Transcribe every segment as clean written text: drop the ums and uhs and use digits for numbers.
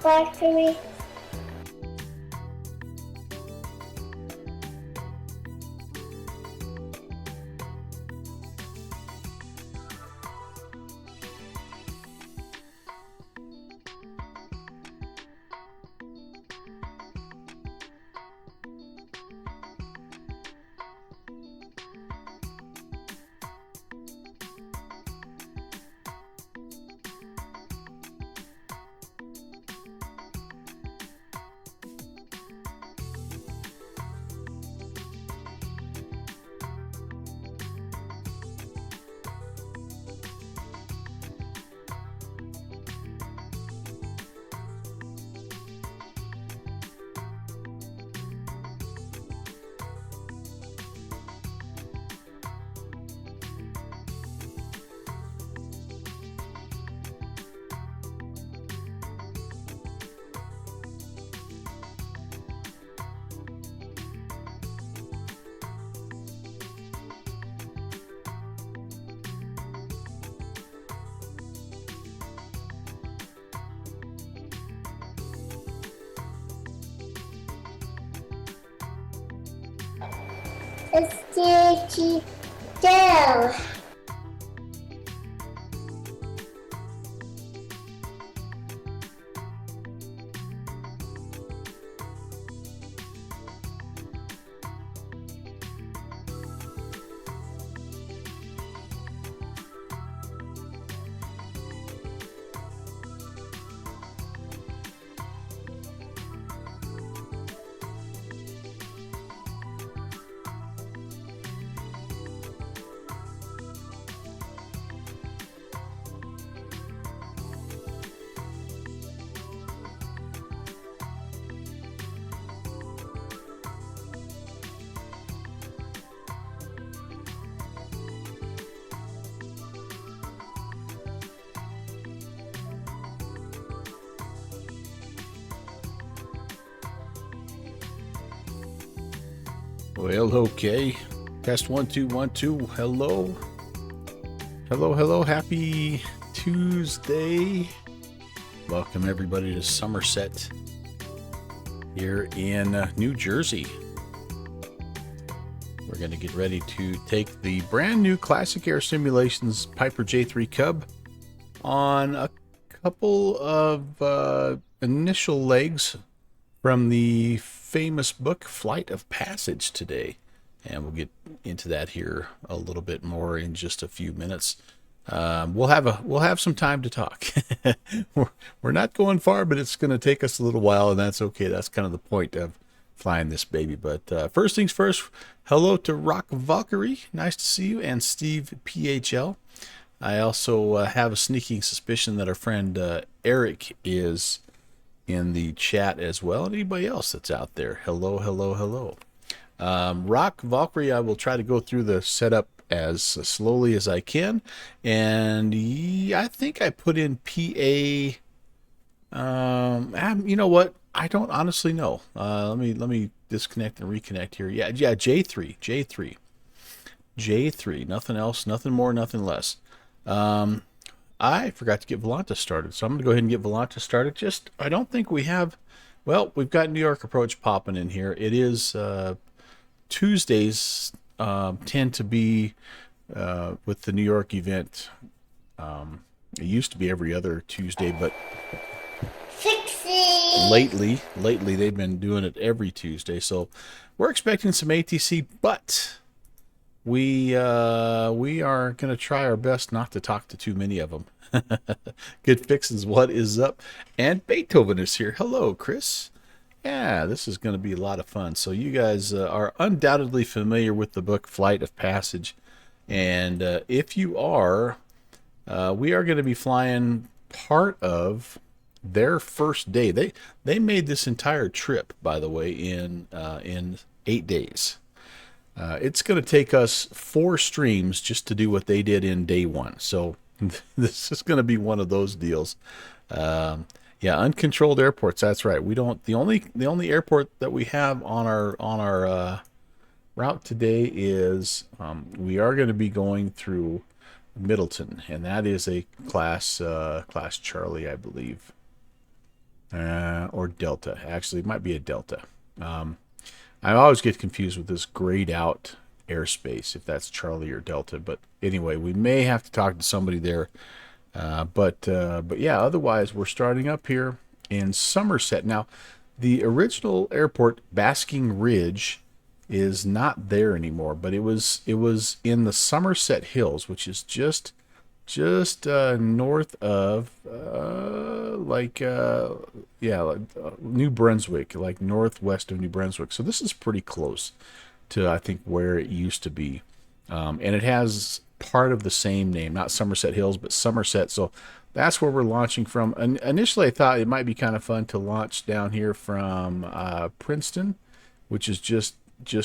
factory. It's J-3 down. Well, okay. Test 1 2 1 2. Hello. Hello, hello. Happy Tuesday. Welcome everybody to Somerset here in New Jersey. We're going to get ready to take the brand new Classic Air Simulations Piper J-3 Cub on a couple of initial legs from the famous book Flight of Passage today, and we'll get into that here a little bit more in just a few minutes. We'll have some time to talk. we're not going far, but it's going to take us a little while, and that's okay. That's kind of the point of flying this baby. But first things first, hello to Rock Valkyrie, nice to see you, and Steve PHL. I also have a sneaking suspicion that our friend Eric is in the chat as well, and anybody else that's out there. Hello, hello, hello. Rock Valkyrie, I will try to go through the setup as slowly as I can, and I think I put in PA. You know what? I don't honestly know. Let me disconnect and reconnect here. Yeah, J3. Nothing else, nothing more, nothing less. I forgot to get Volanta started, so I'm going to go ahead and get Volanta started. I don't think we have, well, we've got New York Approach popping in here. It is Tuesdays tend to be with the New York event. It used to be every other Tuesday, but lately they've been doing it every Tuesday. So we're expecting some ATC, but we are going to try our best not to talk to too many of them. Good Fixins, what is up? And Beethoven is here. Hello, Chris. Yeah, this is going to be a lot of fun. So you guys are undoubtedly familiar with the book Flight of Passage. And if you are, we are going to be flying part of their first day. They made this entire trip, by the way, in 8 days. It's going to take us 4 streams just to do what they did in day 1. So this is going to be one of those deals. Yeah, uncontrolled airports. That's right. We don't. The only airport that we have on our route today is we are going to be going through Middleton, and that is a class Charlie, I believe. or Delta. Actually, it might be a Delta. I always get confused with this grayed out airspace, if that's Charlie or Delta. But anyway, we may have to talk to somebody there. But yeah, otherwise we're starting up here in Somerset. Now, the original airport, Basking Ridge, is not there anymore, but it was in the Somerset Hills, which is just north of New Brunswick, like northwest of New Brunswick. So this is pretty close to, I think, where it used to be, and it has part of the same name, not Somerset Hills, but Somerset. So that's where we're launching from. And initially, I thought it might be kind of fun to launch down here from Princeton, which is just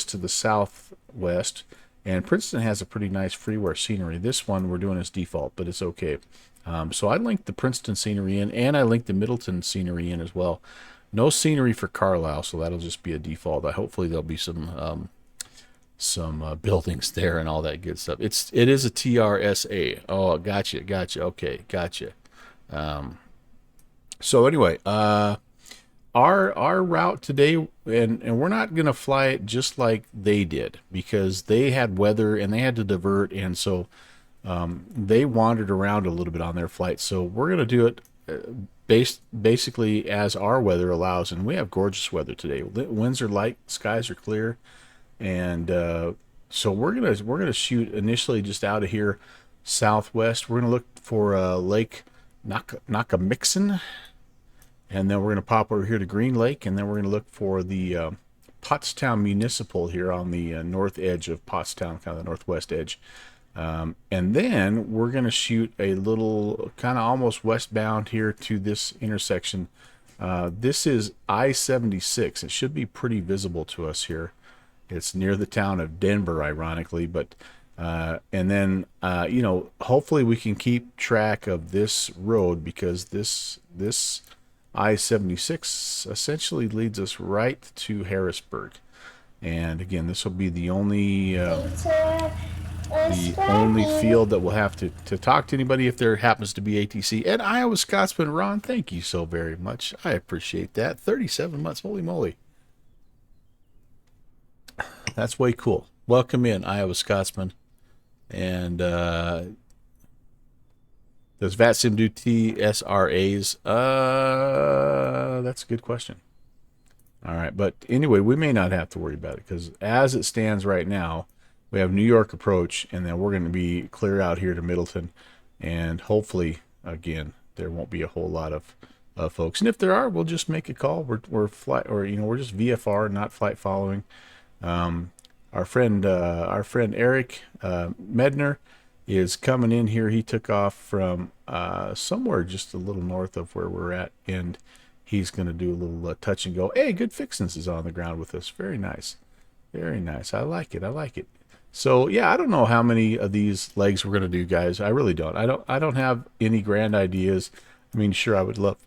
to the southwest. And Princeton has a pretty nice freeware scenery. This one we're doing as default, but it's okay. So I linked the Princeton scenery in, and I linked the Middleton scenery in as well. No scenery for Carlisle, so that'll just be a default. Hopefully there'll be some buildings there and all that good stuff. It is a TRSA. Oh, gotcha. Okay, gotcha. So anyway, our route today, and we're not going to fly it just like they did, because they had weather and they had to divert, and so they wandered around a little bit on their flight. So we're going to do it basically as our weather allows, and we have gorgeous weather today. Winds are light, skies are clear, and so we're gonna shoot initially just out of here southwest. We're gonna look for Lake Nakamixon. And then we're going to pop over here to Green Lake, and then we're going to look for the Pottstown Municipal here on the north edge of Pottstown, kind of the northwest edge. And then we're going to shoot a little kind of almost westbound here to this intersection. This is I-76. It should be pretty visible to us here. It's near the town of Denver, ironically, but and then hopefully we can keep track of this road, because this I-76 essentially leads us right to Harrisburg. And again, this will be the only field that we'll have to talk to anybody if there happens to be ATC. And Iowa Scotsman Ron, thank you so very much. I appreciate that. 37 months, holy moly. That's way cool. Welcome in, Iowa Scotsman. And does VATSIM do TSRAs? That's a good question. All right, but anyway, we may not have to worry about it, because as it stands right now, we have New York approach, and then we're going to be clear out here to Middleton, and hopefully, again, there won't be a whole lot of folks. And if there are, we'll just make a call. We're flight, or we're just VFR, not flight following. Our friend Eric Medner is coming in here. He took off from somewhere just a little north of where we're at, and he's going to do a little touch and go. Hey, Good Fixins is on the ground with us. Very nice. Very nice. I like it. So yeah, I don't know how many of these legs we're going to do, guys. I really don't. I don't have any grand ideas. I mean, sure, I'd love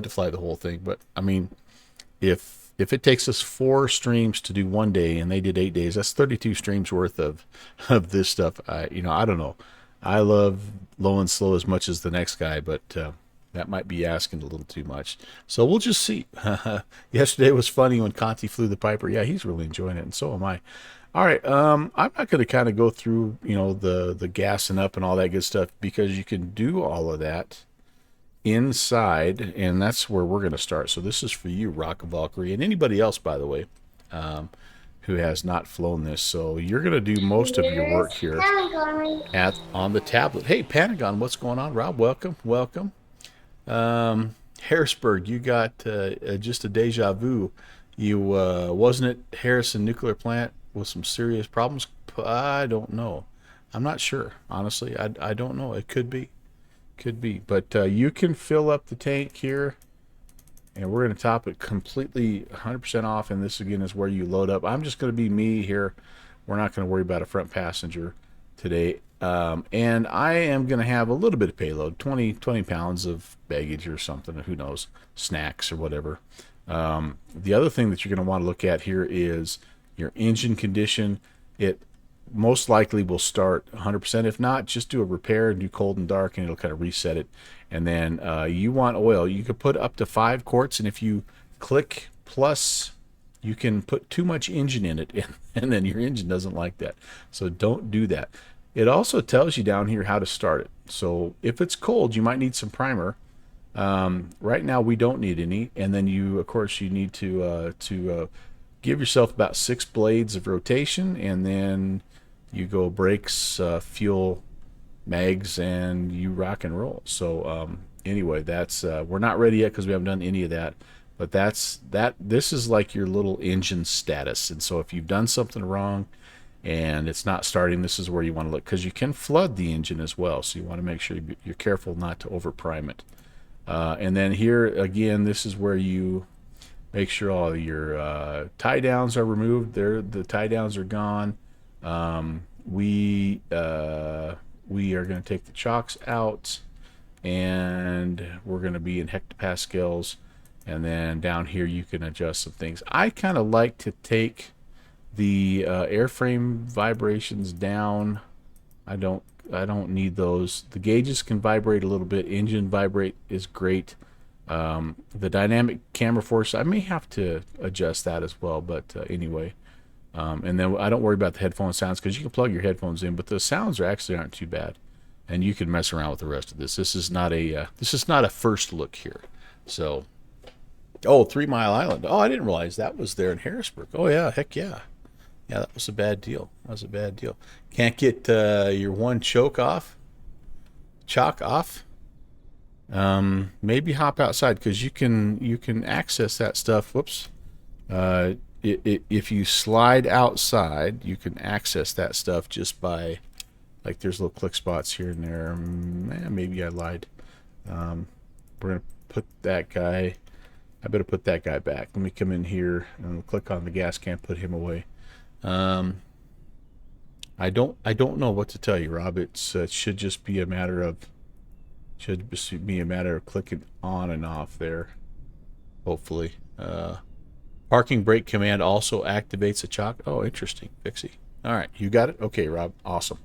to fly the whole thing, but I mean, if it takes us 4 streams to do one day and they did 8 days, that's 32 streams worth of this stuff. I don't know. I love low and slow as much as the next guy, but that might be asking a little too much. So we'll just see. Yesterday was funny when Conti flew the Piper. Yeah, he's really enjoying it, and so am I. All right, I'm not going to kind of go through, the gassing up and all that good stuff, because you can do all of that inside, and that's where we're going to start. So this is for you, Rock Valkyrie, and anybody else, by the way, who has not flown this. So you're going to do most of your work here on the tablet. Hey, Pentagon, what's going on? Rob, welcome. Harrisburg, you got just a deja vu. You wasn't it Harrison nuclear plant with some serious problems? I don't know. I'm not sure, honestly. I don't know. It could be, but you can fill up the tank here, and we're going to top it completely 100% off, and this again is where you load up. I'm just going to be me here. We're not going to worry about a front passenger today. And I am going to have a little bit of payload, 20 pounds of baggage or something, who knows, snacks or whatever. The other thing that you're going to want to look at here is your engine condition. most likely will start 100%. If not, just do a repair and do cold and dark, and it'll kind of reset it. And then you want oil. You could put up to 5 quarts, and if you click plus, you can put too much engine in it, and then your engine doesn't like that. So don't do that. It also tells you down here how to start it. So if it's cold, you might need some primer. Right now we don't need any, and then you, of course, you need to give yourself about 6 blades of rotation, and then you go brakes, fuel, mags, and you rock and roll. So anyway, that's we're not ready yet because we haven't done any of that. But this is like your little engine status. And so if you've done something wrong and it's not starting, this is where you want to look, because you can flood the engine as well. So you want to make sure you're careful not to over prime it. And then here again, this is where you make sure all your tie downs are removed. The tie downs are gone. We are going to take the chocks out, and we're going to be in hectopascals. And then down here you can adjust some things. I kind of like to take the airframe vibrations down. I don't need those. The gauges can vibrate a little bit. Engine vibrate is great. The dynamic camera force, I may have to adjust that as well, but anyway. And then I don't worry about the headphone sounds, because you can plug your headphones in, but the sounds aren't too bad. And you can mess around with the rest of this. This is not a first look here. So, oh, 3 Mile Island. Oh, I didn't realize that was there in Harrisburg. Oh yeah, heck yeah. Yeah, that was a bad deal. Can't get your one chalk off. Maybe hop outside, because you can access that stuff. Whoops. If you slide outside, you can access that stuff just by, like, there's little click spots here and there. Maybe I lied. We're gonna put that guy. I better put that guy back. Let me come in here and click on the gas can, put him away. I don't know what to tell you, Rob. It should just be a matter of clicking on and off there. Hopefully. Parking brake command also activates a chock. Oh, interesting, Pixie. All right, you got it? Okay, Rob. Awesome.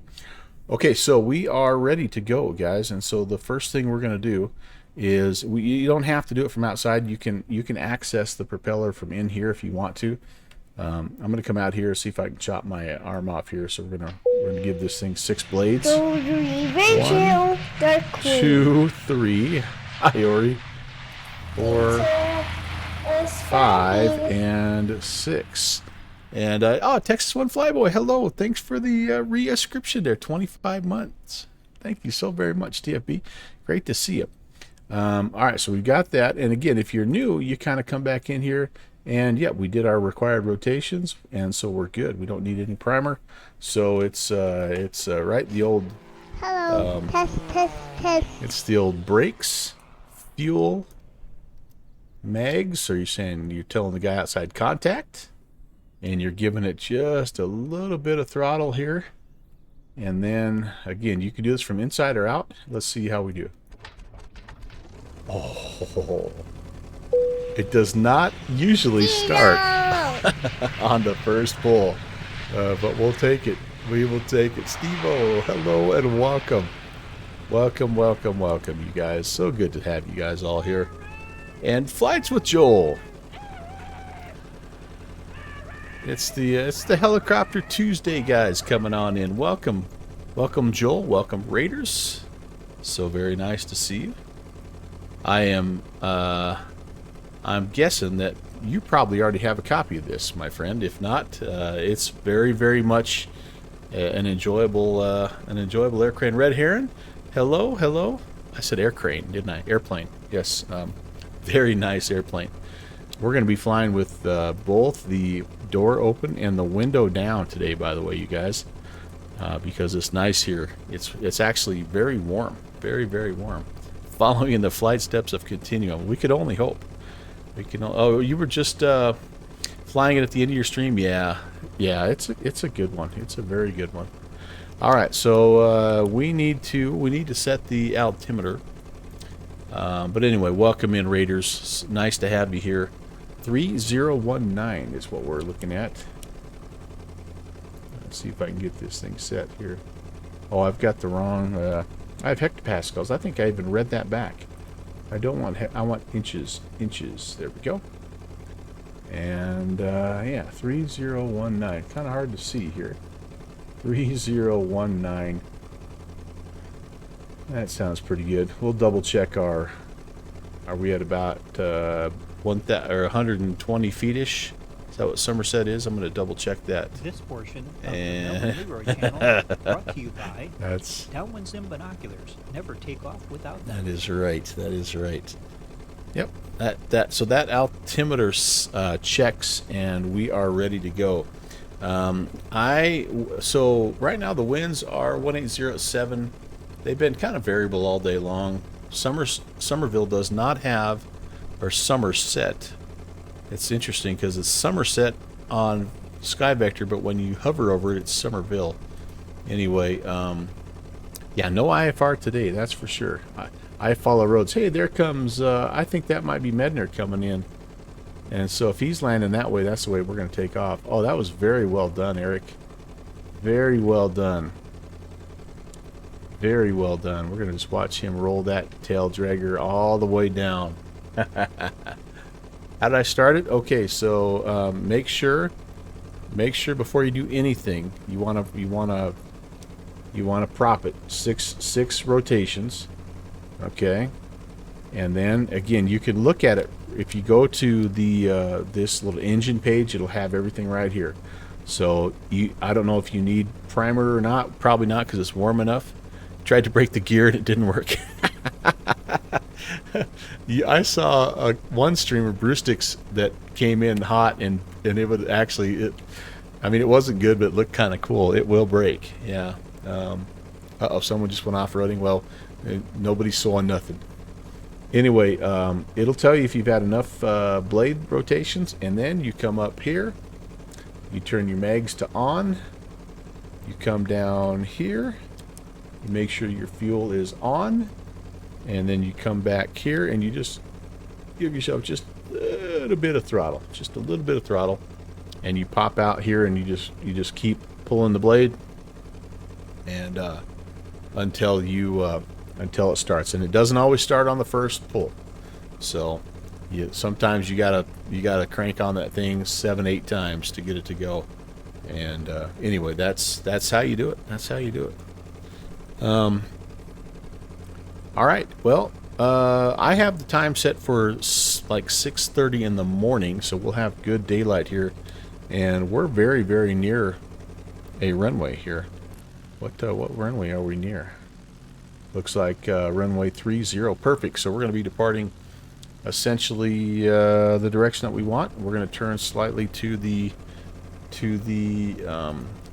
Okay, so we are ready to go, guys. And so the first thing we're going to do is, you don't have to do it from outside. You can access the propeller from in here if you want to. I'm going to come out here, see if I can chop my arm off here. So we're gonna give this thing 6 blades. 1, 2, 3. Hi, Ori. 4, 5, and 6. And Texas One Flyboy, hello. Thanks for the re-ascription there. 25 months. Thank you so very much, TFB. Great to see you. All right, so we've got that. And again, if you're new, you kind of come back in here, and yeah, we did our required rotations, and so we're good. We don't need any primer. So it's right, the old Test. it's the old brakes, fuel, mags. Or you're telling the guy outside contact, and you're giving it just a little bit of throttle here. And then again, you can do this from inside or out. Let's see how we do. Oh, it does not usually start on the first pull, but we'll take it. We will take it. Steve-O, hello and welcome. Welcome, you guys. So good to have you guys all here. And Flights with Joel. It's the Helicopter Tuesday, guys, coming on in. Welcome, Joel. Welcome, Raiders. So very nice to see you. I'm guessing that you probably already have a copy of this, my friend. If not, it's very, very much an enjoyable aircrane. Red Heron, hello. I said aircrane, didn't I? Airplane. Yes, very nice airplane. We're going to be flying with both the door open and the window down today, by the way, you guys, because it's nice here. It's actually very warm, very, very warm. Following in the flight steps of Continuum. We could only hope. Oh, you were just flying it at the end of your stream? Yeah. It's a good one. It's a very good one. All right, so we need to set the altimeter. But anyway, welcome in, Raiders. It's nice to have you here. 3019 is what we're looking at. Let's see if I can get this thing set here. Oh, I've got the wrong, I have hectopascals. I think I even read that back. I don't want, I want inches. There we go. And, yeah, 3019. Kind of hard to see here. 3019. That sounds pretty good. We'll double check our, are we at about, 120 feet-ish? Is that what Somerset is? I'm going to double check that. This portion of the Leroy channel brought to you by That's Downwinds and Binoculars. Never take off without them. that is right. That is right. Yep. So that altimeter checks, and we are ready to go. So right now the winds are 1807. They've been kind of variable all day long. Somerville does not have, or Somerset. It's interesting because it's Somerset on Sky Vector, but when you hover over it, it's Somerville. Anyway, yeah, no IFR today, that's for sure. I follow roads. Hey, there comes, I think that might be Medner coming in. And so if he's landing that way, that's the way we're going to take off. Oh, that was very well done, Eric. Very well done. Very well done. We're going to just watch him roll that tail dragger all the way down. How did I start it? Okay, so make sure before you do anything, you want to prop it six rotations, okay, and then again you can look at it. If you go to the this little engine page, it'll have everything right here. So I don't know if you need primer or not. Probably not because it's warm enough. Tried to break the gear and it didn't work. I saw one streamer, Brewsticks, that came in hot, and it would actually, I mean, it wasn't good, but it looked kind of cool. It will break, yeah. Uh-oh, someone just went off-roading. Well, nobody saw nothing. Anyway, it'll tell you if you've had enough blade rotations, and then you come up here, you turn your mags to on, you come down here, you make sure your fuel is on, and then you come back here and you just give yourself just a little bit of throttle, just a little bit of throttle, and you pop out here and you just keep pulling the blade and until it starts. And it doesn't always start on the first pull, so sometimes you gotta crank on that thing 7-8 times to get it to go. And anyway, that's how you do it. That's how you do it. All right, well, I have the time set for like 6:30 in the morning, so we'll have good daylight here, and we're very, very near a runway here. What runway are we near? Looks like runway 30. Perfect. So we're going to be departing essentially the direction that we want. We're going to turn slightly to the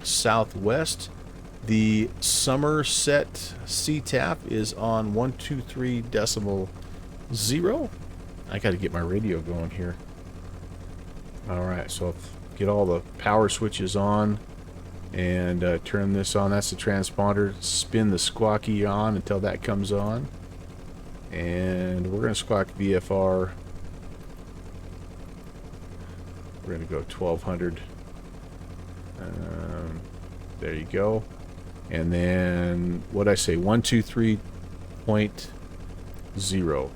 southwest. The Somerset CTAF is on 123.0. I got to get my radio going here. All right, so get all the power switches on and turn this on. That's the transponder. Spin the squawky on until that comes on. And we're going to squawk VFR. We're going to go 1200. There you go. And then, what'd I say? 123.0.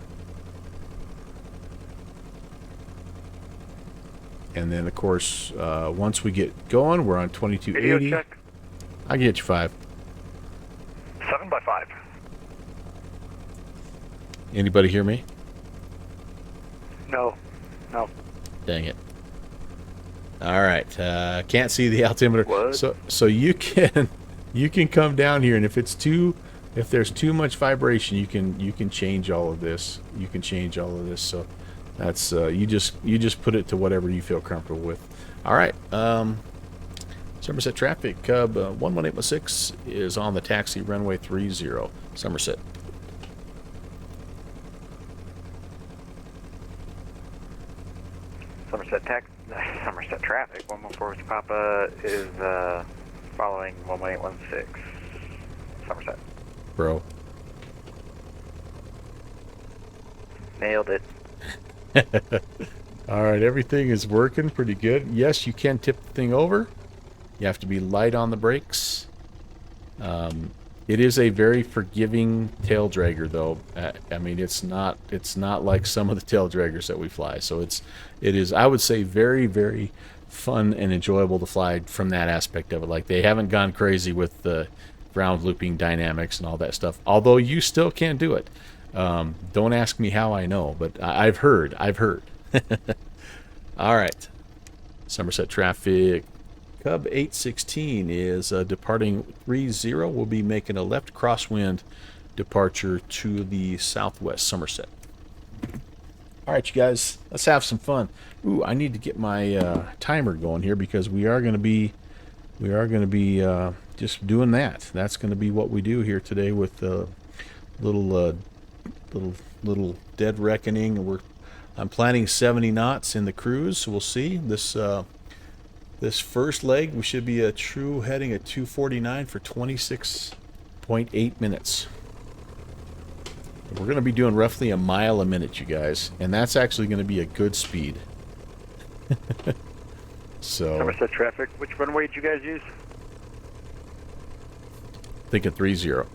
And then, of course, once we get going, we're on 2280. Video check. I can get you 5. 7 by 5. Anybody hear me? No. No. Dang it. All right. Can't see the altimeter. What? So you can come down here, and if there's too much vibration, you can change all of this. You can change all of this. So that's you just put it to whatever you feel comfortable with. All right. Somerset traffic. Cub 11816 is on the taxi runway 30. Somerset. Somerset traffic. 114 Papa is following 11816. Somerset. Bro. Nailed it. All right, everything is working pretty good. Yes, you can tip the thing over. You have to be light on the brakes. It is a very forgiving tail dragger, though. I mean, it's not like some of the tail draggers that we fly. So it is, I would say, very, very fun and enjoyable to fly from that aspect of it. Like, they haven't gone crazy with the ground looping dynamics and all that stuff. Although you still can do it. Don't ask me how I know, but I've heard. All right. Somerset traffic. Cub 816 is departing 30. We'll be making a left crosswind departure to the southwest Somerset. All right, you guys, let's have some fun. Ooh, I need to get my timer going here because we are going to be just doing that. That's going to be what we do here today with the little dead reckoning. I'm planning 70 knots in the cruise, so we'll see. This first leg, we should be a true heading at 249 for 26.8 minutes. We're going to be doing roughly a mile a minute, you guys, and that's actually going to be a good speed. So, Somerset traffic. Which runway did you guys use? Thinking 30. All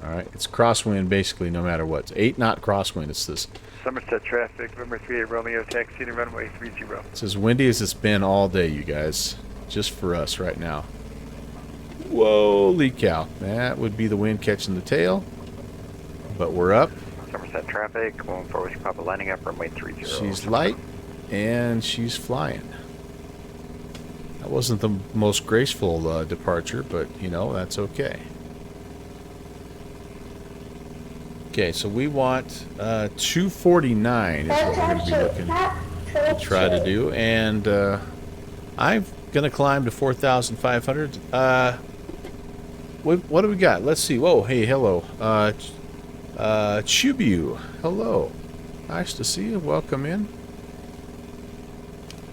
right, it's crosswind basically no matter what. It's 8-knot crosswind. It's this. Somerset traffic, November 38 Romeo, taxi to runway 30. It's as windy as it's been all day, you guys. Just for us right now. Holy cow. That would be the wind catching the tail. But we're up. Somerset traffic, going forward to Papa, lining up runway 30. She's light, and she's flying. That wasn't the most graceful departure, but, you know, that's okay. Okay, so we want 249 is what we're going to be looking to try to do. And I'm going to climb to 4,500. What do we got? Let's see. Whoa, hey, hello. Chubu, hello. Nice to see you. Welcome in.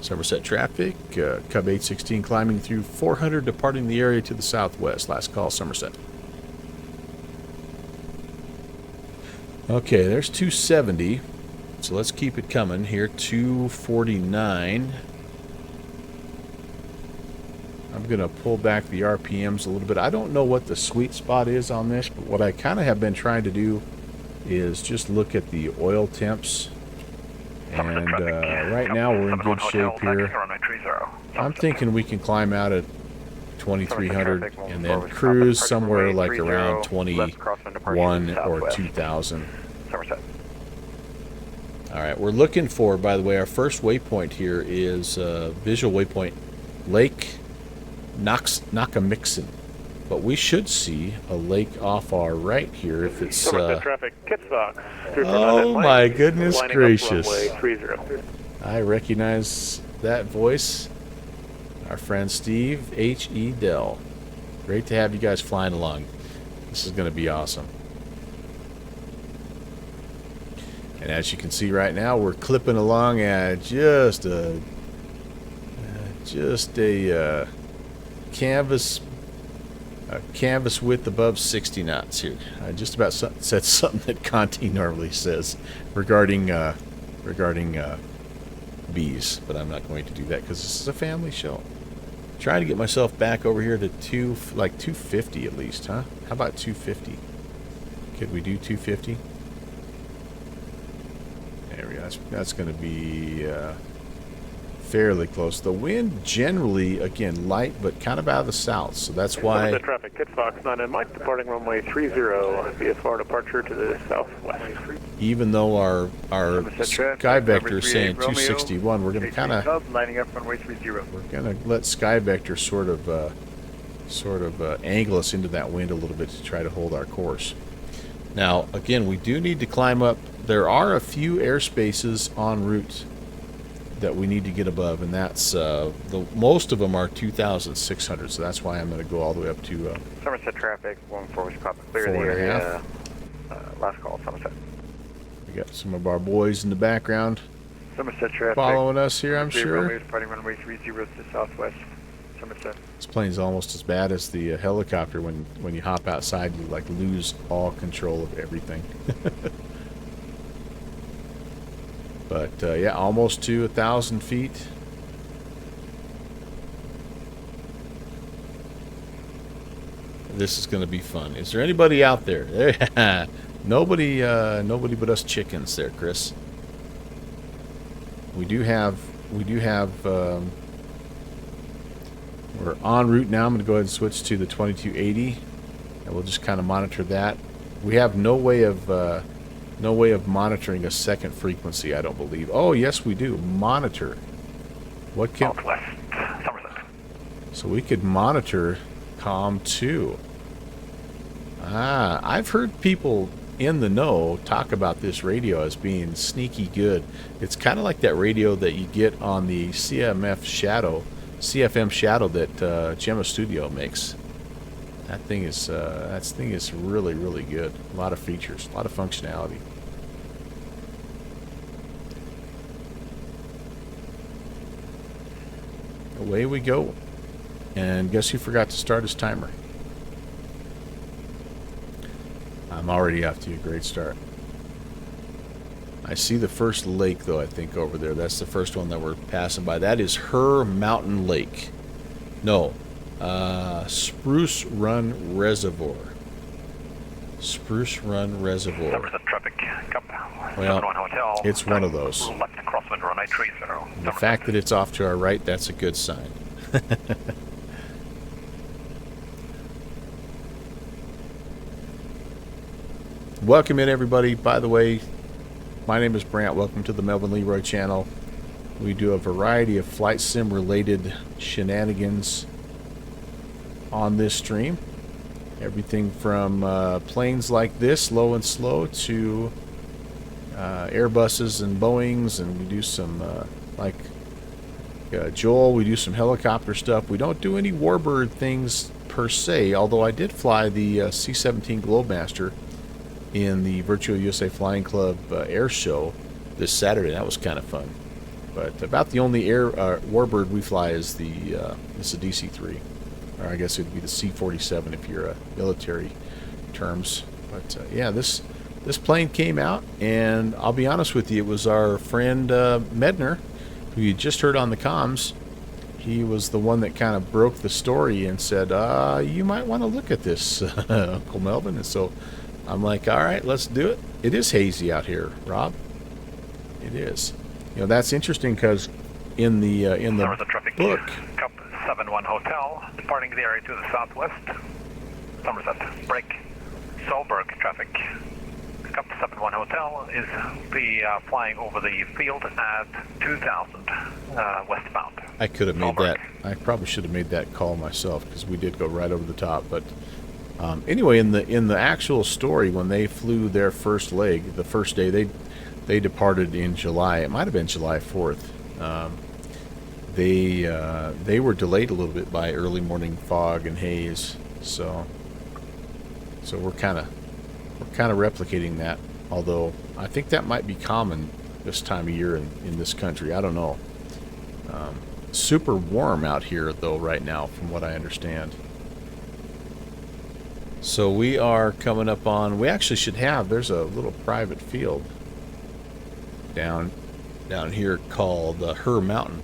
Somerset traffic. Cub 816 climbing through 400, departing the area to the southwest. Last call, Somerset. Okay, there's 270. So let's keep it coming here. 249. I'm going to pull back the RPMs a little bit. I don't know what the sweet spot is on this, but what I kind of have been trying to do is just look at the oil temps. And right now we're in good shape here. I'm thinking we can climb out at 2,300 and then cruise somewhere like around 21 or 2,000. Alright, we're looking for, by the way, our first waypoint here is visual waypoint Lake Nakamixon. But we should see a lake off our right here if it's... oh my goodness gracious. I recognize that voice. Our friend Steve H.E. Dell. Great to have you guys flying along. This is going to be awesome. And as you can see right now, we're clipping along at just a canvas width above 60 knots here. I just about said something that Conti normally says regarding bees, but I'm not going to do that because this is a family show. Trying to get myself back over here to 250 at least, huh? How about 250? Could we do 250? There we go. That's going to be fairly close. The wind generally, again, light, but kind of out of the south, so that's why... The traffic, Kit Fox 9 and Mike, departing runway 30, VFR departure to the southwest. Even though our sky vector is saying 261, we're going to kind of... lining up runway 30. We're going to let sky vector sort of angle us into that wind a little bit to try to hold our course. Now, again, we do need to climb up. There are a few airspaces en route that we need to get above, and that's most of them are 2,600, so that's why I'm going to go all the way up to Somerset traffic, going forward to Papa, clear the area. Last call, Somerset. We got some of our boys in the background Somerset traffic following us here, I'm sure. Departing runway 30 to southwest, Somerset. This plane's almost as bad as the helicopter. When you hop outside, you like lose all control of everything. But yeah, almost to 1,000 feet. This is going to be fun. Is there anybody out there? Nobody but us chickens there, Chris. We do have, we're en route now. I'm going to go ahead and switch to the 2280, and we'll just kind of monitor that. We have no way of monitoring a second frequency, I don't believe. Oh, yes, we do. Monitor. What can... Southwest, Somerset. So we could monitor COM 2. Ah, I've heard people in the know talk about this radio as being sneaky good. It's kind of like that radio that you get on the CFM Shadow that Gemma Studio makes. That thing is really, really good. A lot of features, a lot of functionality. Away we go. And guess who forgot to start his timer? I'm already off to a great start. I see the first lake, though, I think, over there. That's the first one that we're passing by. That is Her Mountain Lake. No. Spruce Run Reservoir. Spruce Run Reservoir. Somerset traffic. Well, 71 Hotel. it's one of those. Left crosswind runway 30. The fact that it's off to our right, that's a good sign. Welcome in, everybody. By the way, my name is Brant. Welcome to the Melvin Leroy channel. We do a variety of flight sim related shenanigans on this stream. Everything from planes like this, low and slow, to Airbuses and Boeings, and we do some like Joel, we do some helicopter stuff. We don't do any warbird things per se, although I did fly the C-17 Globemaster in the Virtual USA Flying Club air show this Saturday. That was kind of fun. But about the only air warbird we fly is the it's a DC-3, or I guess it would be the C-47 if you're a military terms. But yeah, this plane came out, and I'll be honest with you, it was our friend Medner, who you just heard on the comms. He was the one that kind of broke the story and said, you might want to look at this, Uncle Melvin. And so I'm like, all right, let's do it. It is hazy out here, Rob. It is. You know, that's interesting because in the book, Cup 71 Hotel, departing the area to the southwest. Somerset, break. Solberg traffic. Cup 71 Hotel is flying over the field at 2000 westbound. I could have made Solberg. that. I probably should have made that call myself because we did go right over the top. But anyway, in the actual story, when they flew their first leg, the first day they departed in July. It might have been July 4th. They were delayed a little bit by early morning fog and haze. So we're kind of replicating that. Although I think that might be common this time of year in this country. I don't know. Super warm out here though right now, from what I understand. So we are coming up on. We actually should have. There's a little private field down here called Her Mountain.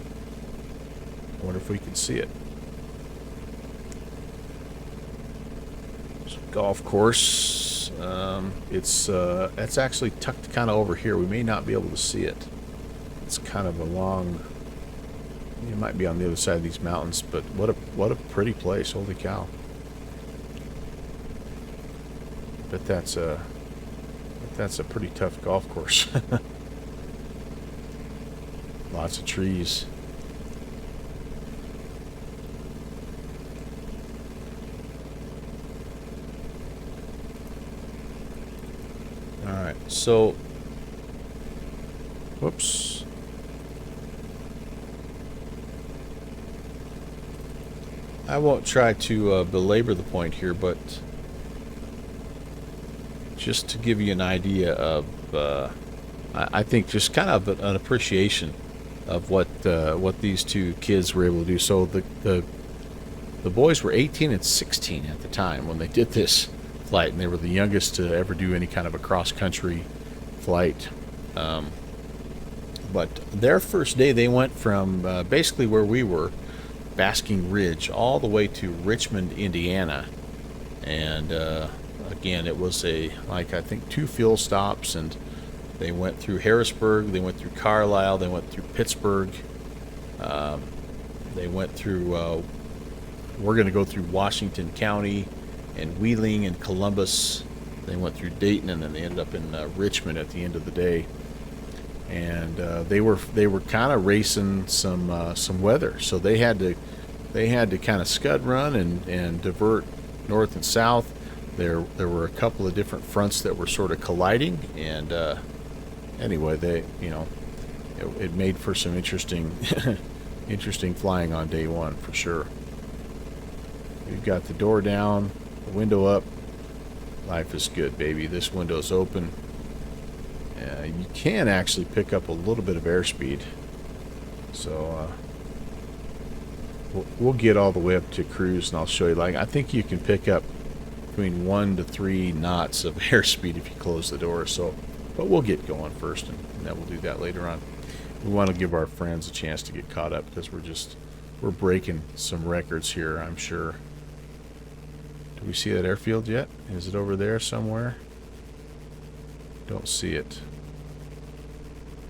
I wonder if we can see it. It's a golf course. It's actually tucked kind of over here. We may not be able to see it. It's kind of a long. It might be on the other side of these mountains, but what a pretty place! Holy cow! But that's a pretty tough golf course. Lots of trees. All right, so whoops. I won't try to belabor the point here, but just to give you an idea of, I think just kind of an appreciation of what these two kids were able to do. So the boys were 18 and 16 at the time when they did this flight, and they were the youngest to ever do any kind of a cross-country flight. But their first day, they went from basically where we were, Basking Ridge, all the way to Richmond, Indiana. And again, it was I think 2 fuel stops, and they went through Harrisburg, they went through Carlisle, they went through Pittsburgh, they went through, we're going to go through Washington County and Wheeling and Columbus. They went through Dayton, and then they ended up in Richmond at the end of the day. And they were kind of racing some weather, so they had to kind of scud run and divert north and south. There were a couple of different fronts that were sort of colliding, and anyway, it made for some interesting interesting flying on day one for sure. We've got the door down, the window up. Life is good, baby. This window's open. You can actually pick up a little bit of airspeed, so we'll get all the way up to cruise, and I'll show you. I think you can pick up between 1 to 3 knots of airspeed if you close the door. So, but we'll get going first, and then we'll do that later on. We want to give our friends a chance to get caught up, because we're breaking some records here, I'm sure. Do we see that airfield yet? Is it over there somewhere? Don't see it.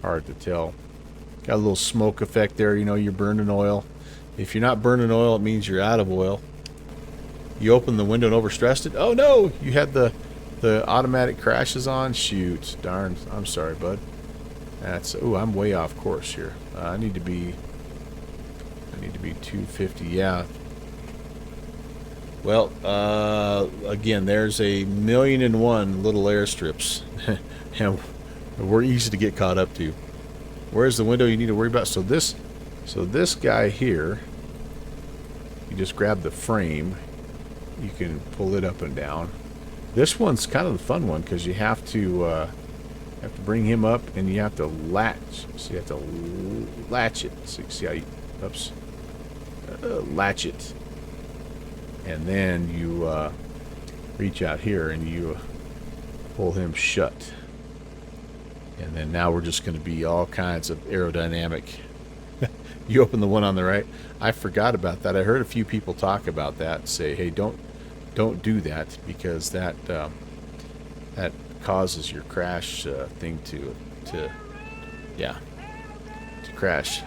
Hard to tell. Got a little smoke effect there. You're burning oil. If you're not burning oil, it means you're out of oil. You opened the window and overstressed it. Oh no! You had the automatic crashes on. Shoot, darn. I'm sorry, bud. I'm way off course here. I need to be 250. Yeah. Well, again, there's 1,000,001 little airstrips, and we're easy to get caught up to. Where's the window you need to worry about? So this guy here, you just grab the frame. You can pull it up and down. This one's kind of the fun one, because you have to bring him up, and you have to latch. So you have to latch it. So you see how latch it. And then you reach out here and you pull him shut. And then now we're just going to be all kinds of aerodynamic. You open the one on the right. I forgot about that. I heard a few people talk about that, say, hey, don't do that, because that causes your crash thing to crash.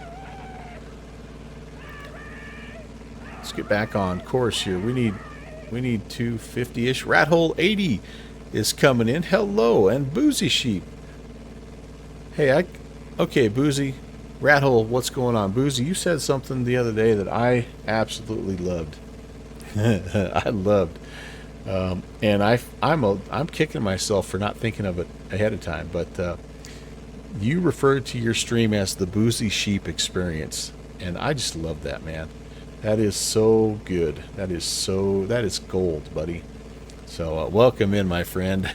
Let's get back on course here. We need 250-ish. Rat Hole 80 is coming in. Hello, and Boozy Sheep. Hey, okay, Boozy. Rat Hole, what's going on? Boozy, you said something the other day that I absolutely loved. I loved. And I'm kicking myself for not thinking of it ahead of time, but you referred to your stream as the Boozy Sheep experience, and I just love that, man. That is so good. That is gold, buddy. So welcome in, my friend.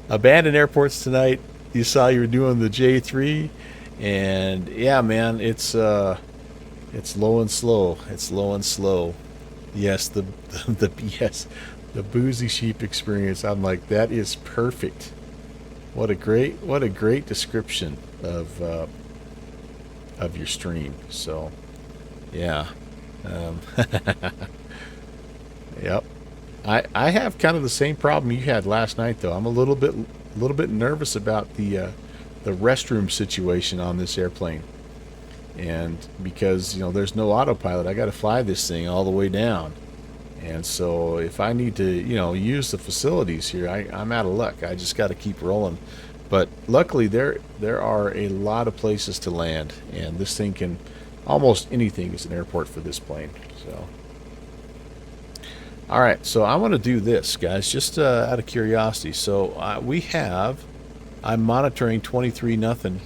Abandoned airports tonight. You saw you were doing the J-3, and yeah, man, it's low and slow. It's low and slow. Yes, the Boozy Sheep experience. I'm like, that is perfect. What a great description of your stream. So. Yeah. Yep. I have kind of the same problem you had last night, though. I'm a little bit nervous about the restroom situation on this airplane, and because there's no autopilot, I got to fly this thing all the way down, and so if I need to use the facilities here, I'm out of luck. I just got to keep rolling. But luckily there are a lot of places to land, and this thing can. Almost anything is an airport for this plane. So, all right. So I want to do this, guys, just out of curiosity. So I'm monitoring 23-0.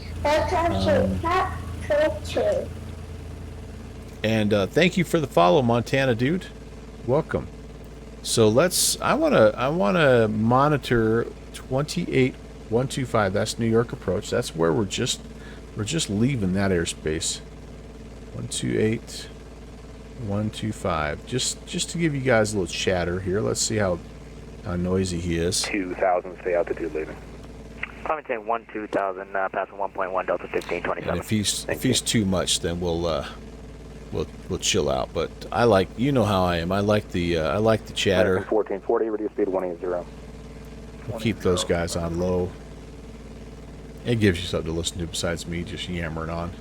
And thank you for the follow, Montana dude. Welcome. So I want to monitor 28125. That's New York approach. That's where we're just leaving that airspace. 128-125. Just to give you guys a little chatter here. Let's see how noisy he is. 2000, stay altitude leaving. maintain 2000, passing 1.1 Delta 1527. And if he's too much, then we'll chill out. But I like, you know how I am. I like the chatter. 1440, reduce speed 180. We'll keep those guys on low. It gives you something to listen to besides me just yammering on.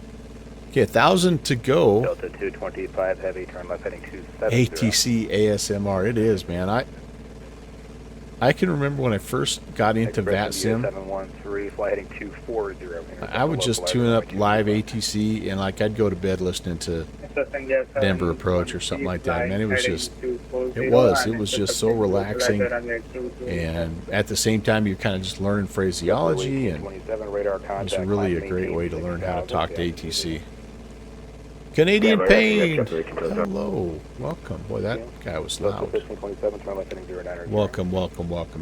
Okay, 1,000 to go. Delta 225 heavy, turn left heading 270. ATC ASMR, it is, man. I can remember when I first got into VATSIM, 713, fly heading 240. I would just tune up live ATC and like I'd go to bed listening to Denver Approach or something like that. Man, it was just so relaxing, and at the same time you're kind of just learning phraseology, and it's really a great way to learn how to talk to ATC. Canadian Pain, hello, welcome. Boy, that guy was loud. Welcome,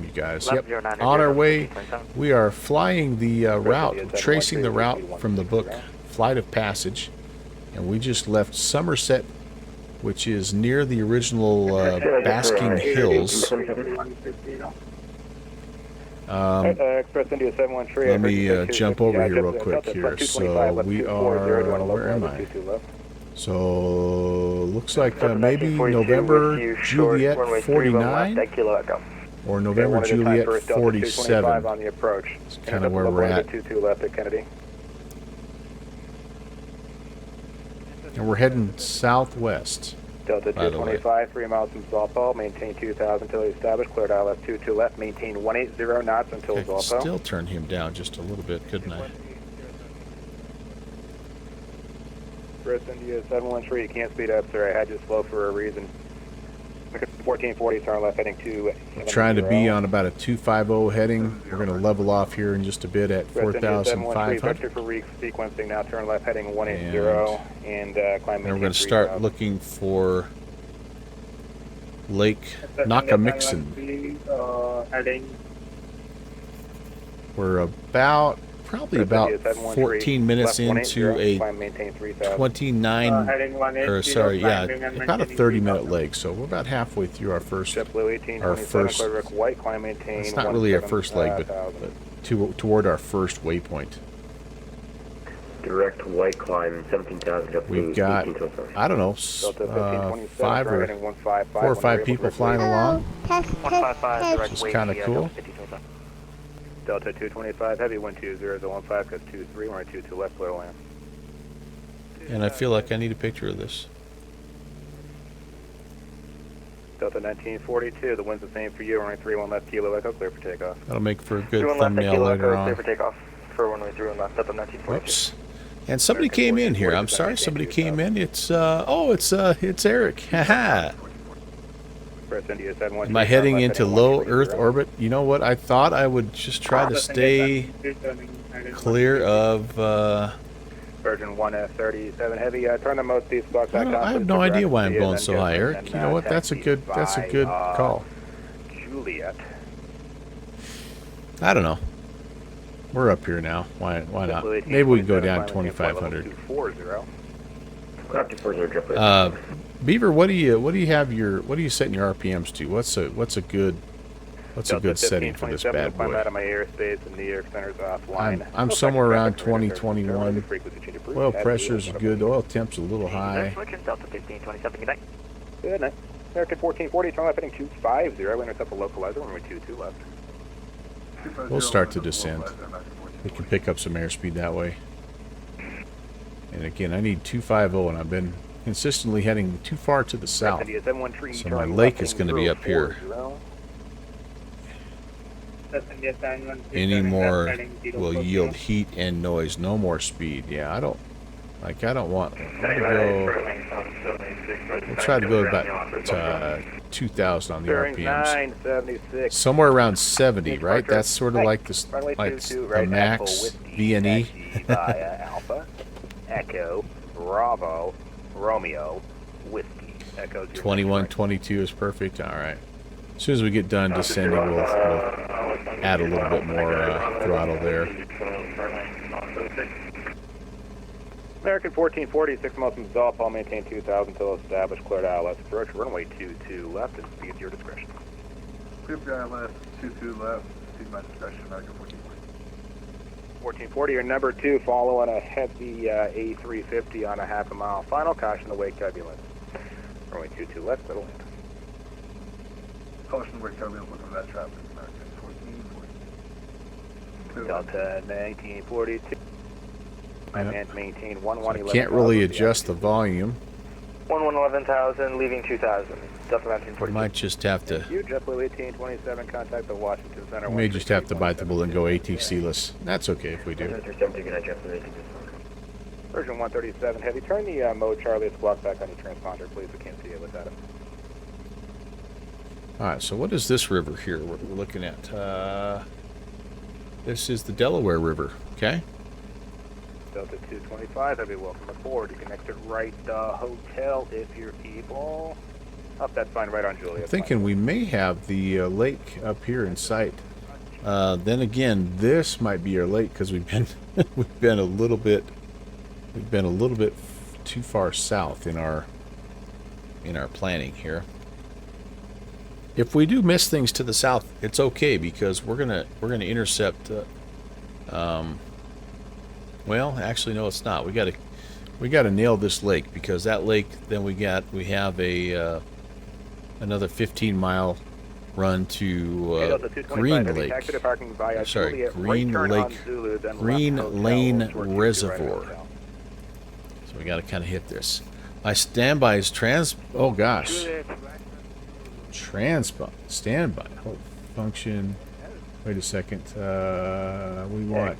you guys. Yep, on our way. We are flying the route, tracing the route from the book Flight of Passage, and we just left Somerset, which is near the original Basking Hills. Let me jump over here real quick here. So we are, where am I? So looks like maybe November Juliet 49 or November Juliet 47. That's kind of where we're at. And we're heading southwest. Delta 225, 3 miles from Zalpo, maintain 2000 until established, cleared ILS 22 left, maintain 180 knots until I could Zalpo. still turn him down just a little bit, couldn't I? Chris, India 713, you can't speed up, sir. I had you slow for a reason. 1440, turn left, heading 2. Trying to be on about a 250 heading. We're going to level off here in just a bit at 4,500. Vector for sequencing now, turn left, heading 180, and climb. And we're going to start looking for Lake Nakamixon. We're probably about 14 minutes into a 29, or sorry, yeah, about a 30-minute leg. So we're about halfway through our first, it's not really our first leg, but toward our first waypoint. Direct white climb, 17,000. We've got, I don't know, 4 or 5 people flying along. Which is kind of cool. Delta 225 heavy, 120.015, cause 23, we're 22 left, clear to land. And I feel like I need a picture of this. Delta 1942, the wind's the same for you, runway 31 left, kilo echo, clear for takeoff. That'll make for a good thumbnail later on. Clear for takeoff for runway 31 left, Delta 1942. Whoops. And somebody came in here. I'm sorry, somebody came in. It's Eric. Haha. Am I heading into low Earth orbit? You know what? I thought I would just try to stay clear of. Virgin 1F37 heavy. Turn the most east block back. I have no idea why I'm going so high, Eric. You know what? That's a good call. Juliet. I don't know. We're up here now. Why not? Maybe we can go down 2,500. Beaver, what do you setting your RPMs to? What's a good setting for this bad boy? I'm somewhere around 20, 21. Oil pressure's good. Oil temp's a little high. Good night. American 1440, turn left heading 250. Intercept the localizer, runway 22 left. We'll start to descend. We can pick up some airspeed that way. And again, I need 250, and I've been consistently heading too far to the south. So my lake is going to be up here. Any more will yield heat and noise. No more speed. Yeah, I don't want. We'll try to go about 2,000 on the RPMs. Somewhere around 70, right? That's sort of like this, like a max VNE. Alpha, Echo, Bravo, Romeo, Whiskey. Echo 21, 22 is perfect. All right. As soon as we get done descending, we'll add a little bit more throttle there. American 1440, 6 miles from Zalp, I'll maintain 2,000 until established, cleared ILS approach, runway 22 left, and speed at your discretion. Clear for ILS, 22 left, speed my discretion, American 1440. 1440, your number 2, following a heavy A350 on a half a mile. Final caution, the wake turbulence. Runway 22 left, middle land. Caution wake turbulence from that traffic. 1440. Delta 1942. And maintain 1111. Can't really adjust the volume. 11,000, leaving 2,000. Delta 1942. Might just have to. You, JetBlue 1827, contact the Washington Center. We may just have to bite the bullet and go ATC-less. That's okay if we do. Version 137 Heavy, turn the mode Charlie squawk back on your transponder, please. We can't see it without it. Alright, so what is this river here we're looking at? This is the Delaware River, okay? Delta 225 Heavy, welcome aboard. You can exit right hotel if you're able. Up, that's fine, right on Julia. I'm thinking we may have the lake up here in sight. Then again, this might be our lake because we've been a little bit too far south in our planning here. If we do miss things to the south, it's okay because we're gonna intercept. Well, actually, no, it's not. We gotta nail this lake because that lake. Then we have a another 15-mile run to Green Lake. Sorry, Green Lane Reservoir. So we got to kind of hit this. My standby is oh gosh. Standby. Hold function. Wait a second. We want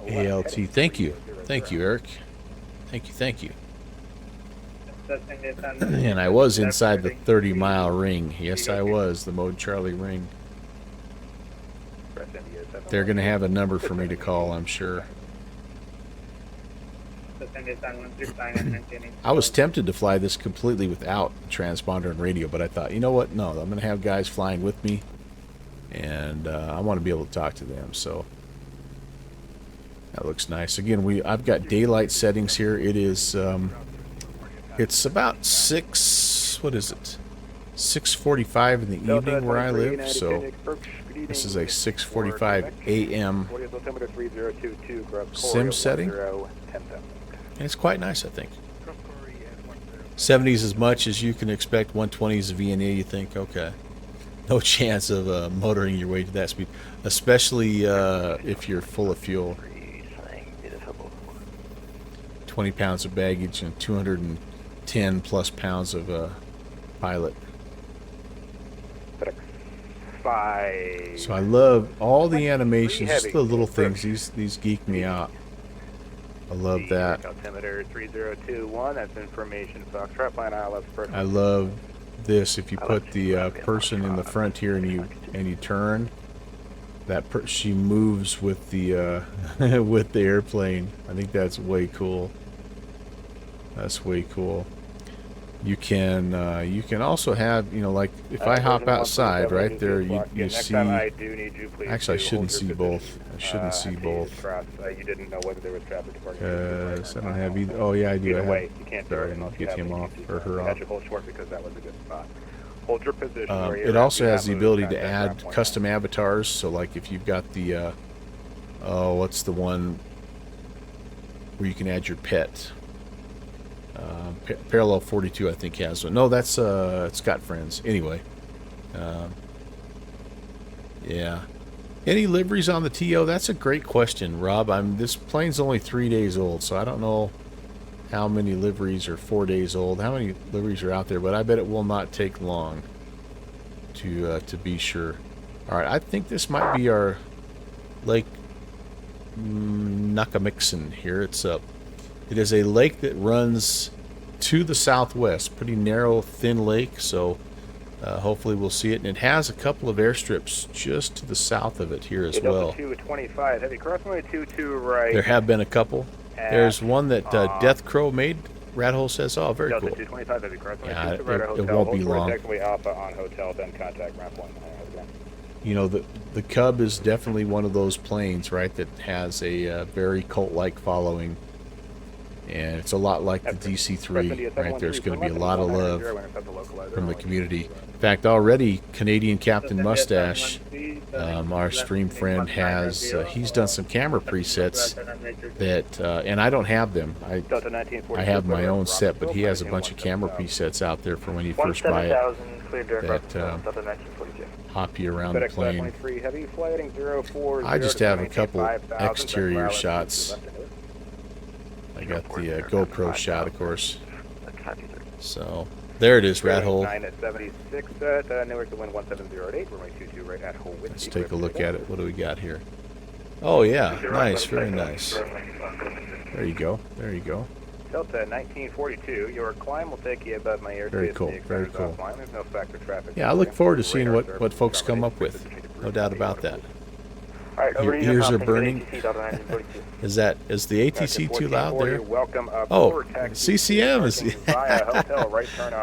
ALT. Thank you, Eric. Thank you. And I was inside the 30-mile ring. Yes, I was, the Mode Charlie ring. They're going to have a number for me to call, I'm sure. I was tempted to fly this completely without transponder and radio, but I thought, you know what? No, I'm going to have guys flying with me, and I want to be able to talk to them. So that looks nice. Again, I've got daylight settings here. It is it's about 6:45 in the evening where I live. So this is a 6:45 a.m. sim setting. And it's quite nice, I think. 70s as much as you can expect. 120s VNA, you think, okay. No chance of motoring your way to that speed. Especially if you're full of fuel. 20 pounds of baggage and 210 plus pounds of pilot. So I love all the animations, just the little things. These geek me out. I love that. Altimeter 3021. That's information. Foxtrot line ILS. I love this. If you put the person in the front here and you turn, she moves with the with the airplane. I think that's way cool. That's way cool. You can also have, like if I hop outside right there, you see. Actually, I shouldn't see both. I shouldn't see both. You didn't know whether there was traffic departing. I don't have either. Oh yeah, I do. You can't sorry, I'll get him off or her off. Hold short because that was a good spot. Hold your position. It also has the ability to add custom avatars. So like if you've got the what's the one where you can add your pet? Parallel 42, I think, has one. No, that's Scott Friends. Anyway, yeah. Any liveries on the TO? That's a great question, Rob. This plane's only 3 days old, so I don't know how many liveries are 4 days old. How many liveries are out there? But I bet it will not take long to be sure. All right, I think this might be our Lake Nakamixon here. It is a lake that runs to the southwest, pretty narrow, thin lake, so hopefully we'll see it. And it has a couple of airstrips just to the south of it here as well. 225, heavy crossway 22 right. There have been a couple. There's one that Death Crow made. Rathole says, oh, very cool. 225, heavy crossway yeah, 22 right, it won't be long. Alpha on hotel, then contact ramp 1. The Cub is definitely one of those planes, right, that has a very cult-like following. And it's a lot like the DC-3, right? There's going to be a lot of love from the community. In fact, already Canadian Captain Mustache, our stream friend, has he's done some camera presets that, and I don't have them. I have my own set, but he has a bunch of camera presets out there for when you first buy it that hop you around the plane. I just have a couple exterior shots. I got the GoPro shot, of course. So there it is, rat hole. Let's take a look at it. What do we got here? Oh yeah, nice, very nice. There you go. There you go. Delta 1942, your climb will take you above my airspace. Very cool, very cool. There's no factor traffic. Yeah, I look forward to seeing what folks come up with. No doubt about that. Your ears are burning. Is the ATC too loud there? Oh, CCM is.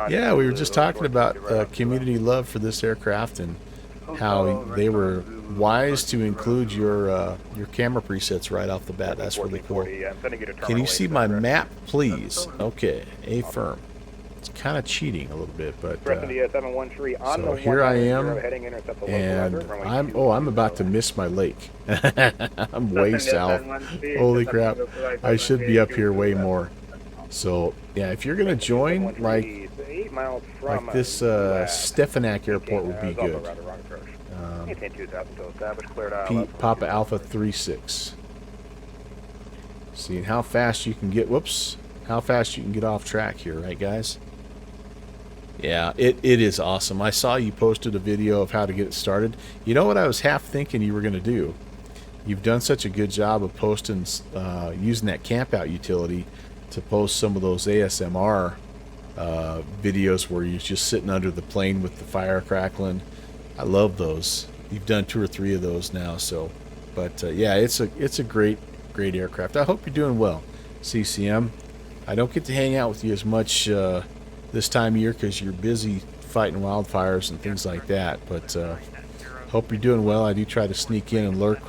Yeah, we were just talking about community love for this aircraft and how they were wise to include your camera presets right off the bat. That's really cool. Can you see my map, please? Okay, A firm. It's kind of cheating a little bit, but so here I am, and I'm about to miss my lake. I'm way south. Holy crap! I should be up here way more. So yeah, if you're gonna join, like this Stefanak Airport would be good. Papa Alpha 36. Seeing how fast you can get. Whoops. How fast you can get off track here, right, guys? Yeah, it is awesome. I saw you posted a video of how to get it started. You know what I was half thinking you were going to do? You've done such a good job of posting, using that campout utility to post some of those ASMR videos where you're just sitting under the plane with the fire crackling. I love those. You've done 2 or 3 of those now, so. But yeah, it's a great aircraft. I hope you're doing well, CCM. I don't get to hang out with you as much this time of year because you're busy fighting wildfires and things like that, but hope you're doing well. I do try to sneak in and lurk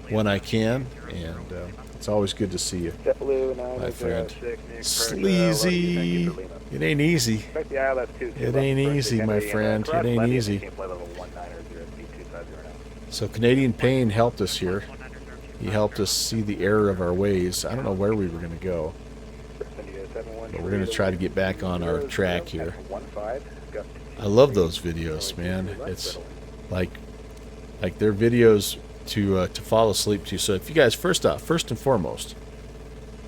when I can, and it's always good to see you, my friend. Sleazy. It ain't easy. It ain't easy, my friend. It ain't easy. So Canadian Payne helped us here. He helped us see the error of our ways. I don't know where we were going to go, but we're going to try to get back on our track here. I love those videos, man. It's like they're videos to fall asleep to. So if you guys, first and foremost,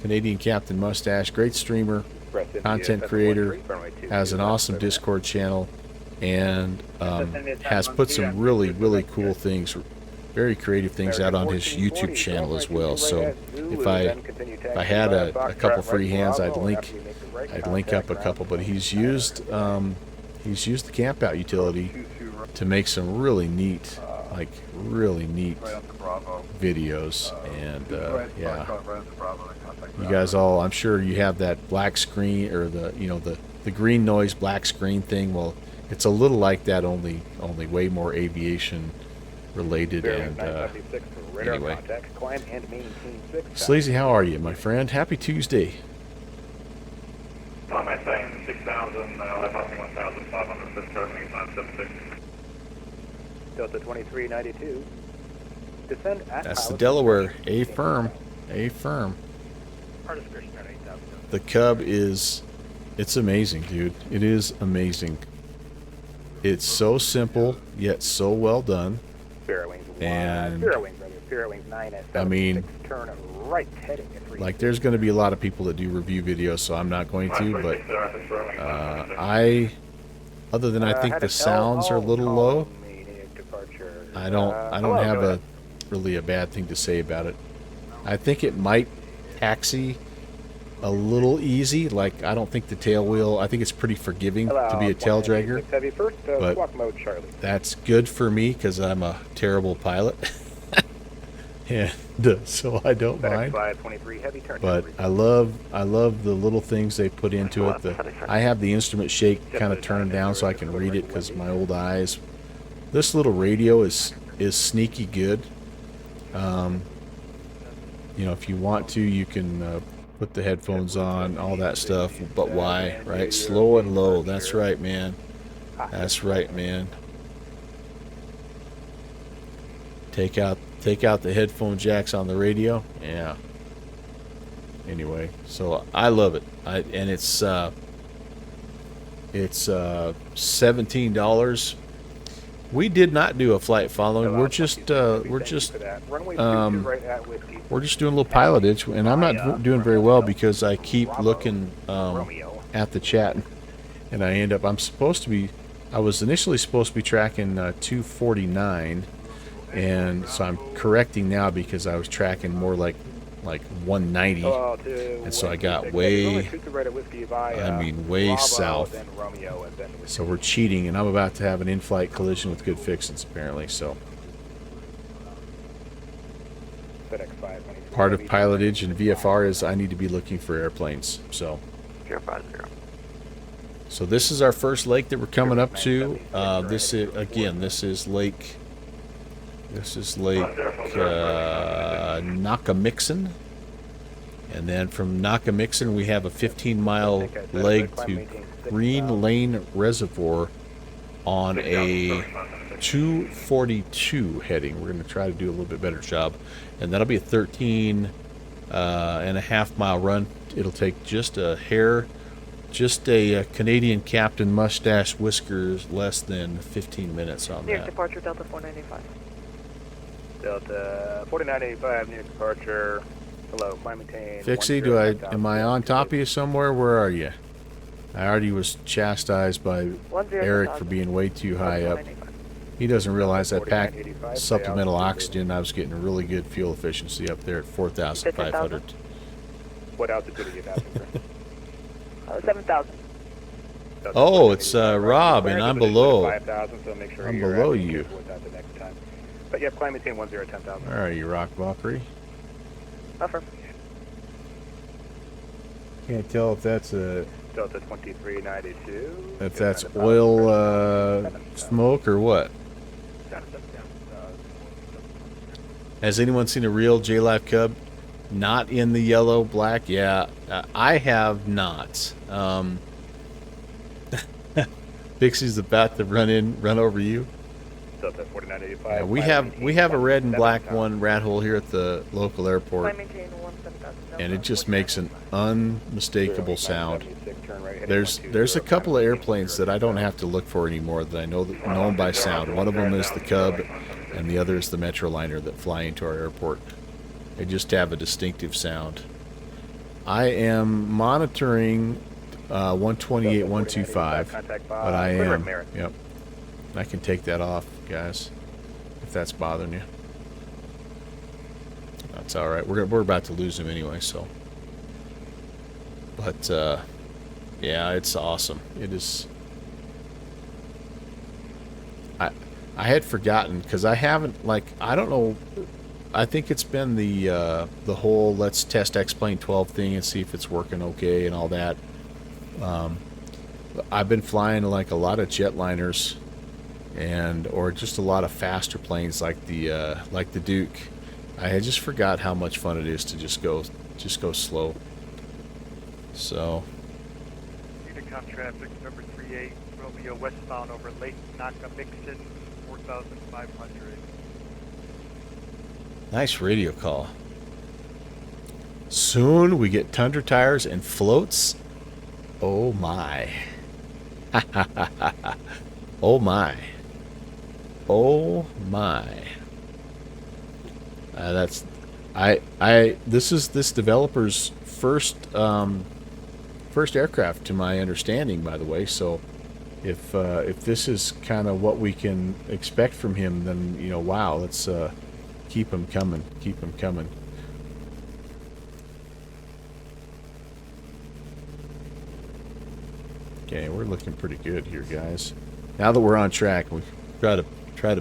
Canadian Captain Mustache, great streamer, content creator, has an awesome Discord channel, and has put some really cool things, very creative things out on his YouTube channel as well. So if I had a couple free hands, I'd link up a couple. But he's used the campout utility to make some really neat videos, and yeah, you guys all, I'm sure you have that black screen, or the green noise black screen thing. Well, it's a little like that, only way more aviation related. And anyway, Sleazy, how are you, my friend? Happy Tuesday. On my thing, 6,000, 1,500, Delta 2392. Descend at That's the Delaware. A firm. The Cub is, it's amazing, dude. It is amazing. It's so simple, yet so well done. And I mean, like, there's going to be a lot of people that do review videos, so I'm not going to, but other than I think the sounds are a little low, I don't have really a bad thing to say about it. I think it might taxi a little easy. Like, I don't think the tail wheel, I think it's pretty forgiving to be a tail dragger, but that's good for me because I'm a terrible pilot. And so I don't mind. But I love the little things they put into it. I have the instrument shake kind of turned down so I can read it because of my old eyes. This little radio is sneaky good. You know, if you want to, you can put the headphones on, all that stuff. But why, right? Slow and low. That's right, man. That's right, man. Take out the headphone jacks on the radio. Yeah. Anyway, so I love it. And it's $17. We did not do a flight following. We're just doing a little pilotage, and I'm not doing very well because I keep looking at the chat, and I end up. I was initially supposed to be tracking 249, and so I'm correcting now because I was tracking more like 190, and so I got way south. So we're cheating, and I'm about to have an in-flight collision with good fixins apparently. So part of pilotage and VFR is I need to be looking for airplanes. So this is our first lake that we're coming up to. This is Lake Nakamixon, and then from Nakamixon we have a 15-mile leg to Green Lane Reservoir on a 242 heading. We're going to try to do a little bit better job, and that'll be a 13 and a half mile run. It'll take just a Canadian captain mustache whiskers less than 15 minutes on that. Departure Delta 495. Delta 4985 near departure. Hello, climb maintain. Fixie, am I on top of you somewhere? Where are you? I already was chastised by Eric for being way too high up. He doesn't realize I packed supplemental oxygen. I was getting really good fuel efficiency up there at 4,500. What altitude are you passing for? 7,000. Oh, it's Rob, and I'm below. 5,000, so make sure I'm you're below you. the next time. But you have climb maintain 10,000. Where are you, Rock Valkyrie? Buffer. Can't tell if that's a Delta 2392. if that's oil smoke or what. Has anyone seen a real J-Life Cub? Not in the yellow, black? Yeah, I have not. Pixie's about to run over you. Delta 4985. Yeah, we have a red and black one rat hole here at the local airport, and it just makes an unmistakable sound. There's a couple of airplanes that I don't have to look for anymore that I know them by sound. One of them is the Cub, and the other is the Metroliner that fly into our airport. They just have a distinctive sound. I am monitoring 128, 125, but I am. Yep. I can take that off, guys, if that's bothering you. That's all right. We're about to lose him anyway, so. But yeah, it's awesome. It is. I had forgotten because I haven't I don't know. I think it's been the whole let's test X-Plane 12 thing and see if it's working okay and all that. I've been flying like a lot of jetliners, or just a lot of faster planes like the Duke. I had just forgot how much fun it is to just go slow. So. Unicom traffic number 38 Romeo westbound over Lake Nakamixon 4,500. Nice radio call. Soon we get Tundra tires and floats. Oh my. Oh my. Oh my. This is this developer's first aircraft to my understanding, by the way. So if this is kind of what we can expect from him, then wow, let's keep him coming. Keep him coming. Okay, we're looking pretty good here, guys. Now that we're on track, we try to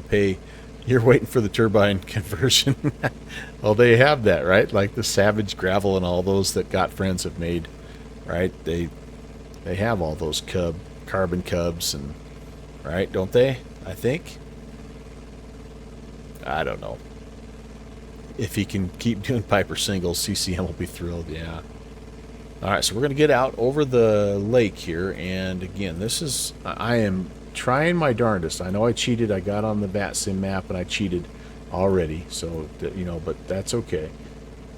pay. You're waiting for the turbine conversion. Well, they have that, right? Like the Savage Gravel and all those that Got Friends have made, right? They have all those carbon cubs and right, don't they? I think. I don't know. If he can keep doing Piper singles, CCM will be thrilled. Yeah, All right, so we're going to get out over the lake here, and again, I am trying my darndest. I know I cheated. I got on the VATSIM map, and I cheated already, so, but that's okay.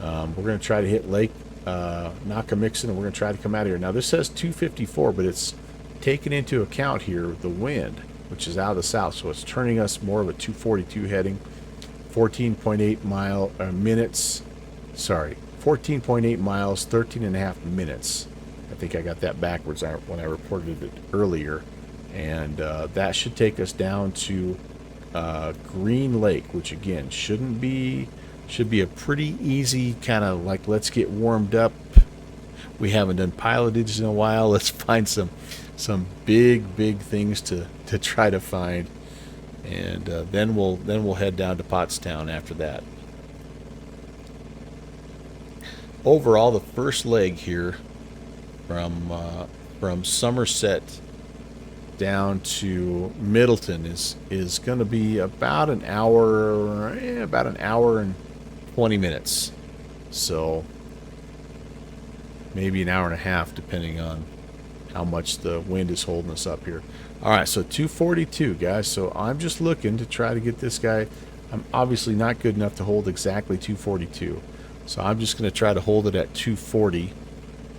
We're going to try to hit Lake Nakamixon, and we're going to try to come out of here. Now, this says 254, but it's taken into account here the wind, which is out of the south, so it's turning us more of a 242 heading, 14.8 minutes, sorry, 14.8 miles, 13 and a half minutes. I think I got that backwards when I reported it earlier. And that should take us down to Green Lake, which again should be a pretty easy kind of like, let's get warmed up. We haven't done pilotage in a while. Let's find some big things to try to find, and then we'll head down to Pottstown after that. Overall, the first leg here from Somerset down to Middleton is going to be about an hour and 20 minutes. So maybe an hour and a half, depending on how much the wind is holding us up here. All right, so 242, guys. So I'm just looking to try to get this guy. I'm obviously not good enough to hold exactly 242. So I'm just going to try to hold it at 240,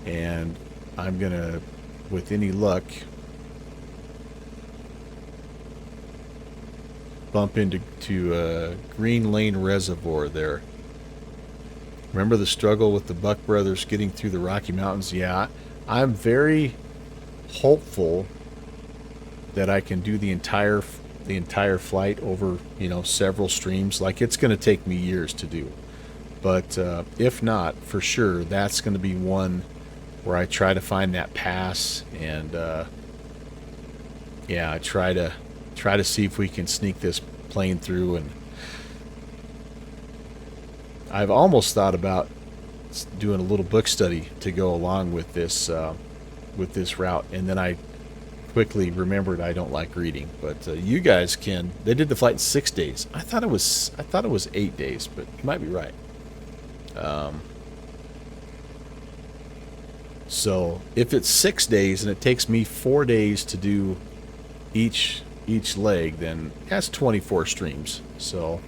and I'm going to, with any luck, bump into Green Lane Reservoir there. Remember the struggle with the Buck brothers getting through the Rocky Mountains? Yeah, I'm very hopeful that I can do the entire flight over, several streams. Like, it's going to take me years to do. But if not, for sure, that's going to be one where I try to find that pass, and I try to see if we can sneak this plane through. And I've almost thought about doing a little book study to go along with this route, and then I quickly remembered I don't like reading. But you guys can. They did the flight in 6 days. I thought it was 8 days, but you might be right. So if it's 6 days and it takes me 4 days to do each leg, then that's 24 streams. So,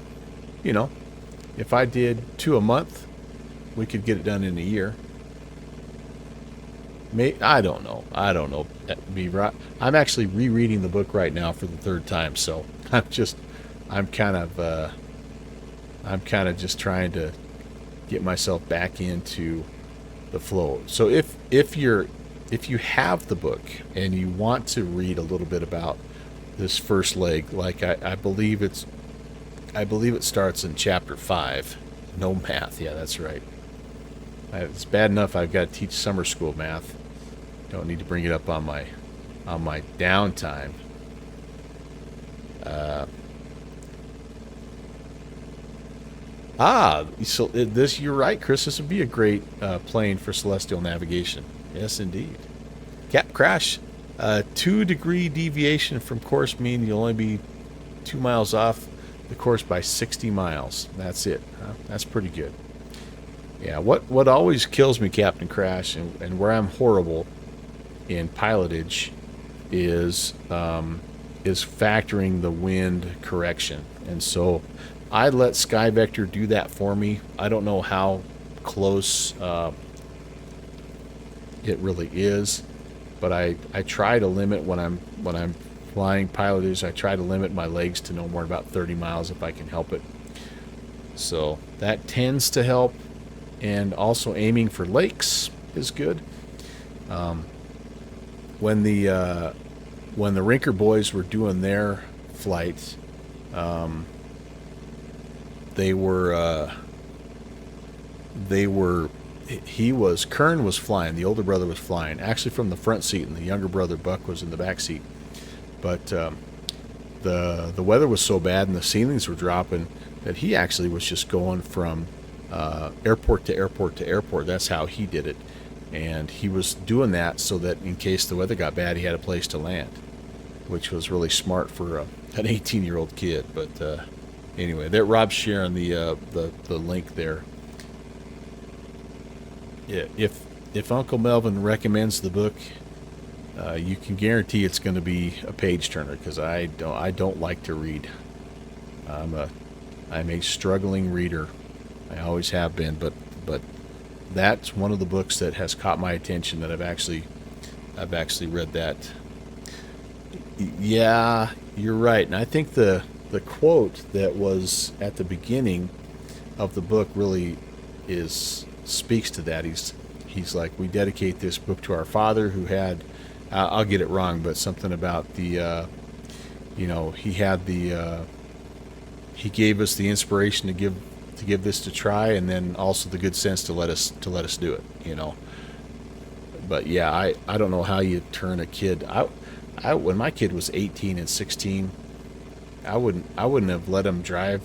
if I did 2 a month, we could get it done in a year. I don't know. I'm actually rereading the book right now for the 3rd time, so I'm kind of just trying to get myself back into the flow. So if you have the book and you want to read a little bit about this first leg, like I believe it starts in chapter 5. No math. Yeah, that's right. It's bad enough I've got to teach summer school math. Don't need to bring it up on my downtime. So you're right, Chris. This would be a great plane for celestial navigation. Yes, indeed. Cap crash. 2-degree deviation from course mean you'll only be 2 miles off the course by 60 miles. That's it. Huh? That's pretty good. Yeah. What always kills me, Captain Crash, and where I'm horrible in pilotage is factoring the wind correction, and so I let SkyVector do that for me. I don't know how close it really is, but I try to limit when I'm flying pilotage. I try to limit my legs to no more than about 30 miles if I can help it. So that tends to help, and also aiming for lakes is good. When the Rinker boys were doing their flight, Kern was flying, the older brother was flying, actually from the front seat, and the younger brother Buck was in the back seat. But the weather was so bad and the ceilings were dropping that he actually was just going from airport to airport to airport. That's how he did it, and he was doing that so that in case the weather got bad, he had a place to land, which was really smart for an 18-year-old kid. But anyway, that Rob's sharing the link there. Yeah, if Uncle Melvin recommends the book, you can guarantee it's going to be a page turner, because I don't like to read. I'm a struggling reader. I always have been, but that's one of the books that has caught my attention, that I've actually read that. Yeah, you're right. And I think the quote that was at the beginning of the book really speaks to that. He's like, we dedicate this book to our father who had, I'll get it wrong, but something about the he gave us the inspiration to give this to try, and then also the good sense to let us do it, you know. But yeah, I don't know how you turn a kid. I when my kid was 18 and 16, I wouldn't have let him drive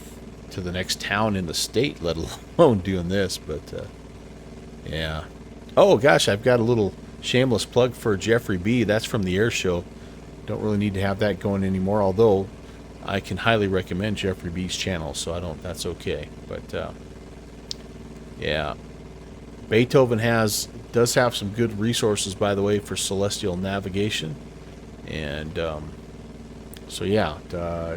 to the next town in the state, let alone doing this. But yeah. Oh gosh, I've got a little shameless plug for Jeffrey B. That's from the air show. Don't really need to have that going anymore, although I can highly recommend Jeffrey B's channel, so that's okay. But yeah, Beethoven does have some good resources, by the way, for celestial navigation, and so yeah,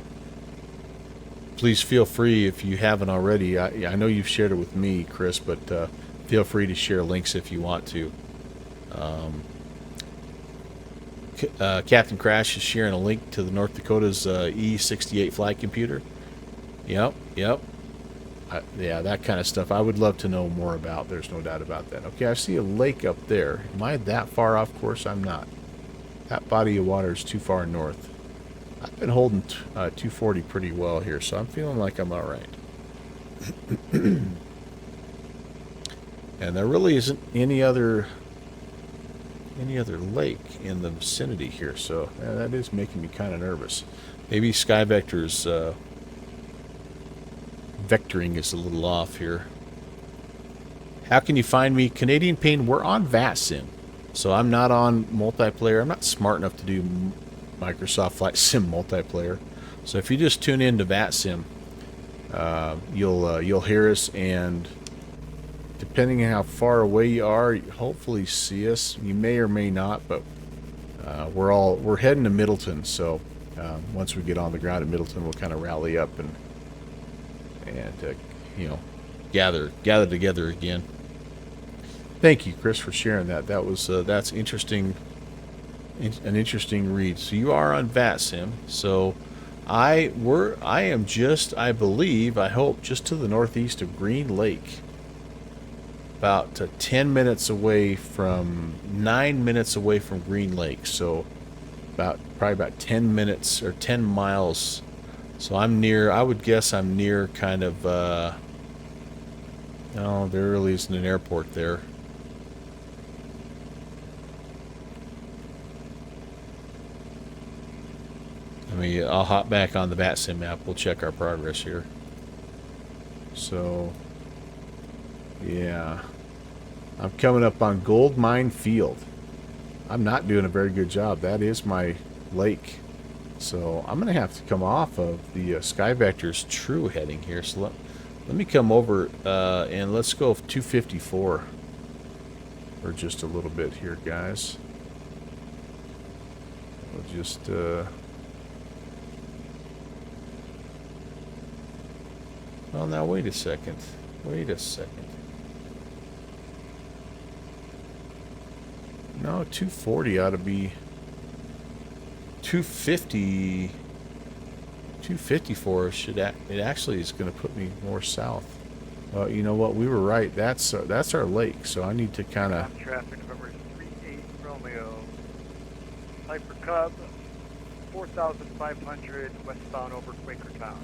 please feel free, if you haven't already. I know you've shared it with me, Chris, but feel free to share links if you want to. Captain Crash is sharing a link to the North Dakota's E68 flight computer. Yep. Yeah, that kind of stuff I would love to know more about. There's no doubt about that. Okay, I see a lake up there. Am I that far off course? I'm not. That body of water is too far north. I've been holding 240 pretty well here, so I'm feeling like I'm all right. And there really isn't any other lake in the vicinity here, so that is making me kind of nervous. Maybe SkyVector's vectoring is a little off here. How can you find me? Canadian Pain, we're on VATSIM, so I'm not on multiplayer. I'm not smart enough to do Microsoft Flight Sim multiplayer. So if you just tune in to VATSIM, you'll hear us, and depending on how far away you are, you hopefully see us. You may or may not, but we're heading to Middleton. So once we get on the ground at Middleton, we'll kind of rally up and gather together again. Thank you, Chris, for sharing that. That's interesting. An interesting read. So you are on VATSIM. So I am just, I believe, I hope, just to the northeast of Green Lake. About 10 minutes away from, 9 minutes away from Green Lake. So probably about 10 minutes or 10 miles. So I'm near, I would guess I'm near kind of, no, there really isn't an airport there. I'll hop back on the VATSIM map. We'll check our progress here. So, yeah. I'm coming up on Gold Mine Field. I'm not doing a very good job. That is my lake. So, I'm going to have to come off of the SkyVector's true heading here. So, let me come over and let's go 254 for just a little bit here, guys. We'll just... Well, now, wait a second. No, 240 ought to be 250. 254 it actually is going to put me more south. Well, you know what? We were right. That's our lake, so I need to kind of... Traffic November 38 Romeo. Piper Cub, 4,500 westbound over Quakertown.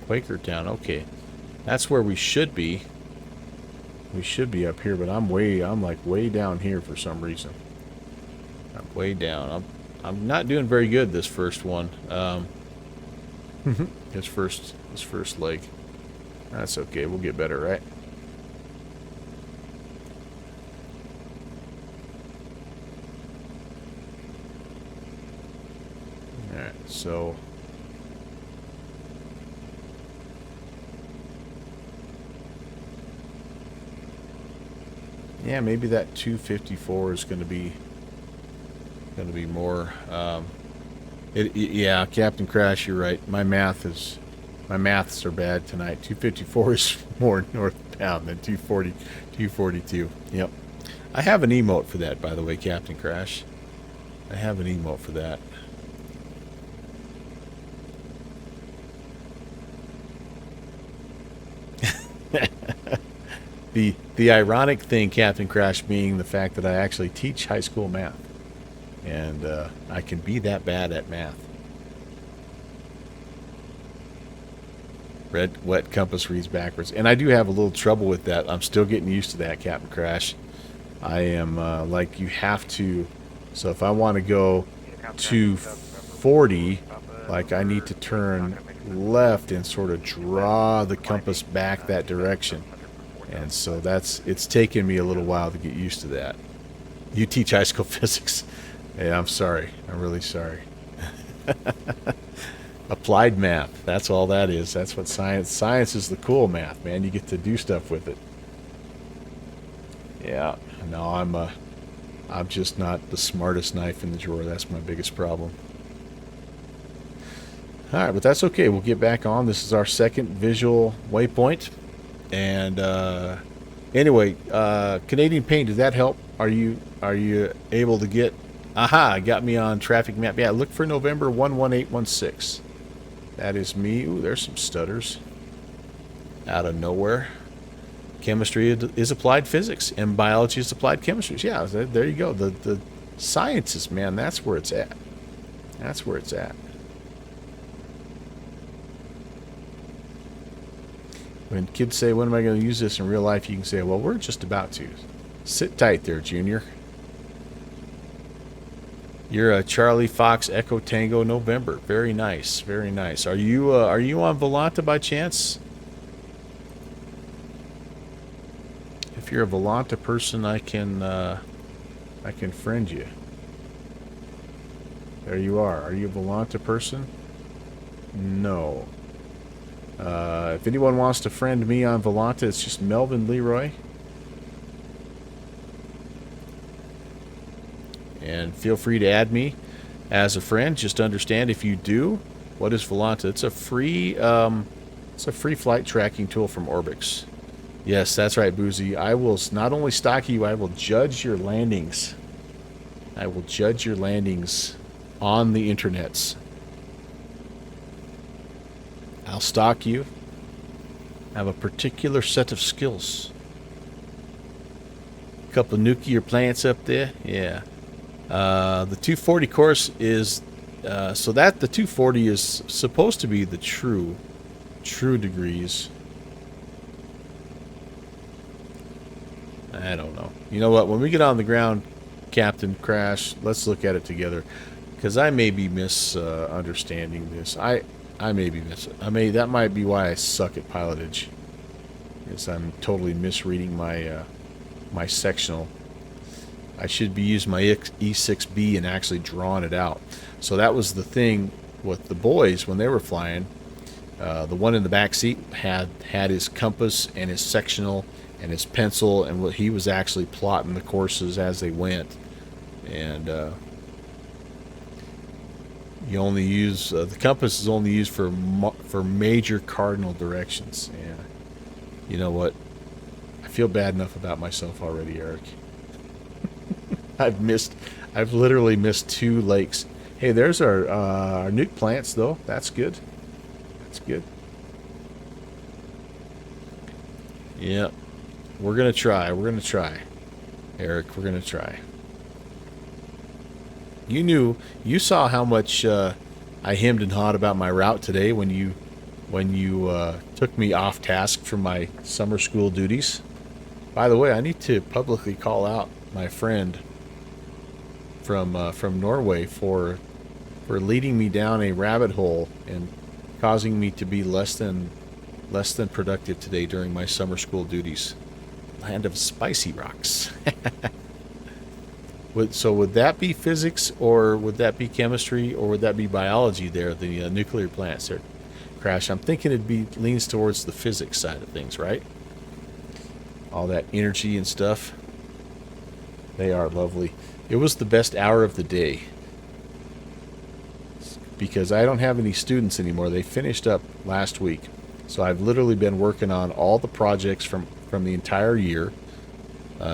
Quakertown, okay. That's where we should be. We should be up here, but I'm like way down here for some reason. I'm way down. I'm not doing very good this first one. This first leg. That's okay. We'll get better, right? All right. So. Yeah, maybe that 254 is going to be more. Yeah, Captain Crash, you're right. My maths are bad tonight. 254 is more northbound than 240, 242. Yep. I have an emote for that, by the way, Captain Crash. I have an emote for that. The ironic thing, Captain Crash, being the fact that I actually teach high school math. And I can be that bad at math. Red, wet compass reads backwards. And I do have a little trouble with that. I'm still getting used to that, Captain Crash. I am, like, you have to... So if I want to go to 40, like, I need to turn left and sort of draw the compass back that direction. And so it's taken me a little while to get used to that. You teach high school physics. Yeah, I'm sorry. I'm really sorry. Applied math. That's all that is. That's what science is, the cool math, man. You get to do stuff with it. Yeah. No, I'm just not the smartest knife in the drawer. That's my biggest problem. All right, but that's okay. We'll get back on. This is our second visual waypoint. And anyway, Canadian Paint, did that help? Are you able to get... Aha, got me on traffic map. Yeah, look for November 11816. That is me. Ooh, there's some stutters. Out of nowhere. Chemistry is applied physics, and biology is applied chemistry. Yeah, there you go. The sciences, man, that's where it's at. That's where it's at. When kids say, when am I going to use this in real life, you can say, well, we're just about to. Sit tight there, Junior. You're a Charlie Fox Echo Tango November. Very nice, very nice. Are you on Volanta by chance? If you're a Volanta person, I can friend you. There you are. Are you a Volanta person? No. If anyone wants to friend me on Volanta, it's just Melvin Leroy. And feel free to add me as a friend. Just understand, if you do, what is Volanta? It's a free flight tracking tool from Orbix. Yes, that's right, Boozy. I will not only stalk you, I will judge your landings. I will judge your landings on the internets. I'll stalk you. I have a particular set of skills. A couple of nuclear plants up there. Yeah. The 240 course is... so that the 240 is supposed to be the true degrees. I don't know. You know what? When we get on the ground, Captain Crash, let's look at it together. Because I may be misunderstanding this. I may be that might be why I suck at pilotage. Is I'm totally misreading my my sectional. I should be using my E6B and actually drawing it out. So that was the thing with the boys when they were flying. The one in the back seat had his compass and his sectional and his pencil, and what he was actually plotting the courses as they went. And you only use the compass is only used for major cardinal directions. And you know what? I feel bad enough about myself already, Eric. I've literally missed 2 lakes. Hey, there's our nuke plants, though. That's good. That's good. Yep. We're gonna try. We're gonna try, Eric. We're gonna try. You saw how much I hemmed and hawed about my route today when you took me off task from my summer school duties. By the way, I need to publicly call out my friend from Norway for leading me down a rabbit hole and causing me to be less than productive today during my summer school duties. Land of spicy rocks. So would that be physics, or would that be chemistry, or would that be biology there, the nuclear plants there? Crash, I'm thinking leans towards the physics side of things, right? All that energy and stuff. They are lovely. It was the best hour of the day because I don't have any students anymore. They finished up last week. So I've literally been working on all the projects from the entire year.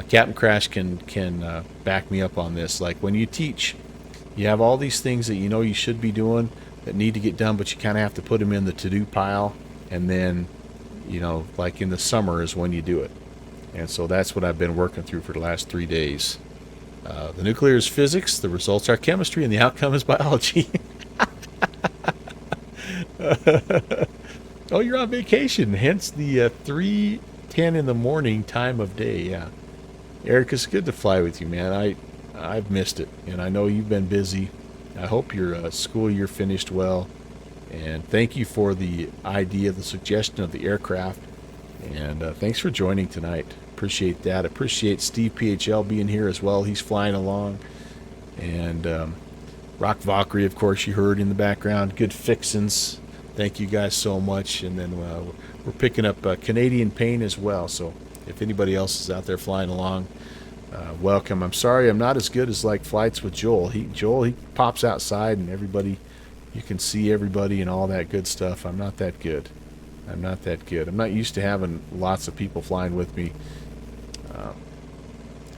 Captain Crash can back me up on this. Like when you teach, you have all these things that you know you should be doing that need to get done, but you kind of have to put them in the to-do pile. And then, you know, like in the summer is when you do it. And so that's what I've been working through for the last 3 days. The nuclear is physics, the results are chemistry, and the outcome is biology. Oh, you're on vacation, hence the 3:10 in the morning time of day. Yeah, Eric, it's good to fly with you, man. I've missed it, and I know you've been busy. I hope your school year finished well, and thank you for the idea, the suggestion of the aircraft, and thanks for joining tonight. Appreciate that. Appreciate Steve PHL being here as well. He's flying along, and Rock Valkyrie, of course, you heard in the background. Good fixins. Thank you guys so much. And then we're picking up Canadian Pain as well. So if anybody else is out there flying along, welcome. I'm sorry I'm not as good as like flights with Joel. He pops outside and everybody, you can see everybody and all that good stuff. I'm not that good. I'm not used to having lots of people flying with me.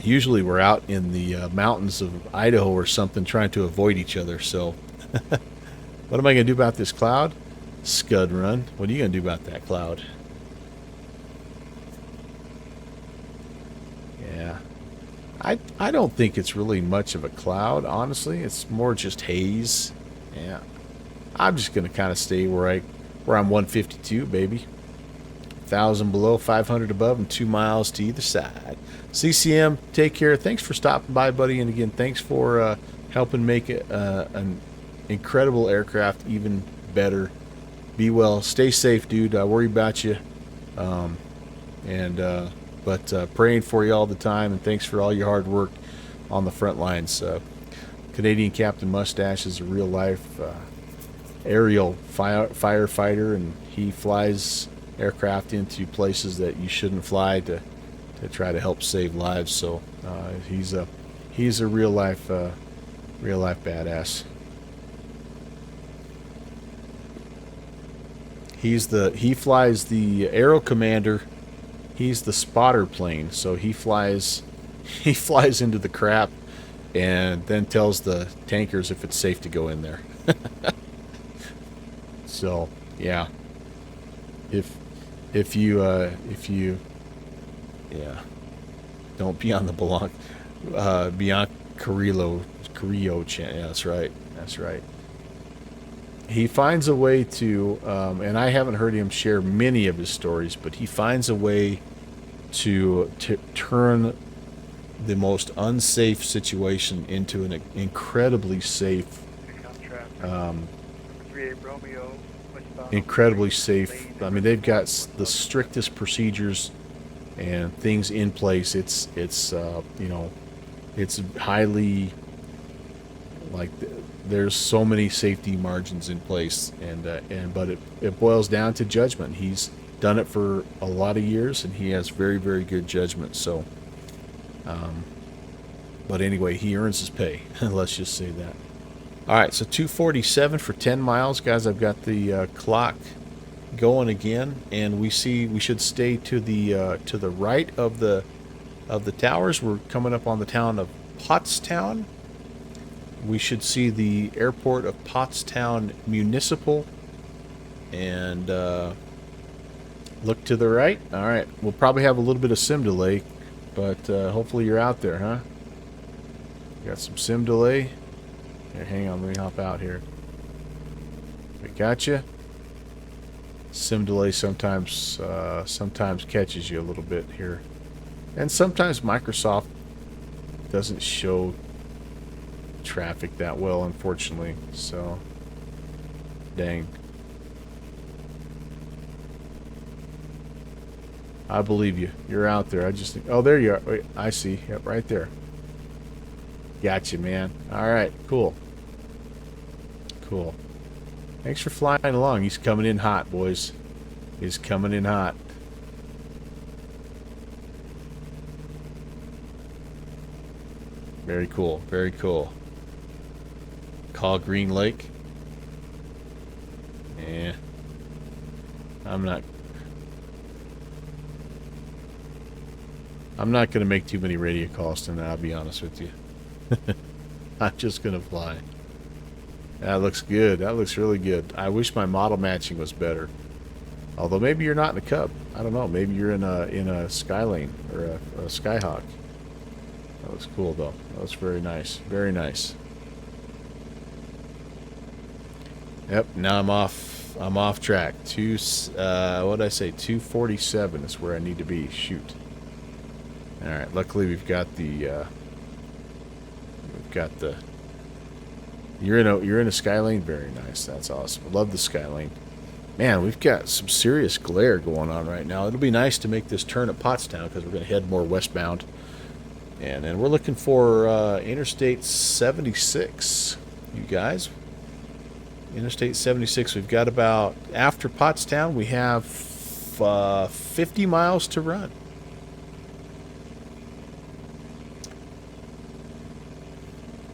Usually we're out in the mountains of Idaho or something trying to avoid each other. So what am I going to do about this cloud? Scud run. What are you going to do about that cloud? Yeah. I don't think it's really much of a cloud, honestly. It's more just haze. Yeah. I'm just going to kind of stay where I'm 152, baby. 1,000 below, 500 above, and 2 miles to either side. CCM, take care. Thanks for stopping by, buddy. And again, thanks for helping make an incredible aircraft even better. Be well. Stay safe, dude. I worry about you. But praying for you all the time. And thanks for all your hard work on the front lines. Canadian Captain Mustache is a real-life aerial firefighter, and he flies aircraft into places that you shouldn't fly to try to help save lives. So he's a real life badass. He flies the Aero Commander. He's the spotter plane, so he flies into the crap and then tells the tankers if it's safe to go in there. So yeah, if you yeah, don't be on the Beyond Carrillo channel. Yeah, that's right. He finds a way to, and I haven't heard him share many of his stories, but he finds a way to turn the most unsafe situation into an incredibly safe, incredibly safe. I mean, they've got the strictest procedures and things in place. It's you know, it's highly, like, there's so many safety margins in place, but it boils down to judgment. He's done it for a lot of years, and he has very, very good judgment. So, but anyway, he earns his pay. Let's just say that. All right, so 247 for 10 miles, guys. I've got the clock going again, and we should stay to the right of the towers. We're coming up on the town of Pottstown. We should see the airport of Pottstown Municipal, and look to the right. All right, we'll probably have a little bit of sim delay, but hopefully you're out there, huh? Got some sim delay. Here, hang on, let me hop out here. We got you. Sim delay sometimes catches you a little bit here, and sometimes Microsoft doesn't show traffic that well, unfortunately. So, dang. I believe you. You're out there. I just think, oh, there you are. Wait, I see. Yep, right there. Gotcha, man. All right, cool. Cool. Thanks for flying along. He's coming in hot, boys. He's coming in hot. Very cool. Very cool. Call Green Lake. Yeah. I'm not going to make too many radio calls tonight, I'll be honest with you. I'm just going to fly. That looks good. That looks really good. I wish my model matching was better. Although maybe you're not in a Cub. I don't know. Maybe you're in a Skylane or a Skyhawk. That looks cool though. That looks very nice. Very nice. Yep. Now I'm off. I'm off track. What did I say? 247 is where I need to be. Shoot. All right. Luckily we've got the. You're in a Skylane. Very nice. That's awesome. Love the Skylane. Man, we've got some serious glare going on right now. It'll be nice to make this turn at Pottstown because we're going to head more westbound. And then we're looking for Interstate 76, you guys. Interstate 76, we've got about, after Pottstown, we have 50 miles to run.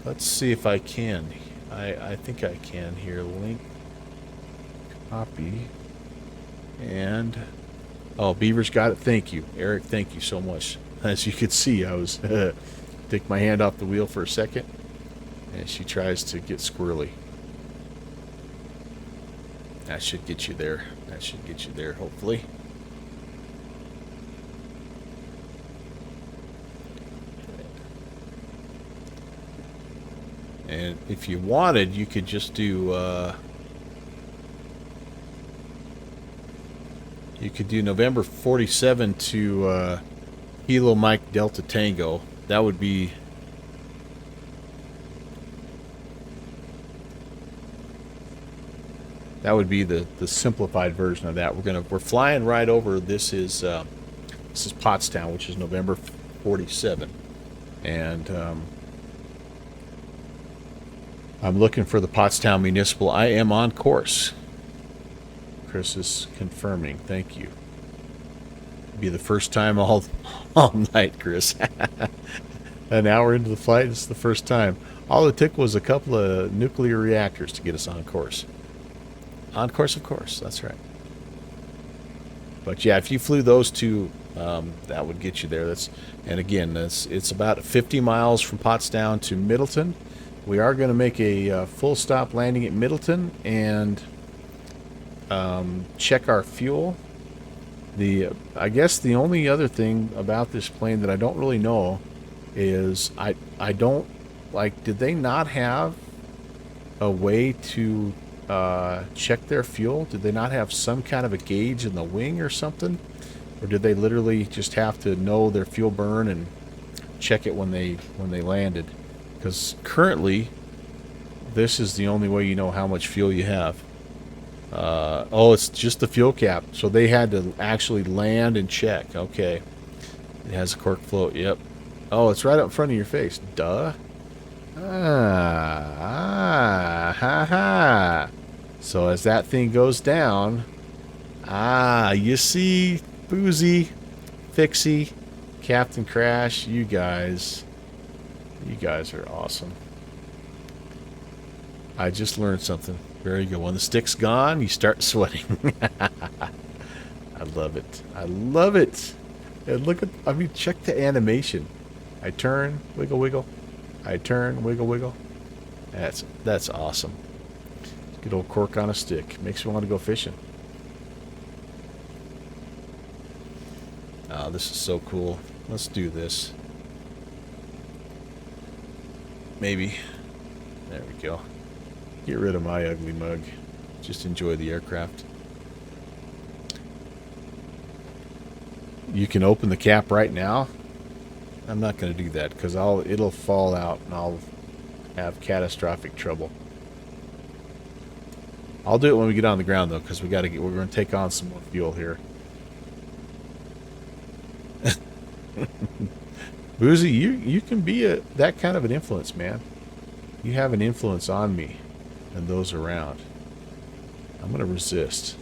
Let's see if I can. I think I can here. Link. Copy. And oh, Beaver's got it. Thank you, Eric. Thank you so much. As you could see, I was take my hand off the wheel for a second, and she tries to get squirrely. That should get you there. That should get you there, hopefully. And if you wanted, you could just do. You could do November 47 to Kilo Mike Delta Tango. That would be the simplified version of that. We're flying right over. This is Pottstown, which is November 47, and I'm looking for the Pottstown Municipal. I am on course. Chris is confirming. Thank you. Be the first time all night, Chris. An hour into the flight, it's the first time. All it took was a couple of nuclear reactors to get us on course. On course, of course. That's right. But yeah, if you flew those two, that would get you there. And again, it's about 50 miles from Pottstown to Middleton. We are going to make a full stop landing at Middleton and check our fuel. I guess the only other thing about this plane that I don't really know is I don't like, did they not have a way to check their fuel? Did they not have some kind of a gauge in the wing or something? Or did they literally just have to know their fuel burn and check it when they landed? Because currently this is the only way you know how much fuel you have. Oh, it's just the fuel cap. So they had to actually land and check. Okay. It has a cork float. Yep. Oh, it's right up in front of your face. Duh. Ha. So as that thing goes down, you see, Boozy, Fixie, Captain Crash, you guys are awesome. I just learned something. Very good. When the stick's gone, you start sweating. I love it. I love it. And look at, check the animation. I turn, wiggle, wiggle. I turn, wiggle, wiggle. That's awesome. Good old cork on a stick. Makes me want to go fishing. Oh, this is so cool. Let's do this. Maybe. There we go. Get rid of my ugly mug. Just enjoy the aircraft. You can open the cap right now. I'm not going to do that because it'll fall out and I'll have catastrophic trouble. I'll do it when we get on the ground though, because we're going to take on some more fuel here. Boozy, you can be that kind of an influence, man. You have an influence on me and those around. I'm going to resist.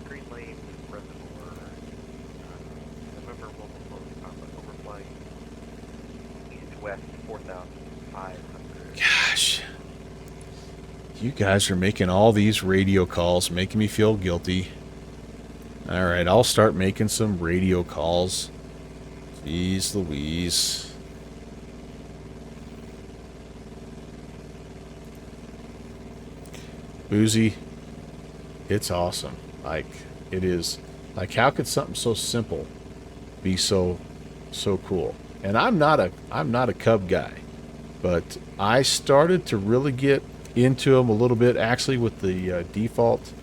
Green Lane Reservoir. November will close over flying east-west 4,500. Gosh. You guys are making all these radio calls, making me feel guilty. All right, I'll start making some radio calls. Jeez Louise. Boozy, it's awesome. Like, it is. Like, how could something so simple be so cool? And I'm not a Cub guy, but I started to really get into them a little bit actually with the default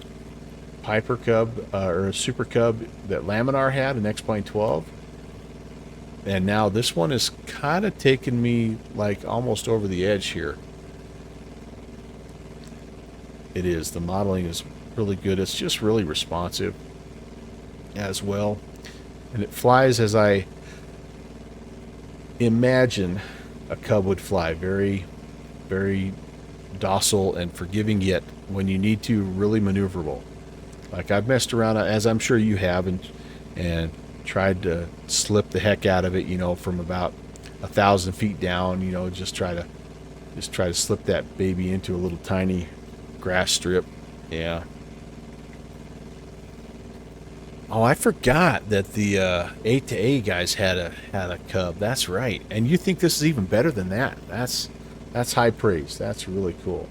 Piper Cub or Super Cub that Laminar had, an X-Plane 12. And now this one is kind of taking me like almost over the edge here. It is. The modeling is really good. It's just really responsive as well. And it flies as I imagine a Cub would fly. Very, very docile and forgiving, yet when you need to, really maneuverable. Like, I've messed around, as I'm sure you have, and tried to slip the heck out of it, you know, from about 1,000 feet down, you know, just try to slip that baby into a little tiny grass strip. Yeah. Oh, I forgot that the A2A guys had a Cub. That's right. And you think this is even better than that? That's high praise. That's really cool.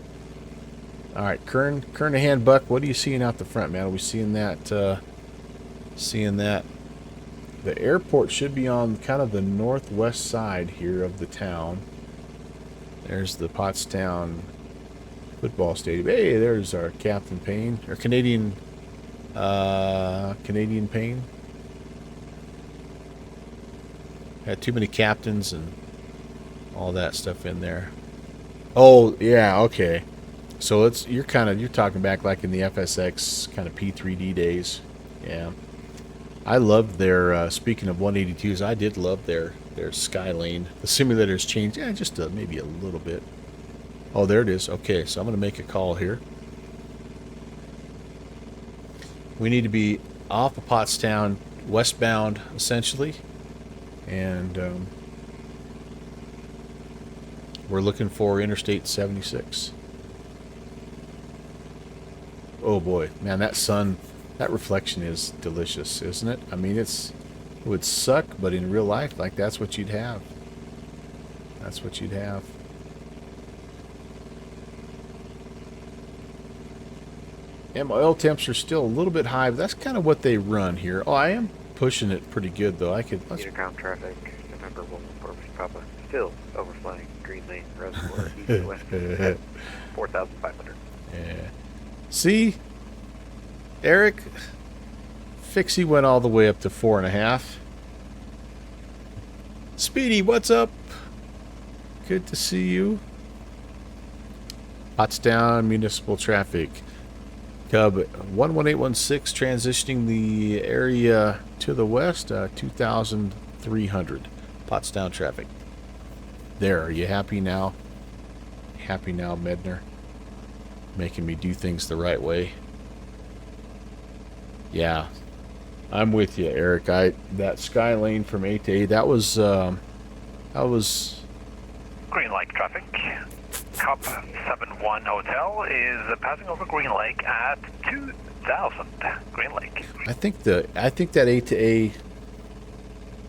All right, Kernahan Buck, what are you seeing out the front, man? Are we seeing that? Seeing that? The airport should be on kind of the northwest side here of the town. There's the Pottstown football stadium. Hey, there's our Captain Payne, or Canadian Payne. Had too many captains and all that stuff in there. Oh yeah, okay. So you're talking back like in the FSX kind of P3D days. Yeah. I loved their, speaking of 182s, I did love their Skylane. The simulator's changed, yeah, just maybe a little bit. Oh, there it is. Okay, so I'm going to make a call here. We need to be off of Pottstown, westbound, essentially. And we're looking for Interstate 76. Oh boy, man, that sun, that reflection is delicious, isn't it? I mean, it would suck, but in real life, like, that's what you'd have. That's what you'd have. And my oil temps are still a little bit high, but that's kind of what they run here. Oh, I am pushing it pretty good, though. Intercom traffic, November 114 Papa, still overflying Green Lane Reservoir, east west, 4,500. Yeah. See? Eric, Fixie went all the way up to 4.5. Speedy, what's up? Good to see you. Pottstown Municipal Traffic. Cub 11816 transitioning the area to the west, 2,300. Pottstown traffic. There, are you happy now? Happy now, Medner? Making me do things the right way. Yeah, I'm with you, Eric. That Skylane from A2A, that was Green Lake traffic. Cup 71 Hotel is passing over Green Lake at 2,000. Green Lake. I think that A2A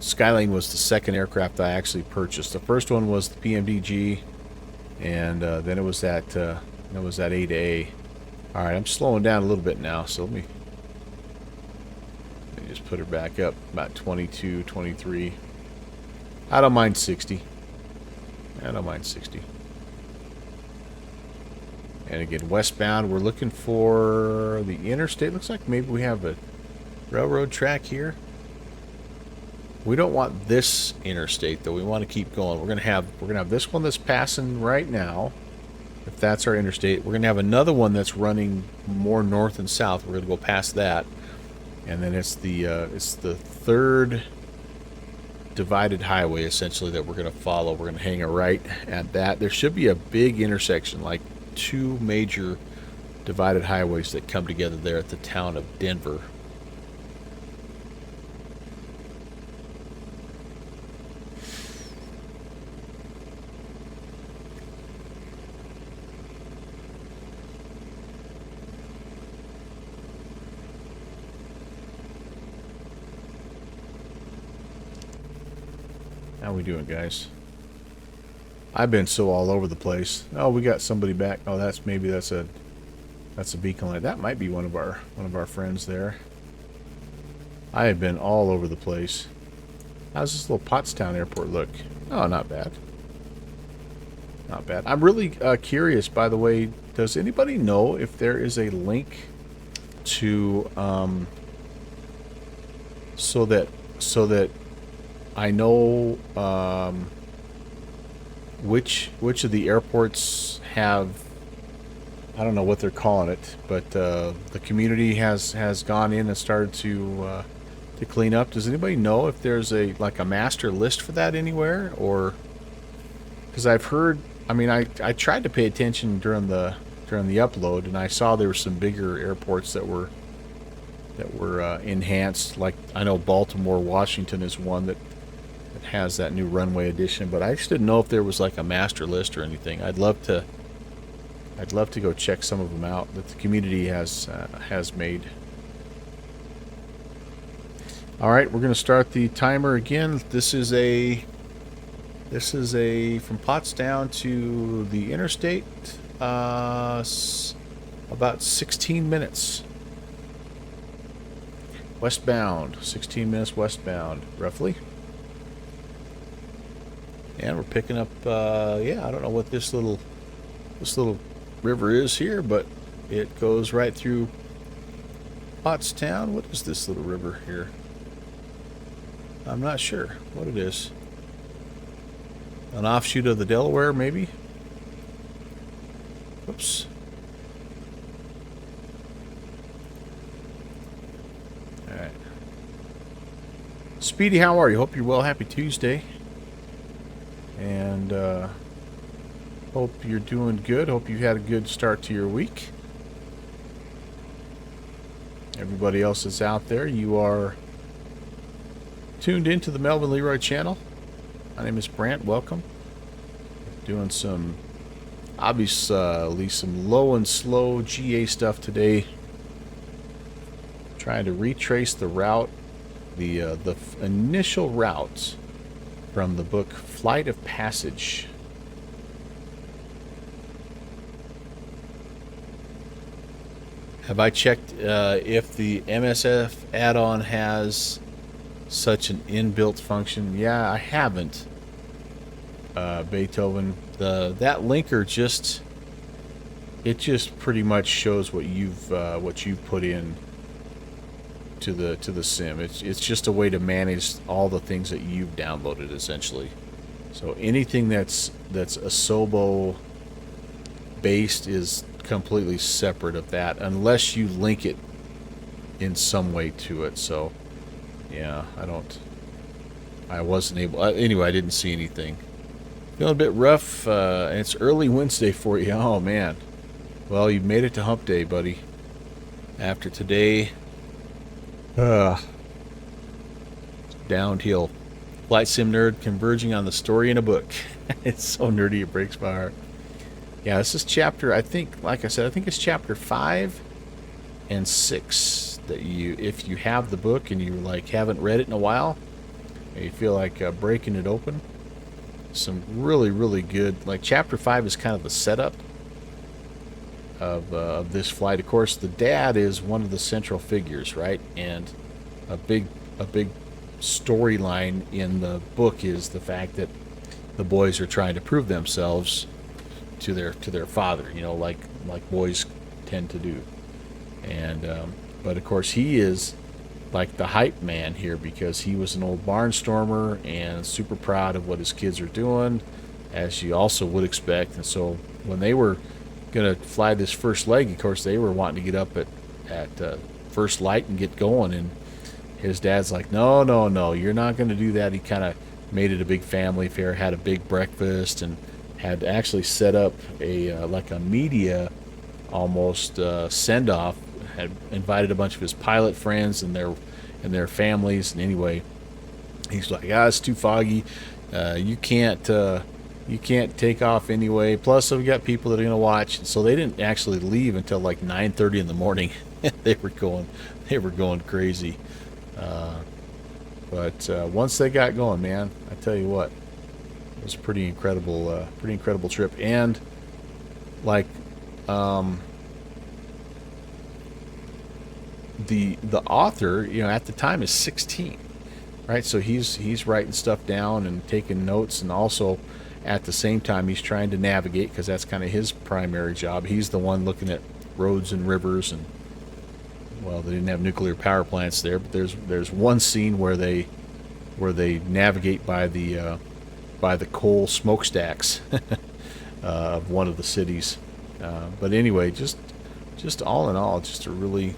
Skylane was the second aircraft I actually purchased. The first one was the PMDG, and then it was that A2A. All right, I'm slowing down a little bit now, so let me just put her back up about 22, 23. I don't mind 60. I don't mind 60. And again, westbound, we're looking for the interstate. Looks like maybe we have a railroad track here. We don't want this interstate though. We want to keep going. We're gonna have this one that's passing right now. If that's our interstate, we're gonna have another one that's running more north and south. We're gonna go past that, and then it's the third divided highway essentially that we're gonna follow. We're gonna hang a right at that. There should be a big intersection, like 2 major divided highways that come together there at the town of Denver. How we doing, guys? I've been so all over the place. Oh, we got somebody back. Oh, that's a beacon light. That might be one of our friends there. I have been all over the place. How's this little Pottstown airport look? Oh, not bad. Not bad. I'm really curious, by the way, does anybody know if there is a link to so that I know which of the airports have, I don't know what they're calling it, but the community has gone in and started to clean up. Does anybody know if there's a master list for that anywhere? Or because I've heard, I mean, I tried to pay attention during the upload, and I saw there were some bigger airports that were enhanced. Like I know Baltimore, Washington is one that has that new runway addition, but I just didn't know if there was like a master list or anything. I'd love to go check some of them out that the community has made. All right, we're going to start the timer again. This is a from Pottstown to the interstate, about 16 minutes. Westbound, 16 minutes westbound, roughly. And we're picking up, yeah, I don't know what this little river is here, but it goes right through Pottstown. What is this little river here? I'm not sure what it is. An offshoot of the Delaware, maybe? Oops. Alright. Speedy, how are you? Hope you're well. Happy Tuesday. And hope you're doing good. Hope you had a good start to your week. Everybody else that's out there, you are tuned into the Melvin Leroy channel. My name is Brant. Welcome. Doing some, obviously, some low and slow GA stuff today. Trying to retrace the route, the initial route from the book Flight of Passage. Have I checked if the MSF add-on has such an inbuilt function? Yeah, I haven't. Beethoven, that linker just pretty much shows what you've put in to the sim. It's just a way to manage all the things that you've downloaded essentially. So anything that's Asobo based is completely separate of that unless you link it in some way to it. So yeah, I wasn't able, anyway, I didn't see anything. Feeling a bit rough, and it's early Wednesday for you. Oh man. Well, you made it to hump day, buddy. After today, downhill. Flight sim nerd converging on the story in a book. It's so nerdy it breaks my heart. Yeah, this is chapter, I think, like I said, I think it's chapter 5 and 6 that if you have the book and you like haven't read it in a while, and you feel like breaking it open, some really, really good, like chapter 5 is kind of the setup of this flight. Of course, the dad is one of the central figures, right? And a big storyline in the book is the fact that the boys are trying to prove themselves to their father, you know, like boys tend to do. And but of course he is like the hype man here because he was an old barnstormer and super proud of what his kids are doing, as you also would expect. And so when they were gonna fly this first leg, of course they were wanting to get up at first light and get going, and his dad's like, no, you're not gonna do that. He kind of made it a big family affair, had a big breakfast, and had actually set up a like a media almost send-off. Had invited a bunch of his pilot friends and their families. And anyway, he's like, it's too foggy. You can't take off anyway. Plus, I've got people that are gonna watch. And so they didn't actually leave until like 9:30 in the morning. They were going crazy. But once they got going, man, I tell you what, it was a pretty incredible trip. And like the author, you know, at the time is 16, right? So he's writing stuff down and taking notes, and also at the same time he's trying to navigate, because that's kind of his primary job. He's the one looking at roads and rivers, and well, they didn't have nuclear power plants there, but there's one scene where they navigate by the coal smokestacks of one of the cities. But anyway, just all in all, just a really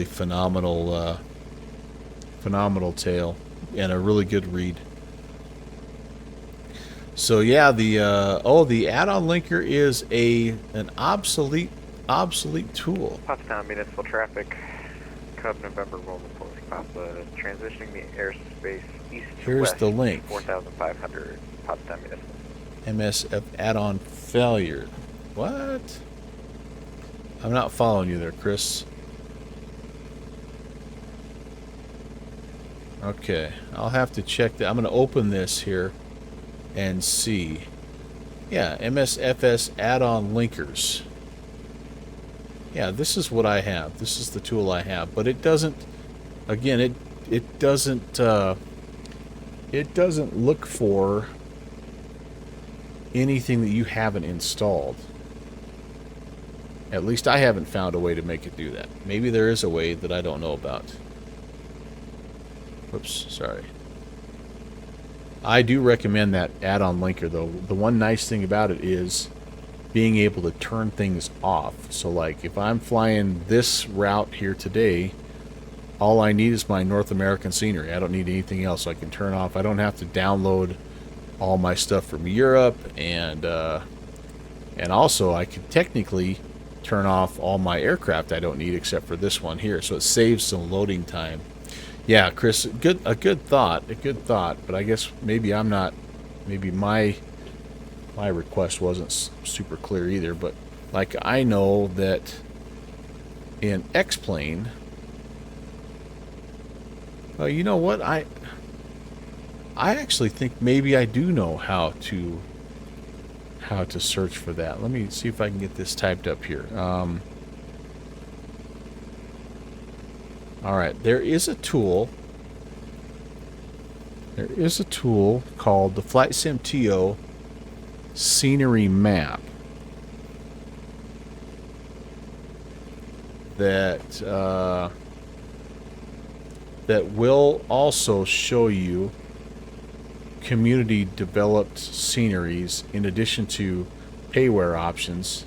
phenomenal tale, and a really good read. So yeah, the add-on linker is an obsolete tool. Pottstown Municipal Traffic, Cub November Roman Post Papa, transitioning the airspace east to Here's west, the link. 4,500, Pottstown Municipal. MSF add-on failure. What? I'm not following you there, Chris. Okay, I'll have to check that. I'm going to open this here and see. Yeah, MSFS add-on linkers. Yeah, this is what I have. This is the tool I have, but it doesn't. Again, it doesn't look for anything that you haven't installed. At least I haven't found a way to make it do that. Maybe there is a way that I don't know about. Whoops, sorry. I do recommend that add-on linker, though. The one nice thing about it is being able to turn things off. So like if I'm flying this route here today, all I need is my North American scenery. I don't need anything else. So I can turn off. I don't have to download all my stuff from Europe, and also I can technically turn off all my aircraft I don't need except for this one here. So it saves some loading time. Yeah, Chris, a good thought, but I guess maybe my request wasn't super clear either. But like, I know that in X-Plane, well, you know what, I actually think maybe I do know how to search for that. Let me see if I can get this typed up here. All right, there is a tool. There is a tool called the Flight Sim TO Scenery Map that will also show you community developed sceneries in addition to payware options.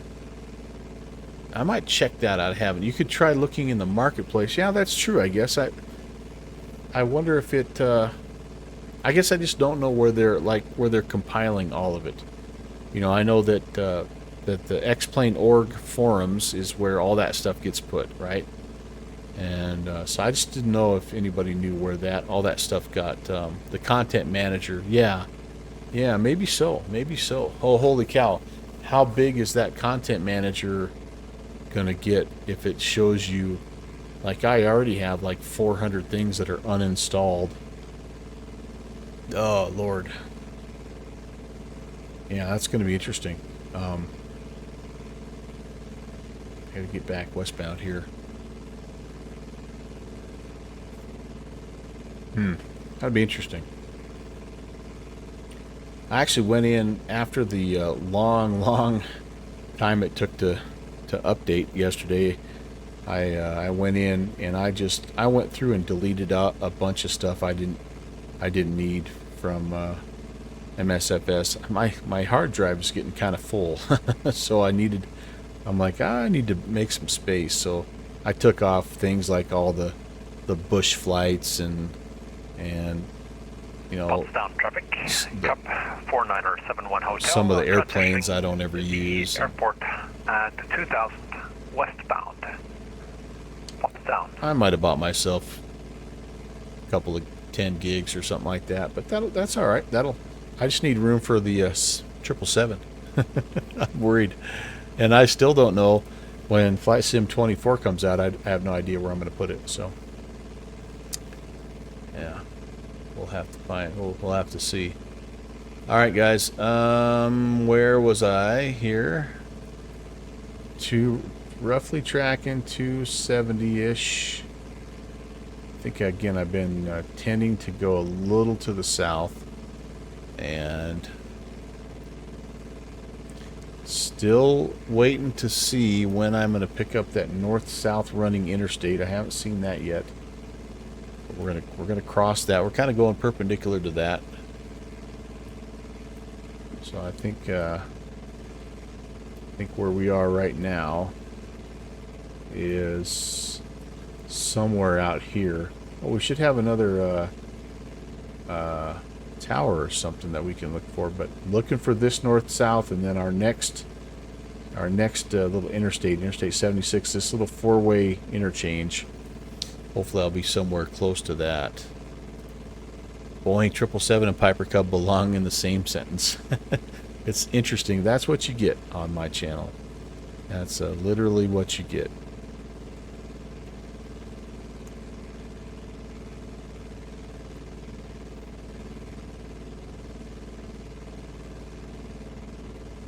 I might check that out. I haven't. You could try looking in the marketplace. Yeah, that's true. I guess I wonder if it. I guess I just don't know where they're compiling all of it. You know, I know that that the X-Plane org forums is where all that stuff gets put, right? And so I just didn't know if anybody knew where all that stuff got. The content manager. Yeah, maybe so. Oh, holy cow! How big is that content manager gonna get if it shows you? Like, I already have like 400 things that are uninstalled. Oh Lord. Yeah, that's gonna be interesting. Gotta get back westbound here. That'd be interesting. I actually went in after the long time it took to update yesterday. I went in and I went through and deleted out a bunch of stuff I didn't need from MSFS. My hard drive is getting kind of full, so I'm like, I need to make some space. So I took off things like all the bush flights and you know, Pottstown traffic, Cup 4971 Hotel. some of the airplanes I don't ever use. Airport at 2000 westbound. Pottstown. I might have bought myself a couple of 10 gigs or something like that, but that's all right. I just need room for the 777. I'm worried, and I still don't know when Flight Sim 24 comes out. I have no idea where I'm going to put it. So Yeah. We'll have to find. We'll have to see. All right, guys. Where was I here? Roughly tracking 270-ish. I think again I've been tending to go a little to the south, and still waiting to see when I'm going to pick up that north-south running interstate. I haven't seen that yet. We're gonna cross that. We're kind of going perpendicular to that. So I think where we are right now is somewhere out here. Oh, we should have another tower or something that we can look for. But looking for this north-south, and then our next little interstate, Interstate 76. This little four-way interchange. Hopefully I'll be somewhere close to that. Boeing 777 and Piper Cub belong in the same sentence. It's interesting. That's what you get on my channel. That's literally what you get.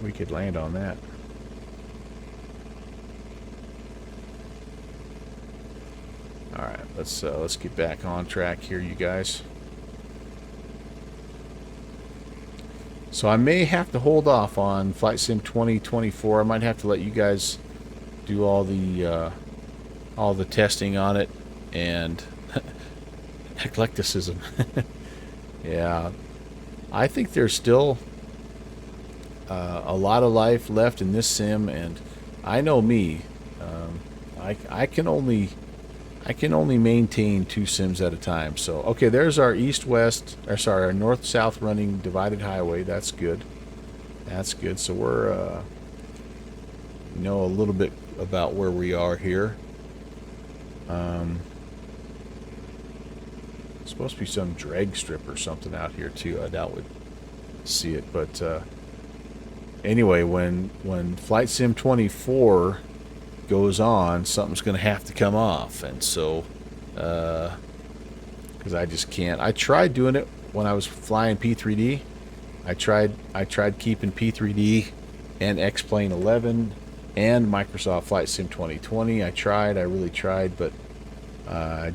We could land on that. Alright, let's get back on track here, you guys. So I may have to hold off on Flight Sim 2024. I might have to let you guys do all the testing on it and eclecticism. Yeah, I think there's still a lot of life left in this sim, and I know me. I can only maintain 2 sims at a time. So, okay, there's our our north-south running divided highway. That's good. That's good. So we're, know a little bit about where we are here. Supposed to be some drag strip or something out here too. I doubt we'd see it, but anyway, when Flight Sim 24 goes on, something's going to have to come off, and so because I just can't. I tried doing it when I was flying P3D. I tried keeping P3D and X-Plane 11 and Microsoft Flight Sim 2020. I really tried, but I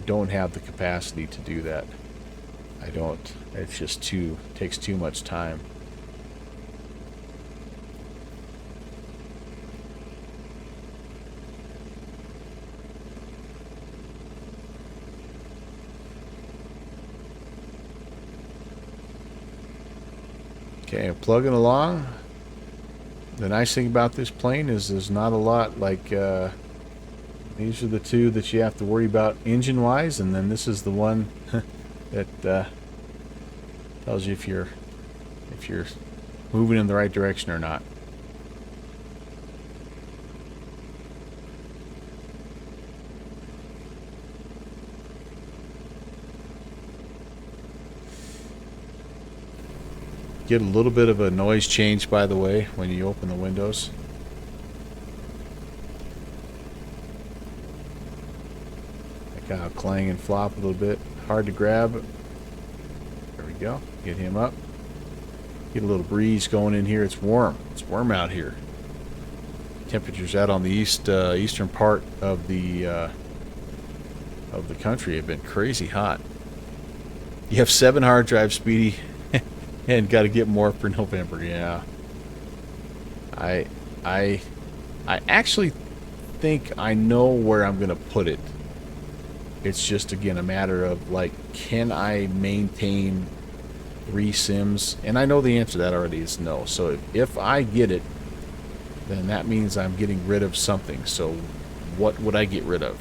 don't have the capacity to do that. I don't. It's just takes too much time. Okay, plugging along. The nice thing about this plane is there's not a lot, like these are the two that you have to worry about engine-wise, and then this is the one that tells you if you're moving in the right direction or not. Get a little bit of a noise change, by the way, when you open the windows. Like how clang and flop a little bit. Hard to grab. There we go. Get him up. Get a little breeze going in here. It's warm. It's warm out here. Temperatures out on the eastern part of the country have been crazy hot. You have 7 hard drives, Speedy. And got to get more for November. Yeah. I actually think I know where I'm going to put it. It's just, again, a matter of, like, can I maintain 3 sims? And I know the answer to that already is no. So if I get it, then that means I'm getting rid of something. So what would I get rid of?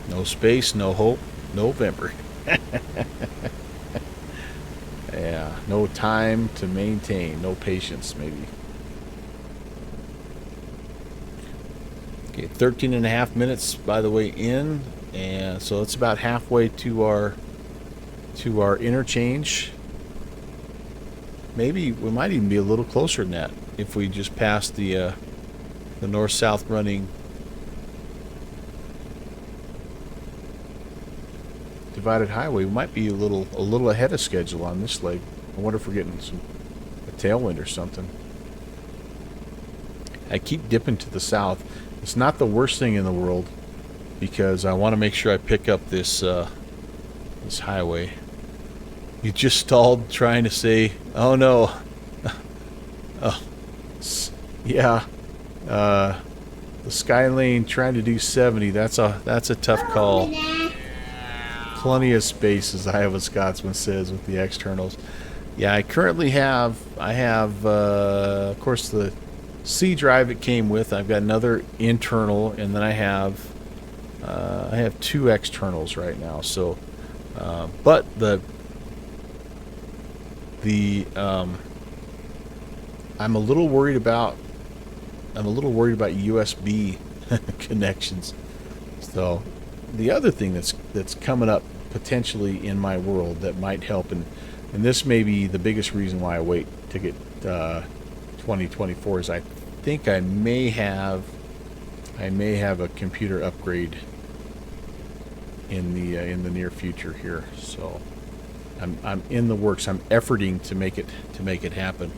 No space, no hope. November. Yeah, no time to maintain, no patience, maybe. Okay, 13 and a half minutes, by the way, in, and so it's about halfway to our interchange. Maybe we might even be a little closer than that if we just pass the north-south running divided highway. We might be a little ahead of schedule on this leg. I wonder if we're getting a tailwind or something. I keep dipping to the south. It's not the worst thing in the world because I want to make sure I pick up this this highway. You just stalled trying to say, "Oh no." Oh, yeah. The Sky Lane trying to do 70. That's a tough call. Plenty of space, as Iowa Scotsman says, with the externals. Yeah, I currently have. Of course, the C drive it came with. I've got another internal, and then I have 2 externals right now. So, but I'm a little worried about USB connections. So the other thing that's coming up potentially in my world that might help, and this may be the biggest reason why I wait to get 2024, is I think I may have a computer upgrade in the near future here. So I'm in the works. I'm efforting to make it happen.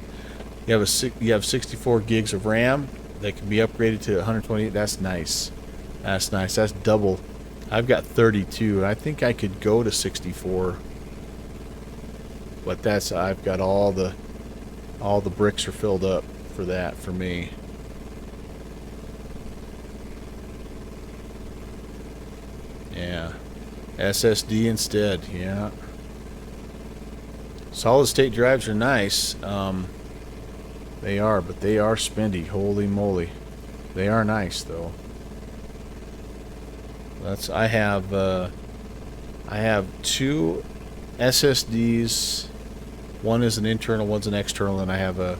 You have 64 gigs of RAM that can be upgraded to 128. That's nice. That's nice. That's double. I've got 32. I think I could go to 64. But I've got all the bricks are filled up for that for me. Yeah. SSD instead. Yeah. Solid state drives are nice. They are, but they are spendy. Holy moly. They are nice though. I have 2 SSDs. One is an internal, one's an external, and I have a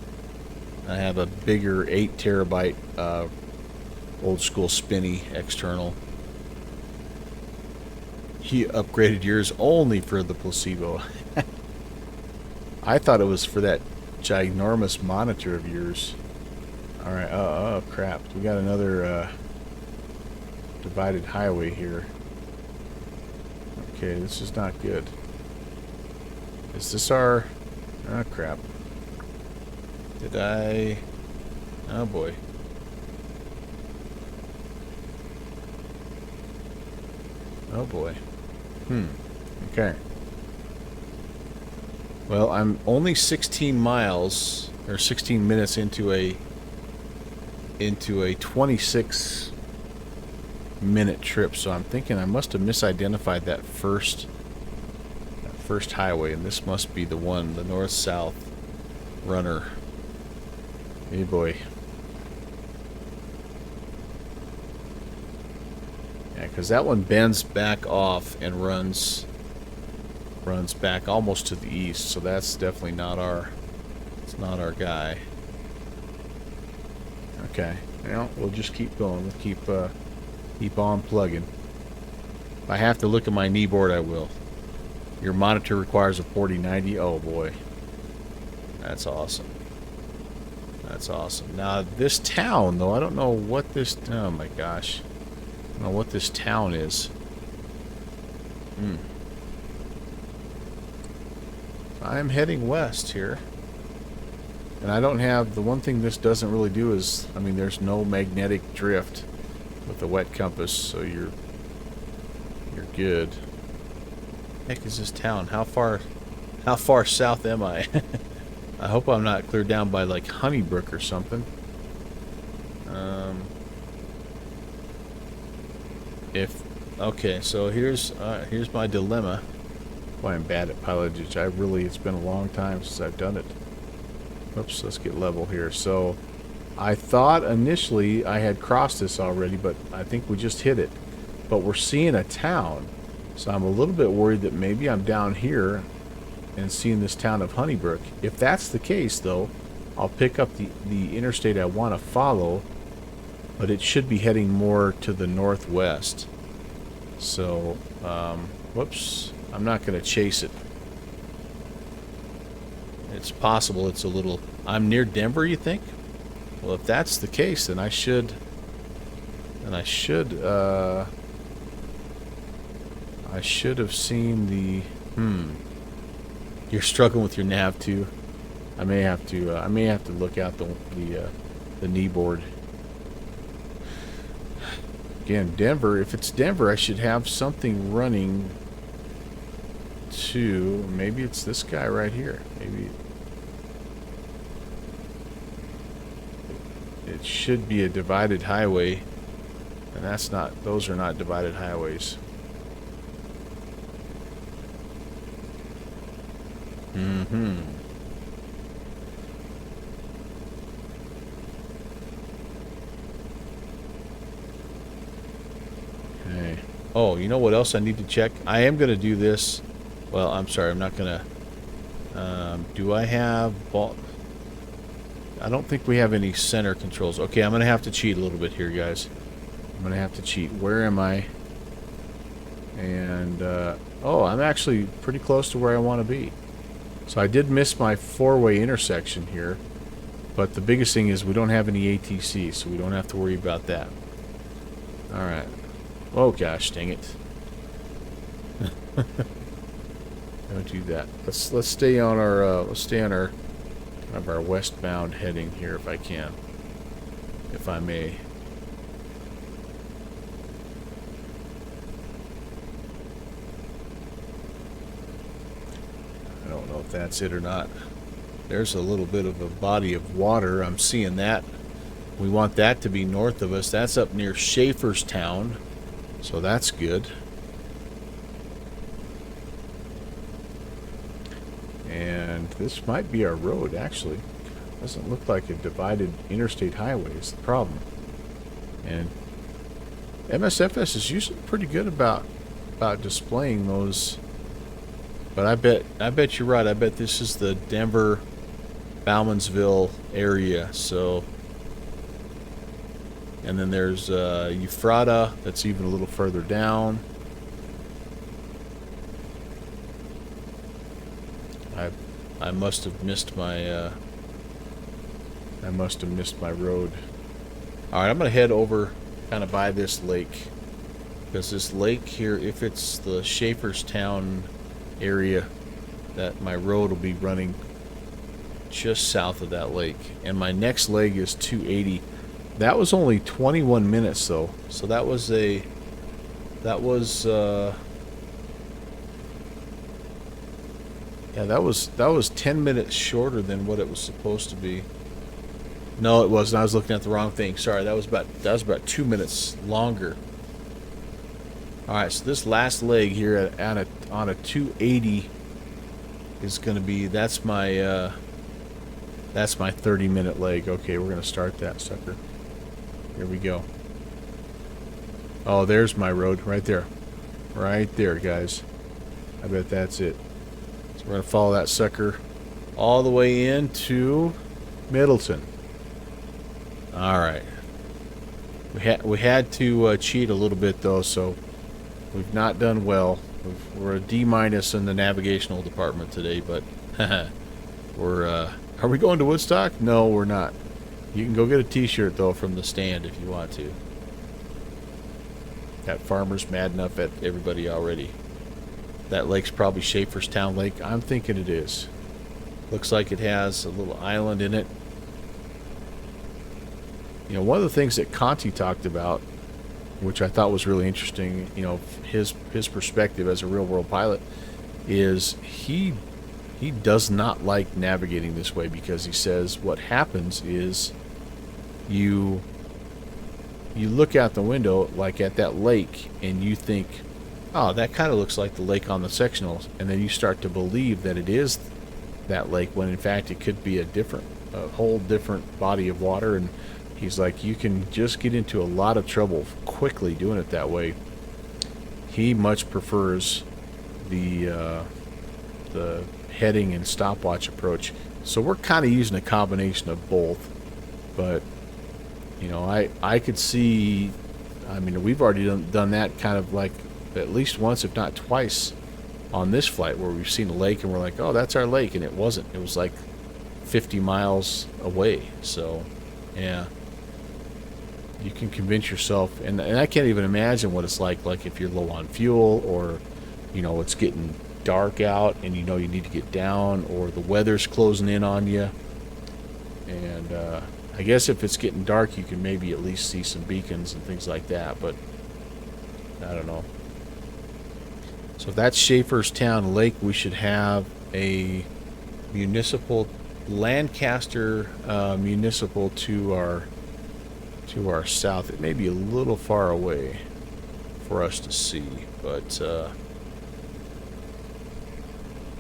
bigger 8 terabyte old school spinny external. He upgraded yours only for the placebo. I thought it was for that ginormous monitor of yours. Alright, oh crap. We got another divided highway here. Okay, this is not good. Is this our... Oh crap. Did I... Oh boy. Oh boy. Okay. Well, I'm only 16 miles or 16 minutes into a 26 minute trip, so I'm thinking I must have misidentified that first highway, and this must be the one, the north-south runner. Hey boy. Yeah, because that one bends back off and runs back almost to the east, so that's definitely not our guy. Okay, well, we'll just keep going. We'll keep on plugging. If I have to look at my kneeboard, I will. Your monitor requires a 4090. Oh boy, that's awesome. That's awesome. Now this town, though, I don't know what this. Oh my gosh, I don't know what this town is. I'm heading west here. And I don't have... The one thing this doesn't really do is... I mean, there's no magnetic drift with the wet compass, so you're good. Heck is this town? How far south am I? I hope I'm not clear down by, like, Honeybrook or something. Okay, so here's my dilemma. Boy, I'm bad at pilotage. It's been a long time since I've done it. Oops, let's get level here. So, I thought initially I had crossed this already, but I think we just hit it. But we're seeing a town, so I'm a little bit worried that maybe I'm down here and seeing this town of Honeybrook. If that's the case, though, I'll pick up the interstate I want to follow, but it should be heading more to the northwest. So, whoops. I'm not going to chase it. It's possible it's a little... I'm near Denver, you think? Well, if that's the case, then I should I should have seen the... You're struggling with your nav too. I may have to look out the knee board. Again, Denver. If it's Denver, I should have something running to... Maybe it's this guy right here. Maybe... It should be a divided highway. And that's not... Those are not divided highways. Mm-hmm. Okay. Oh, you know what else I need to check? I am going to do this. Well, I'm sorry. I'm not going to... do I have... ball? I don't think we have any center controls. Okay, I'm going to have to cheat a little bit here, guys. I'm going to have to cheat. Where am I? And, oh, I'm actually pretty close to where I want to be. So I did miss my four-way intersection here. But the biggest thing is we don't have any ATC, so we don't have to worry about that. Alright. Oh, gosh, dang it. Don't do that. Let's stay on our, kind of our westbound heading here if I can. If I may. I don't know if that's it or not. There's a little bit of a body of water. I'm seeing that. We want that to be north of us. That's up near Schaeferstown. So that's good. And this might be our road, actually. Doesn't look like a divided interstate highway is the problem. And MSFS is usually pretty good about displaying those. But I bet you're right. I bet this is the Denver Bowmansville area. So, and then there's Ephrata. That's even a little further down. I must have missed my road. All right, I'm gonna head over kind of by this lake, because this lake here, if it's the Schaeferstown area, that my road will be running just south of that lake. And my next leg is 280. That was only 21 minutes though, so that was 10 minutes shorter than what it was supposed to be. No, it wasn't. I was looking at the wrong thing. Sorry, that was about 2 minutes longer. All right, so this last leg here on a 280 is going to be, that's my 30-minute leg. Okay, we're going to start that sucker. Here we go. Oh, there's my road right there. Right there, guys. I bet that's it. So we're going to follow that sucker all the way into Middleton. All right. We had to cheat a little bit though, so we've not done well. We're a D- in the navigational department today, but we're are we going to Woodstock? No, we're not. You can go get a t-shirt though from the stand if you want to. That farmer's mad enough at everybody already. That lake's probably Schaeferstown Lake. I'm thinking it is. Looks like it has a little island in it. You know, one of the things that Conti talked about, which I thought was really interesting, you know, his perspective as a real-world pilot, is he does not like navigating this way, because he says what happens is you look out the window, like at that lake, and you think, oh, that kind of looks like the lake on the sectionals, and then you start to believe that it is that lake, when in fact it could be a whole different body of water. And he's like, you can just get into a lot of trouble quickly doing it that way. He much prefers the heading and stopwatch approach. So we're kind of using a combination of both. But, you know, I could see, I mean, we've already done that kind of like at least once, if not twice, on this flight, where we've seen a lake and we're like, oh, that's our lake, and it wasn't. It was like 50 miles away. So, yeah. You can convince yourself, and I can't even imagine what it's like if you're low on fuel, or you know, it's getting dark out and you know you need to get down, or the weather's closing in on you. And I guess if it's getting dark, you can maybe at least see some beacons and things like that, but I don't know. So if that's Schaeferstown Lake, we should have a municipal, Lancaster municipal to our south. It may be a little far away for us to see, but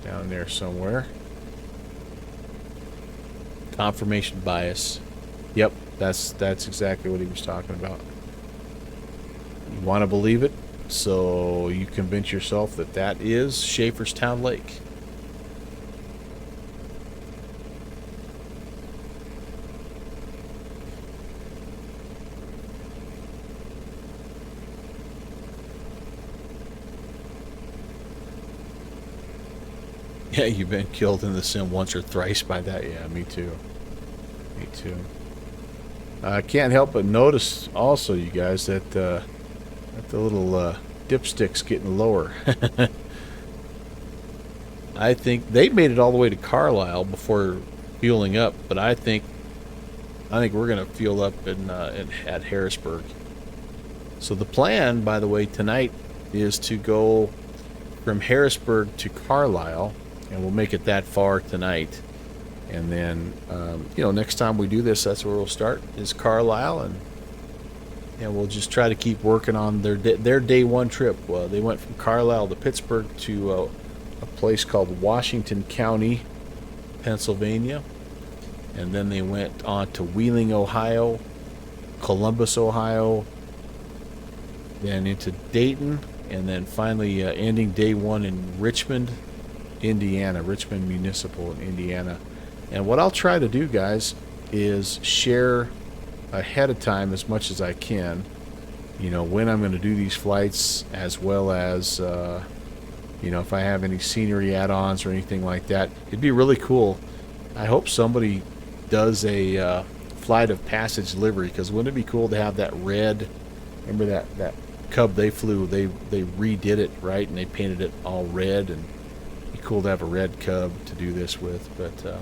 down there somewhere. Confirmation bias. Yep, that's exactly what he was talking about. You want to believe it, so you convince yourself that that is Schaeferstown Lake. Yeah, you've been killed in the sim once or thrice by that. Yeah, me too. Me too. I can't help but notice also, you guys, that the little dipstick's getting lower. I think they made it all the way to Carlisle before fueling up, but I think we're gonna fuel up at Harrisburg. So the plan, by the way, tonight is to go from Harrisburg to Carlisle, and we'll make it that far tonight. And then, you know, next time we do this, that's where we'll start, is Carlisle, and we'll just try to keep working on their day one trip. They went from Carlisle to Pittsburgh to a place called Washington County, Pennsylvania, and then they went on to Wheeling, Ohio, Columbus, Ohio, then into Dayton, and then finally ending day one in Richmond, Indiana, Richmond Municipal in Indiana. And what I'll try to do, guys, is share ahead of time as much as I can, you know, when I'm going to do these flights, as well as, you know, if I have any scenery add-ons or anything like that. It'd be really cool. I hope somebody does a flight of passage livery, because wouldn't it be cool to have that red, remember that Cub they flew, they redid it, right, and they painted it all red, and it'd be cool to have a red Cub to do this with. But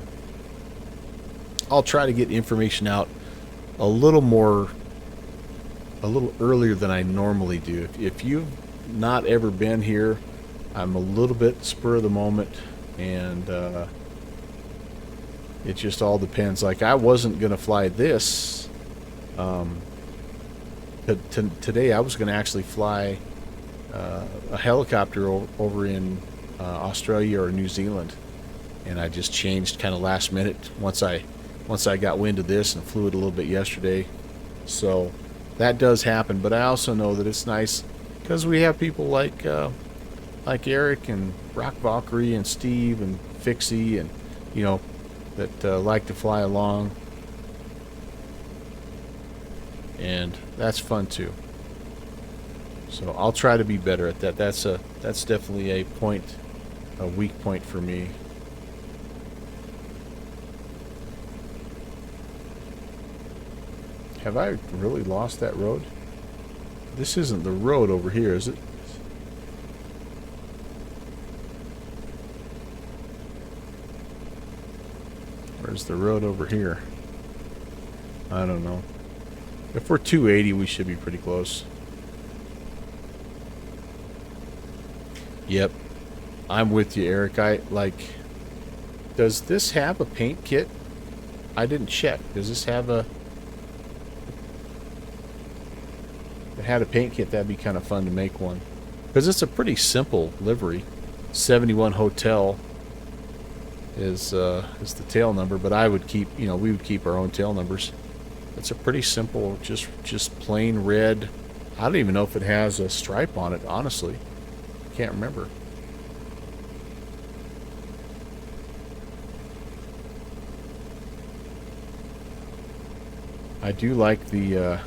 I'll try to get information out a little earlier than I normally do. If you've not ever been here, I'm a little bit spur of the moment, and it just all depends. Like, I wasn't gonna fly this today. I was gonna actually fly a helicopter over in Australia or New Zealand, and I just changed kind of last minute once I got wind of this, and flew it a little bit yesterday. So that does happen, but I also know that it's nice because we have people like Eric and Rock Valkyrie and Steve and Fixie, and you know, that like to fly along, and that's fun too. So I'll try to be better at that. That's definitely a weak point for me. Have I really lost that road? This isn't the road over here, is it? Where's the road over here? I don't know. If we're 280, we should be pretty close. Yep. I'm with you, Eric. Does this have a paint kit? I didn't check. Does this have a... If it had a paint kit, that'd be kind of fun to make one. Because it's a pretty simple livery. 71 Hotel is the tail number, but I would keep, you know, we would keep our own tail numbers. It's a pretty simple, just plain red. I don't even know if it has a stripe on it, honestly. Can't remember. I do like the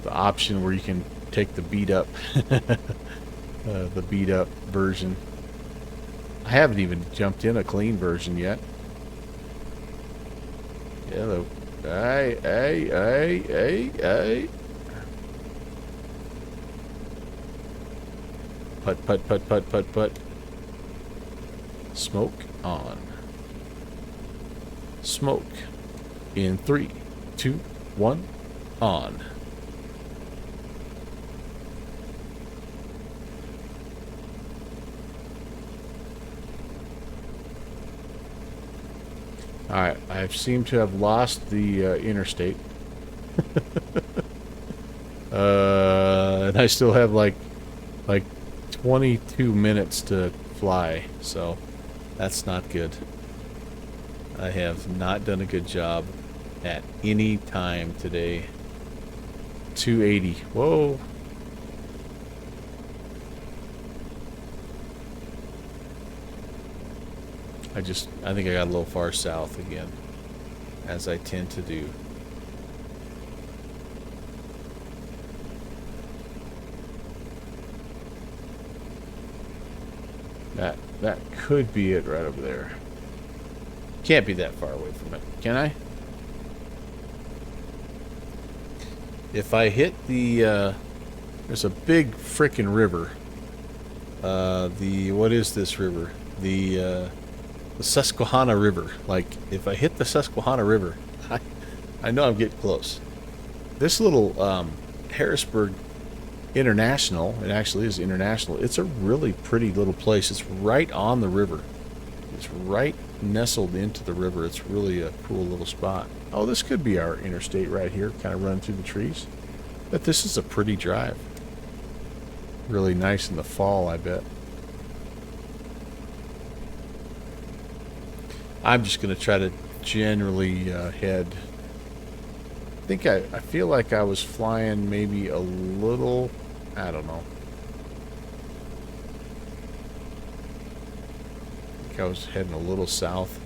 option where you can take the beat up version. I haven't even jumped in a clean version yet. Hello. Hey. Put, put, put, put, put, put. Smoke on. Smoke. In 3, 2, 1, on. Alright, I seem to have lost the interstate. And I still have like 22 minutes to fly, so that's not good. I have not done a good job at any time today. 280. Whoa. I think I got a little far south again, as I tend to do. That could be it right over there. Can't be that far away from it, can I? If I hit the, there's a big frickin' river. What is this river? The Susquehanna River. Like, if I hit the Susquehanna River, I know I'm getting close. This little Harrisburg International, it actually is international. It's a really pretty little place. It's right on the river. It's right nestled into the river. It's really a cool little spot. Oh, this could be our interstate right here, kind of running through the trees. But this is a pretty drive. Really nice in the fall, I bet. I'm just going to try to generally head. I feel like I was flying maybe a little, I don't know. I think I was heading a little south.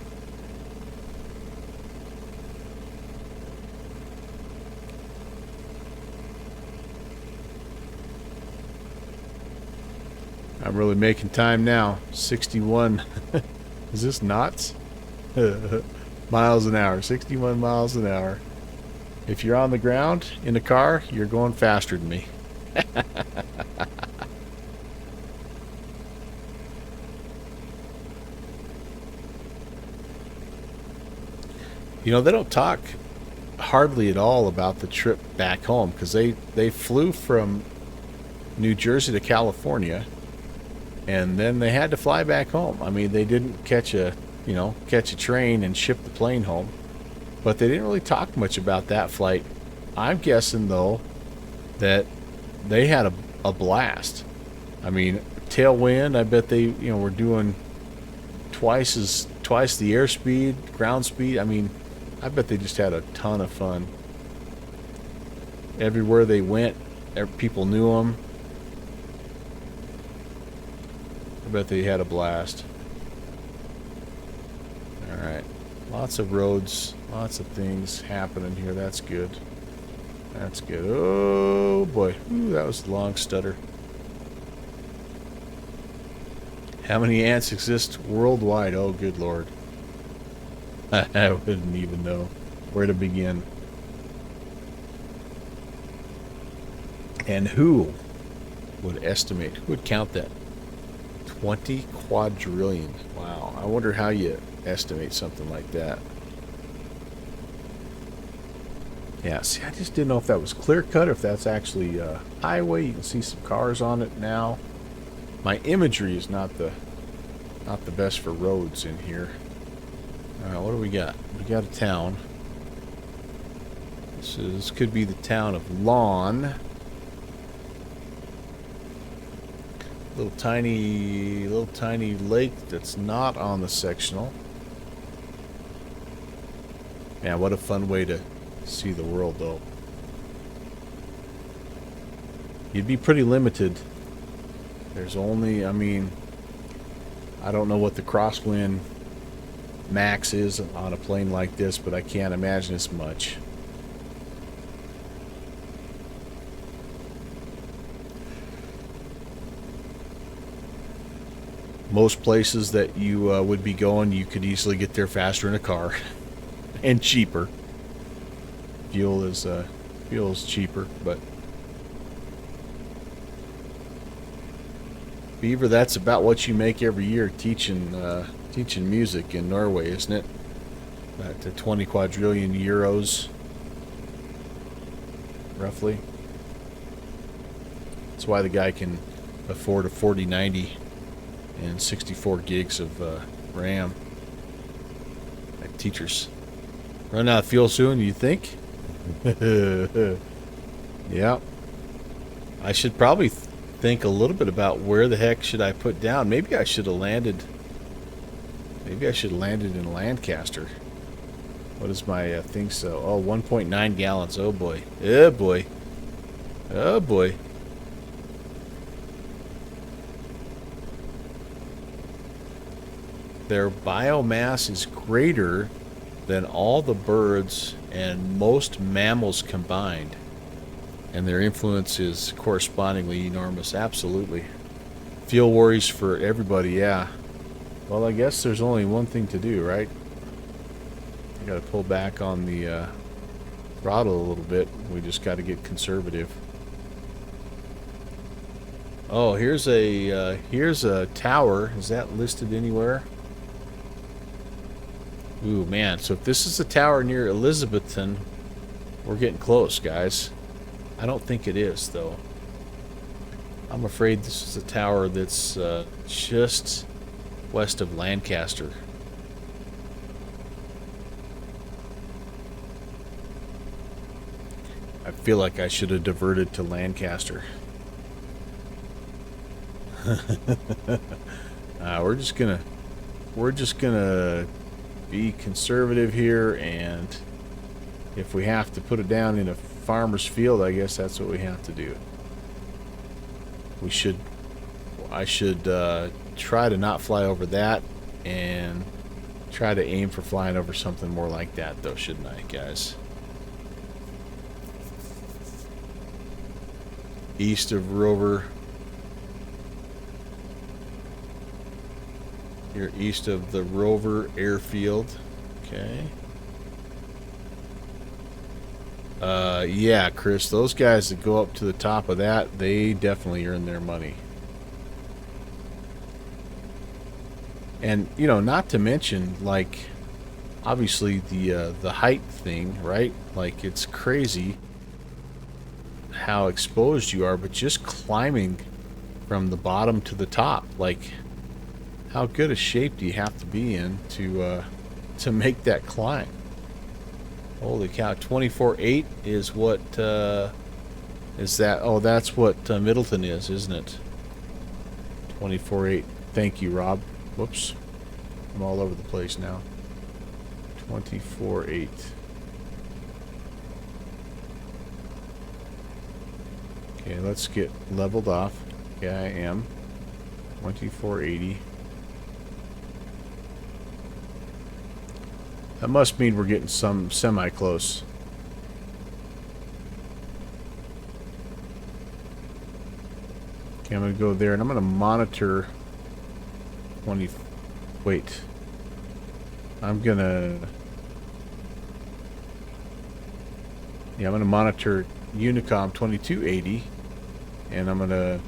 I'm really making time now. 61. Is this knots? Miles an hour. 61 miles an hour. If you're on the ground in a car, you're going faster than me. You know, they don't talk hardly at all about the trip back home, because they flew from New Jersey to California, and then they had to fly back home. I mean, they didn't catch a train and ship the plane home. But they didn't really talk much about that flight. I'm guessing, though, that they had a blast. I mean, tailwind, I bet they, were doing twice the airspeed, ground speed. I mean, I bet they just had a ton of fun. Everywhere they went, people knew them. I bet they had a blast. All right. Lots of roads, lots of things happening here. That's good. That's good. Oh, boy. Ooh, that was a long stutter. How many ants exist worldwide? Oh, good Lord. I wouldn't even know where to begin. And who would estimate, who would count that? 20 quadrillion. Wow. I wonder how you estimate something like that. Yeah, see, I just didn't know if that was clear cut, or if that's actually a highway. You can see some cars on it now. My imagery is not the best for roads in here. All right, what do we got? We got a town. This could be the town of Lawn. Little tiny lake that's not on the sectional. Man, what a fun way to see the world, though. You'd be pretty limited. There's only, I mean, I don't know what the crosswind max is on a plane like this, but I can't imagine it's much. Most places that you would be going, you could easily get there faster in a car and cheaper. Fuel is cheaper, but Beaver, that's about what you make every year teaching music in Norway, isn't it? About 20 quadrillion euros, roughly. That's why the guy can afford a 4090 and 64 gigs of RAM. Like teachers. Run out of fuel soon, you think? Yeah. I should probably think a little bit about where the heck should I put down. Maybe I should have landed. Maybe I should have landed in Lancaster. What is my thing so? Oh, 1.9 gallons. Oh boy. Oh boy. Oh boy. Their biomass is greater than all the birds and most mammals combined. And their influence is correspondingly enormous. Absolutely. Fuel worries for everybody, yeah. Well, I guess there's only one thing to do, right? You gotta pull back on the throttle a little bit. We just gotta get conservative. Oh, here's a tower. Is that listed anywhere? Ooh, man. So if this is a tower near Elizabethton, we're getting close, guys. I don't think it is, though. I'm afraid this is a tower that's just west of Lancaster. I feel like I should have diverted to Lancaster. We're just gonna be conservative here, and if we have to put it down in a farmer's field, I guess that's what we have to do. I should try to not fly over that and try to aim for flying over something more like that, though, shouldn't I, guys? East of Rover. You're east of the Rover airfield. Okay. Yeah, Chris, those guys that go up to the top of that, they definitely earn their money. And, you know, not to mention, like, obviously the height thing, right? Like, it's crazy how exposed you are, but just climbing from the bottom to the top, like, how good a shape do you have to be in to make that climb? Holy cow, 24.8 is what, is that? Oh, that's what Middleton is, isn't it? 24.8. Thank you, Rob. Whoops. I'm all over the place now. 24.8. Okay, let's get leveled off. Yeah, I am. 2480. That must mean we're getting some semi-close. Okay, I'm going to go there, and I'm going to monitor 20... Wait. I'm going to... Yeah, I'm going to monitor Unicom 2280, and I'm going to...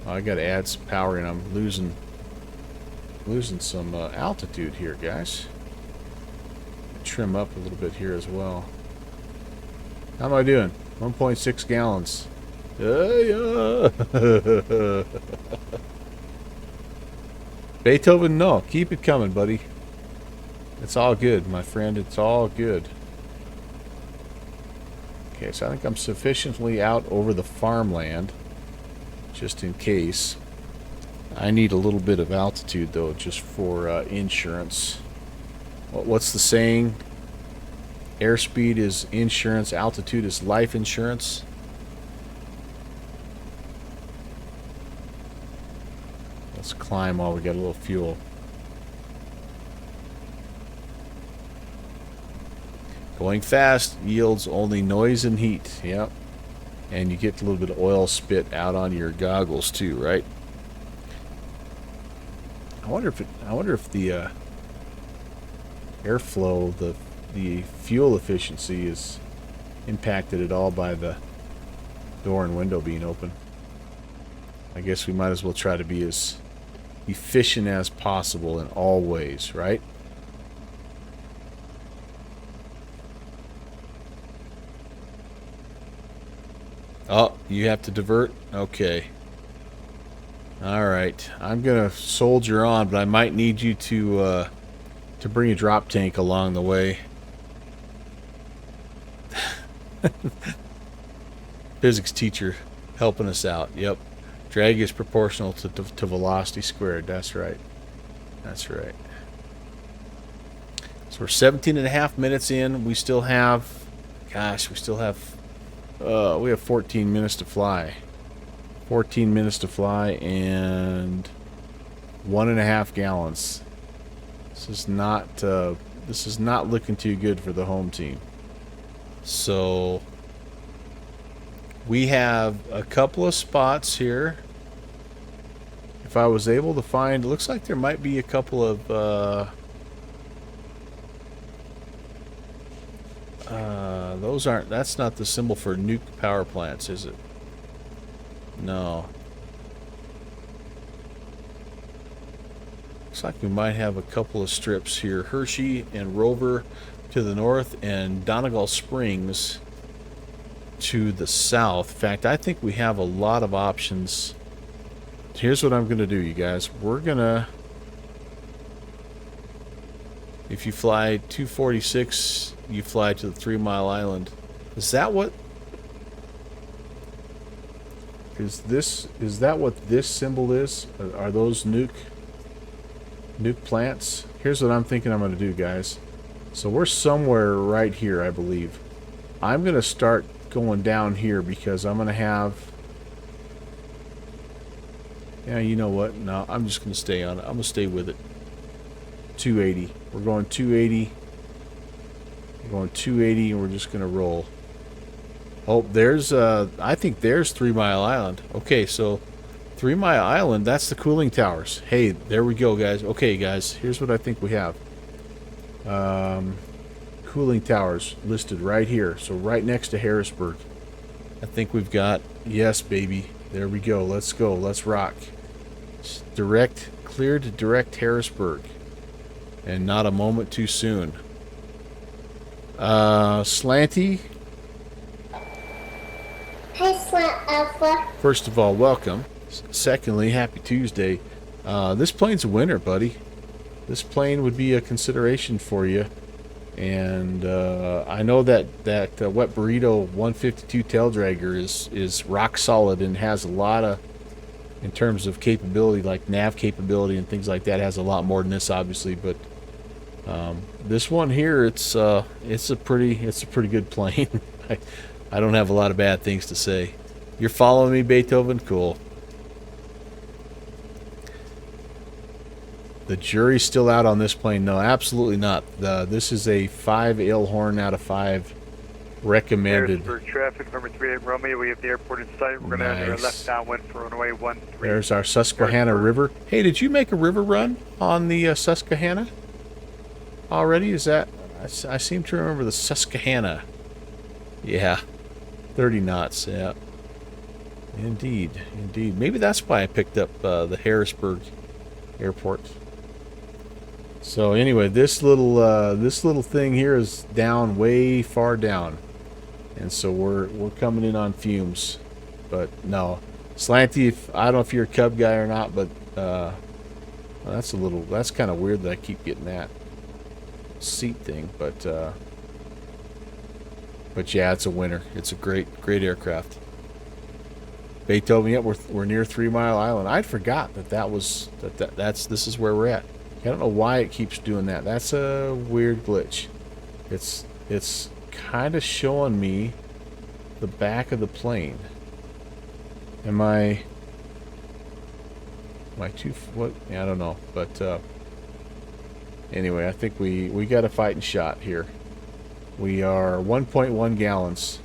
Oh, I got to add some power in. I'm losing some altitude here, guys. Trim up a little bit here as well. How am I doing? 1.6 gallons. Beethoven, no. Keep it coming, buddy. It's all good, my friend. It's all good. Okay, so I think I'm sufficiently out over the farmland, just in case. I need a little bit of altitude, though, just for insurance. What's the saying? Airspeed is insurance, altitude is life insurance. Let's climb while we got a little fuel. Going fast yields only noise and heat. Yep. And you get a little bit of oil spit out on your goggles too, right? I wonder if the airflow, the fuel efficiency is impacted at all by the door and window being open. I guess we might as well try to be as efficient as possible in all ways, right? Oh, you have to divert? Okay. Alright. I'm going to soldier on, but I might need you to bring a drop tank along the way. Physics teacher helping us out. Yep. Drag is proportional to velocity squared. That's right. That's right. So we're 17 and a half minutes in. We still have, gosh, we have 14 minutes to fly. 14 minutes to fly and 1.5 gallons. This is not looking too good for the home team. So we have a couple of spots here. If I was able to find, it looks like there might be a couple of that's not the symbol for nuke power plants, is it? No. Looks like we might have a couple of strips here. Hershey and Rover to the north and Donegal Springs to the south. In fact, I think we have a lot of options. Here's what I'm going to do, you guys. We're going to... If you fly 246, you fly to the 3 Mile Island. Is that what... Is that what this symbol is? Are those nuke plants? Here's what I'm thinking I'm going to do, guys. So we're somewhere right here, I believe. I'm going to start going down here because I'm going to have... Yeah, you know what? No, I'm just going to stay on it. I'm going to stay with it. 280. We're going 280. We're going 280 and we're just going to roll. Oh, there's, I think there's 3 Mile Island. Okay, so 3 Mile Island, that's the cooling towers. Hey, there we go, guys. Okay, guys, here's what I think we have. Cooling towers listed right here. So right next to Harrisburg. I think we've got, yes, baby. There we go. Let's go. Let's rock. Direct, clear to direct Harrisburg. And not a moment too soon. Slanty. Hi, Slant Alpha. First of all, welcome. Secondly, happy Tuesday. This plane's a winner, buddy. This plane would be a consideration for you. And I know that Wet Burrito 152 tail dragger is rock solid and has a lot of, in terms of capability, like nav capability and things like that, has a lot more than this, obviously. But this one here, it's a pretty good plane. I don't have a lot of bad things to say. You're following me, Beethoven? Cool. The jury's still out on this plane. No, absolutely not. This is a 5 Ailhorn out of 5 recommended. Harrisburg traffic, number 38 Romeo. We have the airport in sight. We're going to have our left downwind for runway 13. There's our Susquehanna River. Hey, did you make a river run on the Susquehanna already? Is that... I seem to remember the Susquehanna. Yeah. 30 knots, yeah. Indeed, indeed. Maybe that's why I picked up the Harrisburg airport. So anyway, this little thing here is down, way far down, and so we're coming in on fumes. But no, Slanty, I don't know if you're a Cub guy or not, but well, that's kind of weird that I keep getting that seat thing. But yeah, it's a winner. It's a great aircraft. Beethoven, yep, we're near 3 Mile Island. I'd forgot this is where we're at. I don't know why it keeps doing that. That's a weird glitch. It's kind of showing me the back of the plane. Am I too, what? Yeah, I don't know. But anyway, I think we got a fighting shot here. We are 1.1 gallons.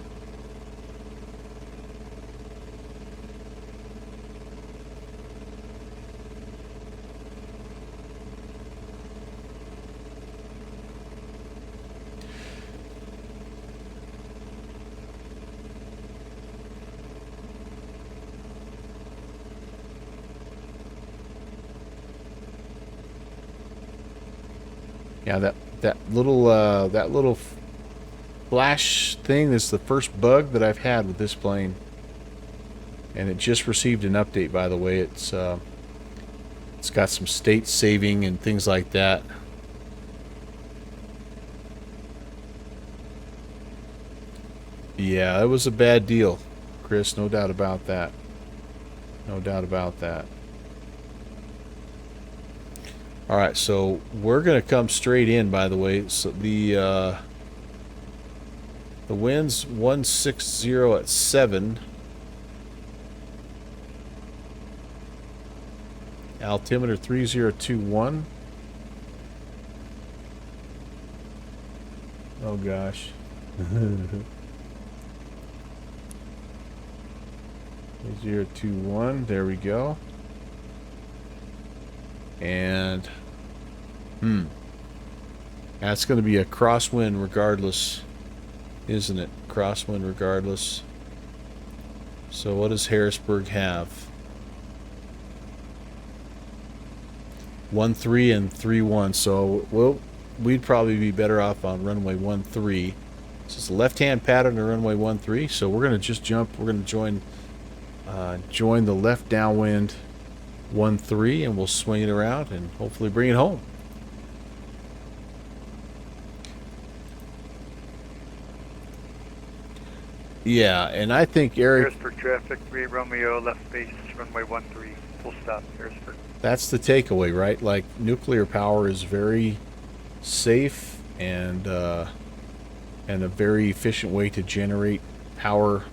Yeah, that little flash thing is the first bug that I've had with this plane, and it just received an update. By the way, it's got some state saving and things like that. Yeah, it was a bad deal, Chris. No doubt about that. No doubt about that. All right, so we're gonna come straight in. By the way, so the wind's 160 at 7. Altimeter 3021. Oh gosh. 3021. There we go. And that's going to be a crosswind regardless, isn't it? Crosswind regardless. So what does Harrisburg have? 1-3 and 3-1. So we'd probably be better off on runway 13. So it's a left-hand pattern to runway 13. So we're going to just jump. We're going to join the left downwind 13, and we'll swing it around and hopefully bring it home. Yeah, and I think Eric. Harrisburg traffic, 3 Romeo, left base, runway 13, full stop, Harrisburg. That's the takeaway, right? Like, nuclear power is very safe and a very efficient way to generate power.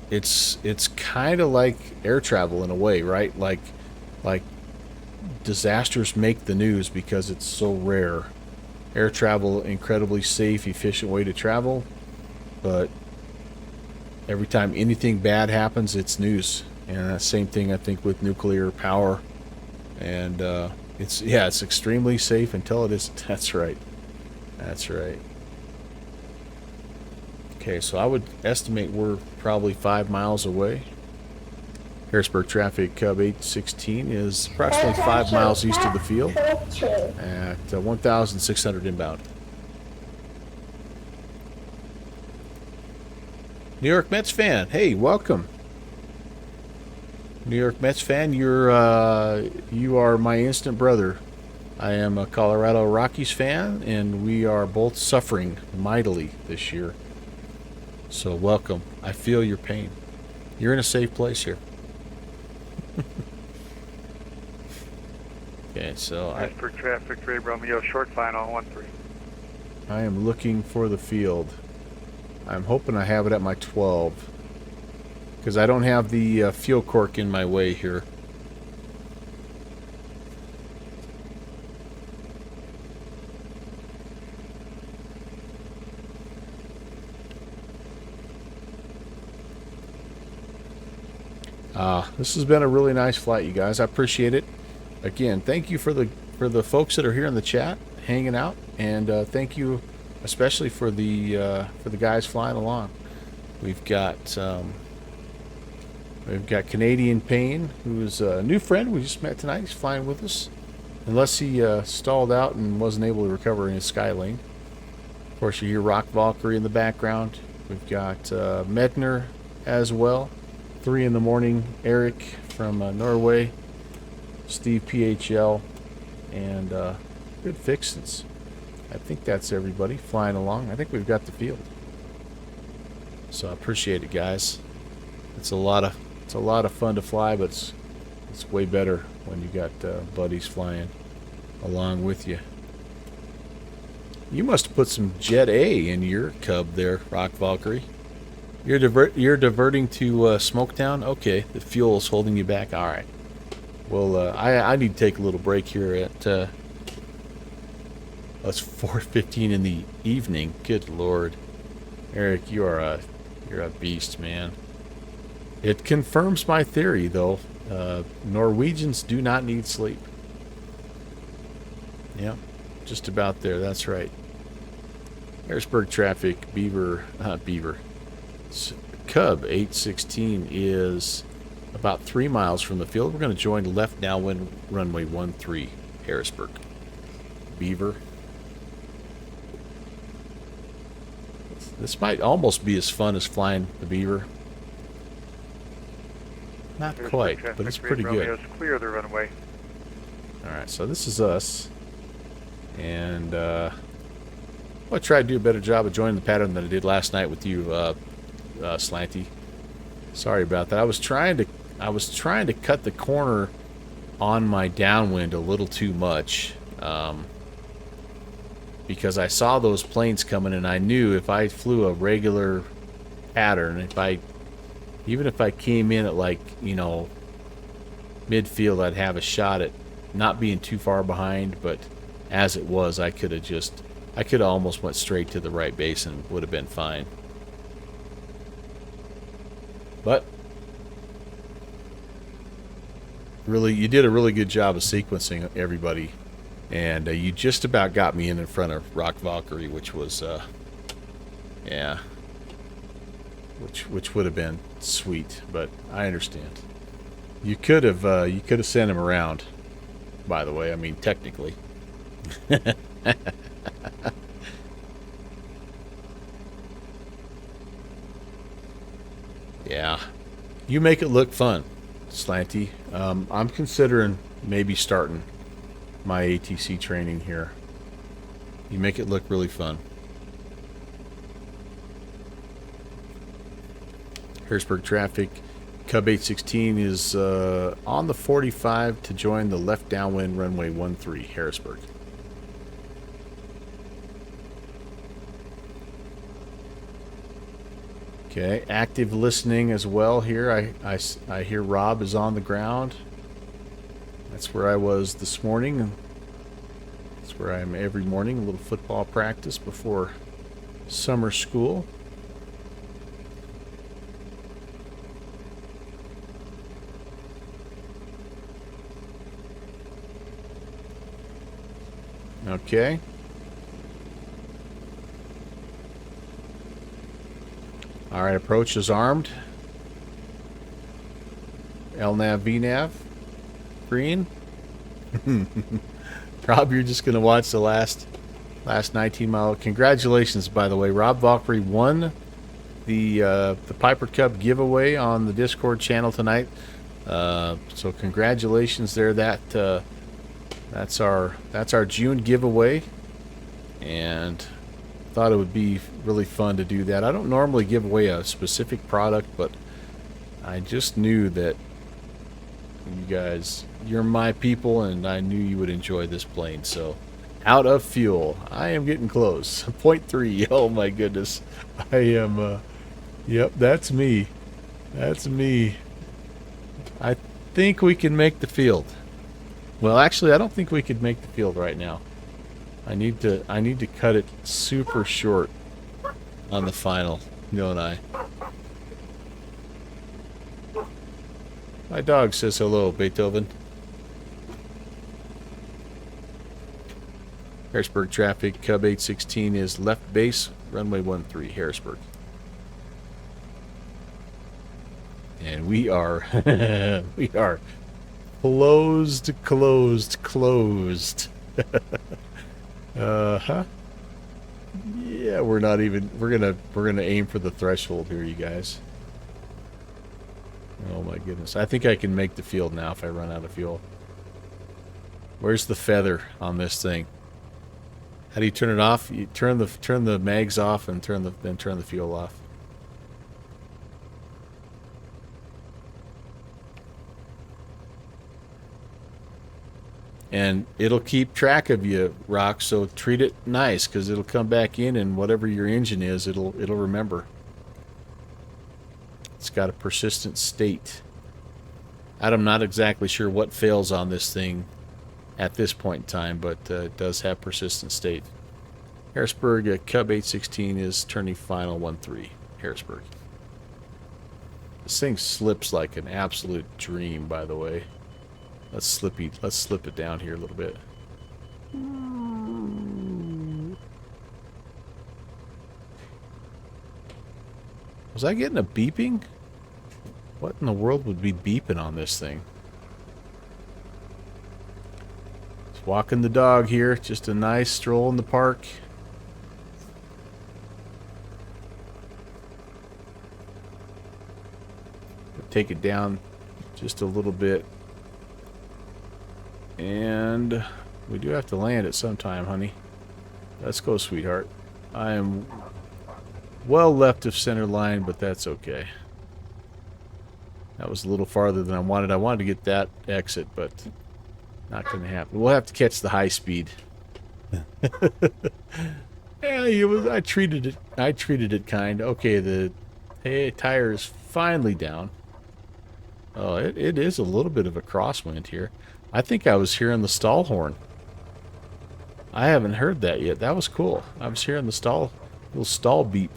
It's kind of like air travel in a way, right? Like disasters make the news because it's so rare. Air travel, incredibly safe, efficient way to travel, but every time anything bad happens, it's news. And that same thing, I think, with nuclear power. And it's extremely safe until it isn't. That's right. That's right. Okay, so I would estimate we're probably 5 miles away. Harrisburg traffic, Cub 816 is approximately 5 miles east of the field at 1,600 inbound. New York Mets fan, hey, welcome. New York Mets fan, you are my instant brother. I am a Colorado Rockies fan, and we are both suffering mightily this year. So welcome. I feel your pain. You're in a safe place here. Okay, so Harrisburg traffic, 3 Romeo, short final, 13. I am looking for the field. I'm hoping I have it at my 12. Because I don't have the fuel cork in my way here. This has been a really nice flight, you guys. I appreciate it. Again, thank you for the folks that are here in the chat, hanging out, and thank you especially for the guys flying along. We've got Canadian Payne, who's a new friend we just met tonight. He's flying with us, unless he stalled out and wasn't able to recover in his sky lane. Of course, you hear Rock Valkyrie in the background. We've got Medner as well. 3 in the morning, Eric from Norway, Steve PHL, and Good Fixins. I think that's everybody flying along. I think we've got the field. So I appreciate it, guys. It's a lot of fun to fly, but it's way better when you got buddies flying along with you. You must have put some Jet A in your Cub there, Rock Valkyrie. You're diverting to Smoketown? Okay, the fuel's holding you back. All right. Well, I need to take a little break here at it's 4:15 in the evening. Good Lord, Eric, you're a beast, man. It confirms my theory, though. Norwegians do not need sleep. Yep, just about there. That's right. Harrisburg traffic, Cub 816 is about 3 miles from the field. We're going to join left downwind runway 13, Harrisburg. Beaver. This might almost be as fun as flying the Beaver. Not Harrisburg quite, traffic, but it's 3 pretty good. Romeo's clear the runway. Alright, so this is us. And I'll try to do a better job of joining the pattern than I did last night with you, Slanty. Sorry about that. I was trying to cut the corner on my downwind a little too much. Because I saw those planes coming, and I knew if I flew a regular pattern, even if I came in at, like, you know, midfield, I'd have a shot at not being too far behind. But as it was, I could have almost went straight to the right base and would have been fine. But really, you did a really good job of sequencing everybody. And you just about got me in front of Rock Valkyrie, which was, yeah, which would have been sweet. But I understand. You could have sent him around. By the way, I mean technically. Yeah, you make it look fun, Slanty. I'm considering maybe starting my ATC training here. You make it look really fun. Harrisburg traffic. Cub 816 is on the 45 to join the left downwind runway 13, Harrisburg. Okay, active listening as well here. I hear Rob is on the ground. That's where I was this morning. That's where I am every morning. A little football practice before summer school. Okay. All right, approach is armed. LNAV, VNAV. Green. Rob, you're just going to watch the last 19 mile. Congratulations, by the way. Rob Valkyrie won the Piper Cup giveaway on the Discord channel tonight. So congratulations there. That's our June giveaway, and thought it would be really fun to do that. I don't normally give away a specific product, but I just knew that you guys, you're my people, and I knew you would enjoy this plane. So, out of fuel. I am getting close. 0.3. Oh my goodness. I am, yep, that's me. That's me. I think we can make the field. Well, actually, I don't think we could make the field right now. I need to cut it super short on the final, don't I? My dog says hello, Beethoven. Harrisburg traffic, Cub 816 is left base, runway 13, Harrisburg. And we are closed. Uh-huh. Yeah, we're gonna aim for the threshold here, you guys. Oh my goodness. I think I can make the field now if I run out of fuel. Where's the feather on this thing? How do you turn it off? You turn the mags off and then turn the fuel off. And it'll keep track of you, Rock, so treat it nice, because it'll come back in, and whatever your engine is, it'll remember. It's got a persistent state. I'm not exactly sure what fails on this thing at this point in time, but it does have persistent state. Harrisburg, Cub 816 is turning final 13, Harrisburg. This thing slips like an absolute dream, by the way. Let's slip it down here a little bit. Was I getting a beeping? What in the world would be beeping on this thing? Just walking the dog here. Just a nice stroll in the park. take it down just a little bit. And we do have to land at some time, honey. Let's go, sweetheart. I am well left of center line, but that's okay. That was a little farther than I wanted. I wanted to get that exit, but not going to happen. We'll have to catch the high speed. Yeah, I treated it kind. Okay, the tire is finally down. Oh, it is a little bit of a crosswind here. I think I was hearing the stall horn. I haven't heard that yet. That was cool. I was hearing the little stall beep.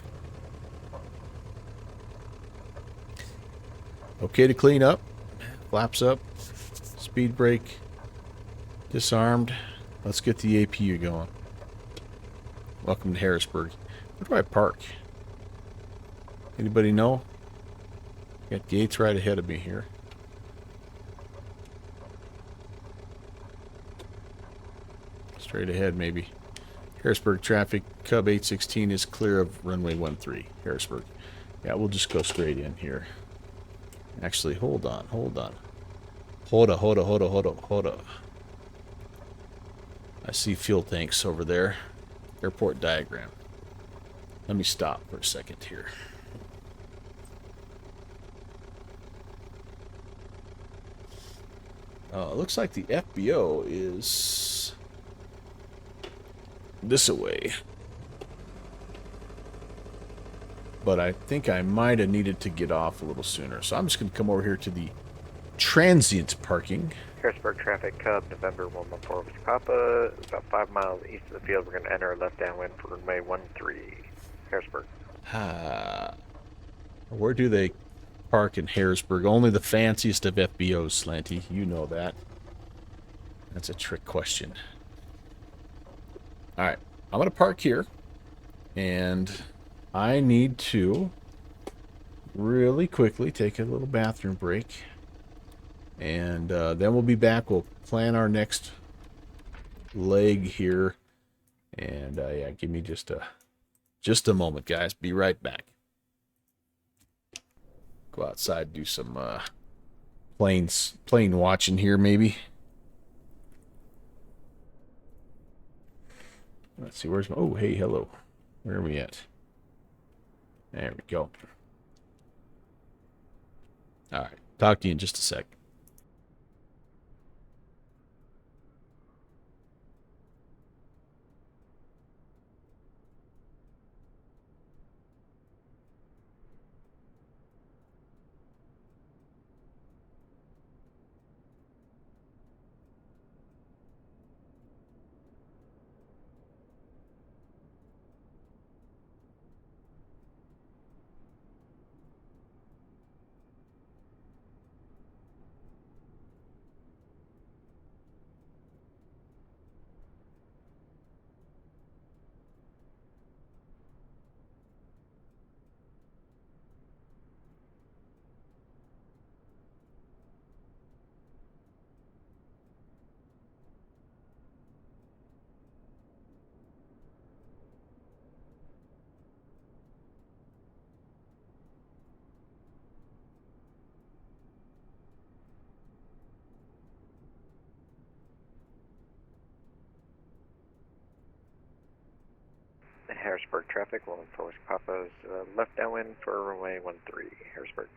Okay to clean up. Flaps up. Speed brake. Disarmed. Let's get the APU going. Welcome to Harrisburg. Where do I park? Anybody know? Got gates right ahead of me here. Straight ahead, maybe. Harrisburg traffic. Cub 816 is clear of runway 13. Harrisburg. Yeah, we'll just go straight in here. Actually, hold on. Hold on. I see fuel tanks over there. Airport diagram. Let me stop for a second here. It looks like the FBO is this away. But I think I might have needed to get off a little sooner. So I'm just going to come over here to the transient parking. Harrisburg traffic, Cub, November 114 Papa. About 5 miles east of the field. We're going to enter a left downwind for runway 13. Harrisburg. Where do they park in Harrisburg? Only the fanciest of FBOs, Slanty. You know that. That's a trick question. Alright, I'm going to park here. And I need to really quickly take a little bathroom break. And then we'll be back. We'll plan our next leg here. And yeah, give me just a moment, guys. Be right back. Go outside, do some plane watching here, maybe. Let's see, where's my... Oh, hey, hello. Where are we at? There we go. All right. Talk to you in just a sec. Harrisburg traffic, 114 Papa's left downwind for runway 13. Harrisburg.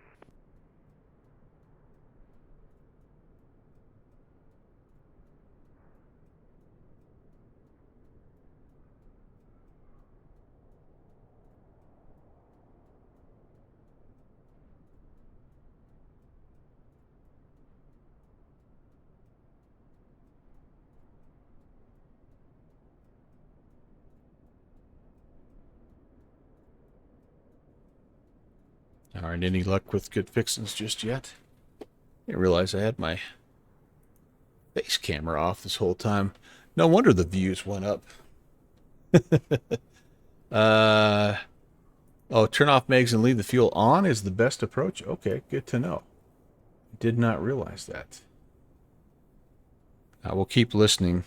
Aren't any luck with good fixins just yet? Didn't realize I had my face camera off this whole time. No wonder the views went up. Oh, turn off mags and leave the fuel on is the best approach? Okay, good to know. Did not realize that. We'll keep listening.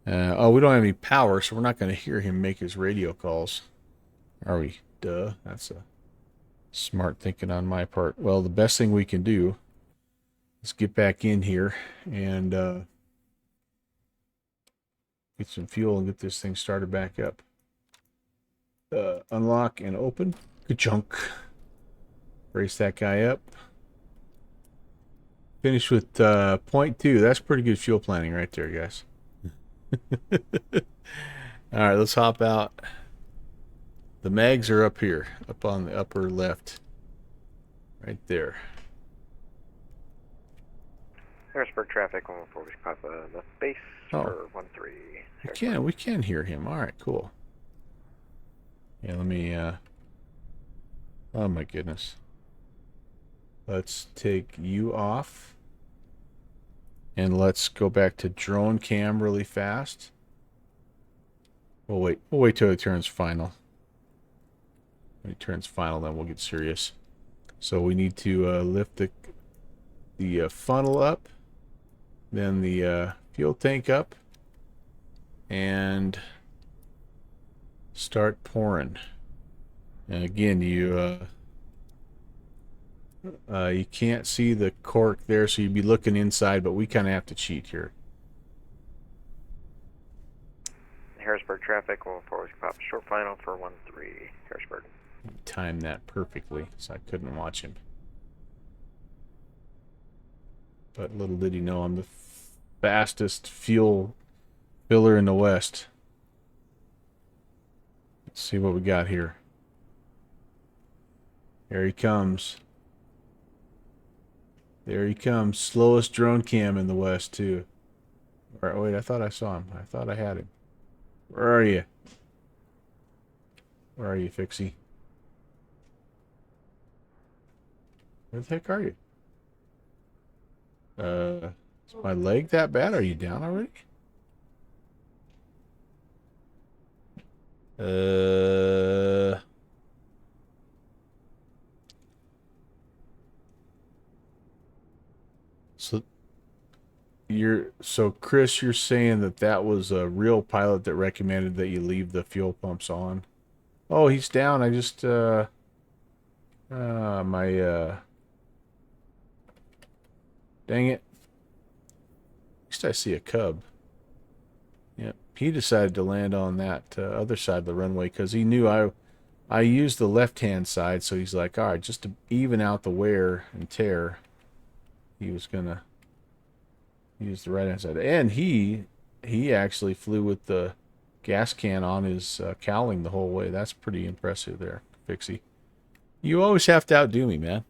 Oh, we don't have any power, so we're not going to hear him make his radio calls. Are we? Duh. That's a Smart thinking on my part. Well, the best thing we can do is get back in here and get some fuel and get this thing started back up. Unlock and open. Good chunk. Race that guy up. Finish with 0.2. That's pretty good fuel planning right there, guys. All right, let's hop out. The mags are up here, up on the upper left. Right there. Harrisburg traffic, 114 Papa, left base for 13. We can hear him. All right, cool. Yeah, let me, oh my goodness. Let's take you off. And let's go back to drone cam really fast. We'll wait till it turns final. When it turns final, then we'll get serious. So we need to lift the funnel up, then the fuel tank up, and start pouring. And again, you can't see the cork there, so you'd be looking inside, but we kind of have to cheat here. Harrisburg traffic, 114 Papa, short final for 13 Harrisburg. Timed that perfectly, so I couldn't watch him. But little did he know I'm the fastest fuel filler in the West. Let's see what we got here. Here he comes. There he comes. Slowest drone cam in the West, too. All right, wait, I thought I saw him. I thought I had him. Where are you? Where are you, Fixie? Where the heck are you? Is my leg that bad? Are you down already? So Chris, you're saying that was a real pilot that recommended that you leave the fuel pumps on. Oh, he's down. I just dang it. At least I see a cub. Yep, he decided to land on that other side of the runway because he knew I used the left-hand side, so he's like, all right, just to even out the wear and tear, he was gonna use the right-hand side. And he actually flew with the gas can on his cowling the whole way. That's pretty impressive there, Fixie. You always have to outdo me, man.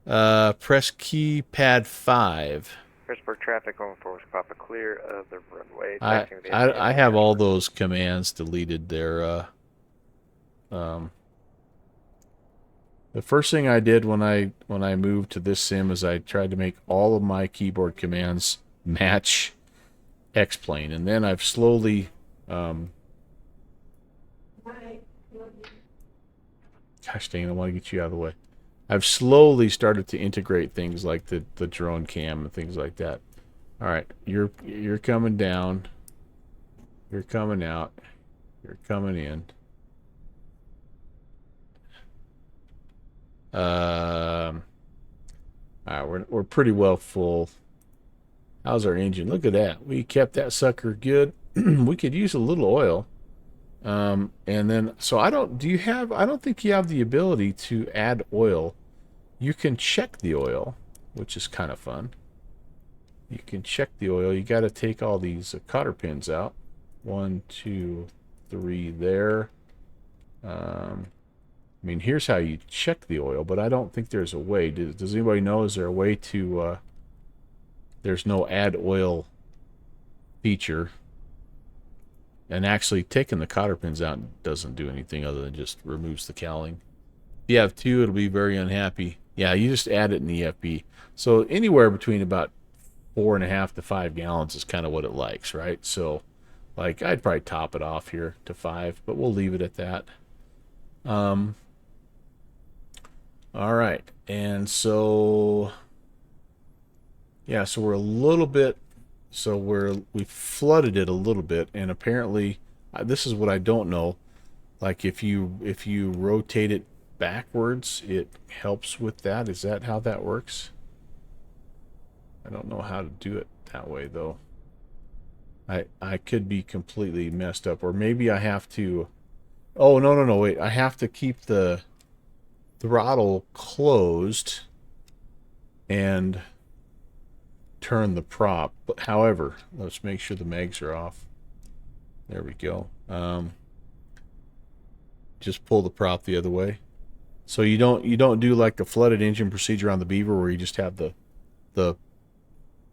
Press keypad 5. Harrisburg traffic, 114 Papa, clear of the runway. I have all those commands deleted there. The first thing I did when I moved to this sim is I tried to make all of my keyboard commands match X-Plane, and then I've slowly gosh dang it, I want to get you out of the way. I've slowly started to integrate things like the drone cam and things like that. All right, you're coming down. You're coming out. You're coming in. All right, we're pretty well full. How's our engine? Look at that. We kept that sucker good. We could use a little oil. And then, so I don't think you have the ability to add oil. You can check the oil, which is kind of fun. You can check the oil. You got to take all these cotter pins out. 1, 2, 3 there. I mean, here's how you check the oil, but I don't think there's a way. Does anybody know? Is there a way to, there's no add oil feature. And actually taking the cotter pins out doesn't do anything other than just removes the cowling. If you have 2, it'll be very unhappy. Yeah, you just add it in the EFB. So anywhere between about 4.5 to 5 gallons is kind of what it likes, right? So, like, I'd probably top it off here to 5, but we'll leave it at that. All right, and so, yeah, so we're a little bit, so we flooded it a little bit, and apparently, this is what I don't know, like if you rotate it backwards, it helps with that. Is that how that works? I don't know how to do it that way, though. I could be completely messed up. Or maybe I have to... Oh, no, wait. I have to keep the throttle closed and turn the prop. But however, let's make sure the mags are off. There we go. Just pull the prop the other way. So you don't do like the flooded engine procedure on the Beaver where you just have the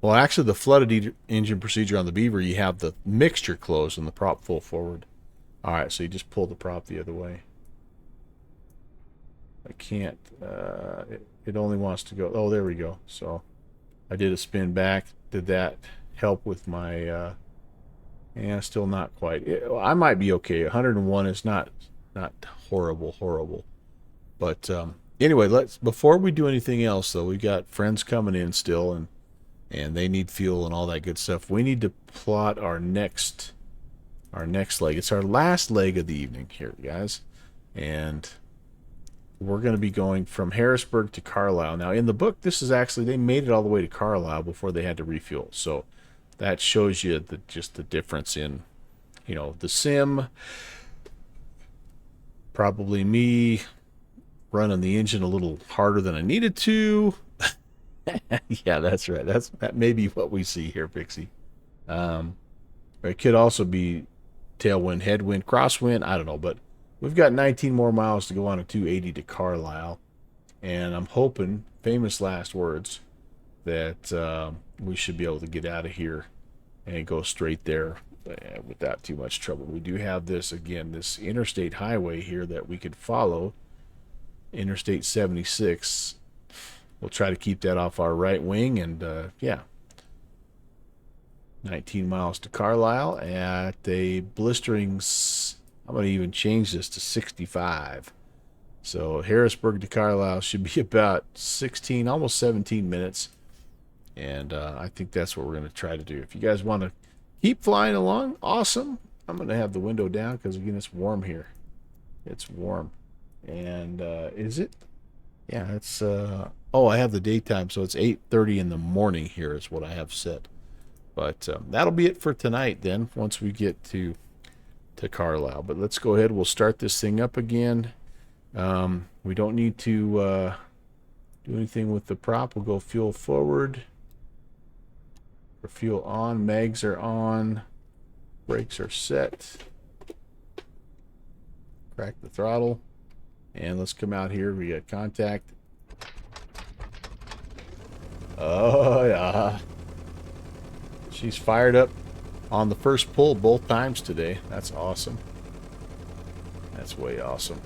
well, actually the flooded engine procedure on the Beaver, you have the mixture closed and the prop full forward. All right, so you just pull the prop the other way. I can't. It only wants to go. Oh, there we go. So I did a spin back. Did that help with my? Yeah, still not quite. I might be okay. 101 is not horrible. But anyway, before we do anything else, though, we got friends coming in still, and they need fuel and all that good stuff. We need to plot our next leg. It's our last leg of the evening here, guys, and we're going to be going from Harrisburg to Carlisle. Now, in the book, this is actually, they made it all the way to Carlisle before they had to refuel. So that shows you just the difference in, the sim. Probably me running the engine a little harder than I needed to. Yeah, that's right. That may be what we see here, Pixie. It could also be tailwind, headwind, crosswind. I don't know, but we've got 19 more miles to go on a 280 to Carlisle, and I'm hoping, famous last words, that we should be able to get out of here and go straight there without too much trouble. We do have this interstate highway here that we could follow, Interstate 76. We'll try to keep that off our right wing, and yeah, 19 miles to Carlisle at a blistering, I'm going to even change this to 65. So Harrisburg to Carlisle should be about 16, almost 17 minutes. And I think that's what we're going to try to do. If you guys want to keep flying along, awesome. I'm going to have the window down because, again, it's warm here. It's warm. And is it? Yeah, it's... oh, I have the daytime, so it's 8:30 in the morning here is what I have set. But that'll be it for tonight then, once we get to Carlisle. But let's go ahead. We'll start this thing up again. We don't need to do anything with the prop. We'll go fuel forward. For fuel on. Mags are on. Brakes are set. Crack the throttle. And let's come out here. We got contact. Oh, yeah. She's fired up on the first pull both times today. That's awesome. That's way awesome.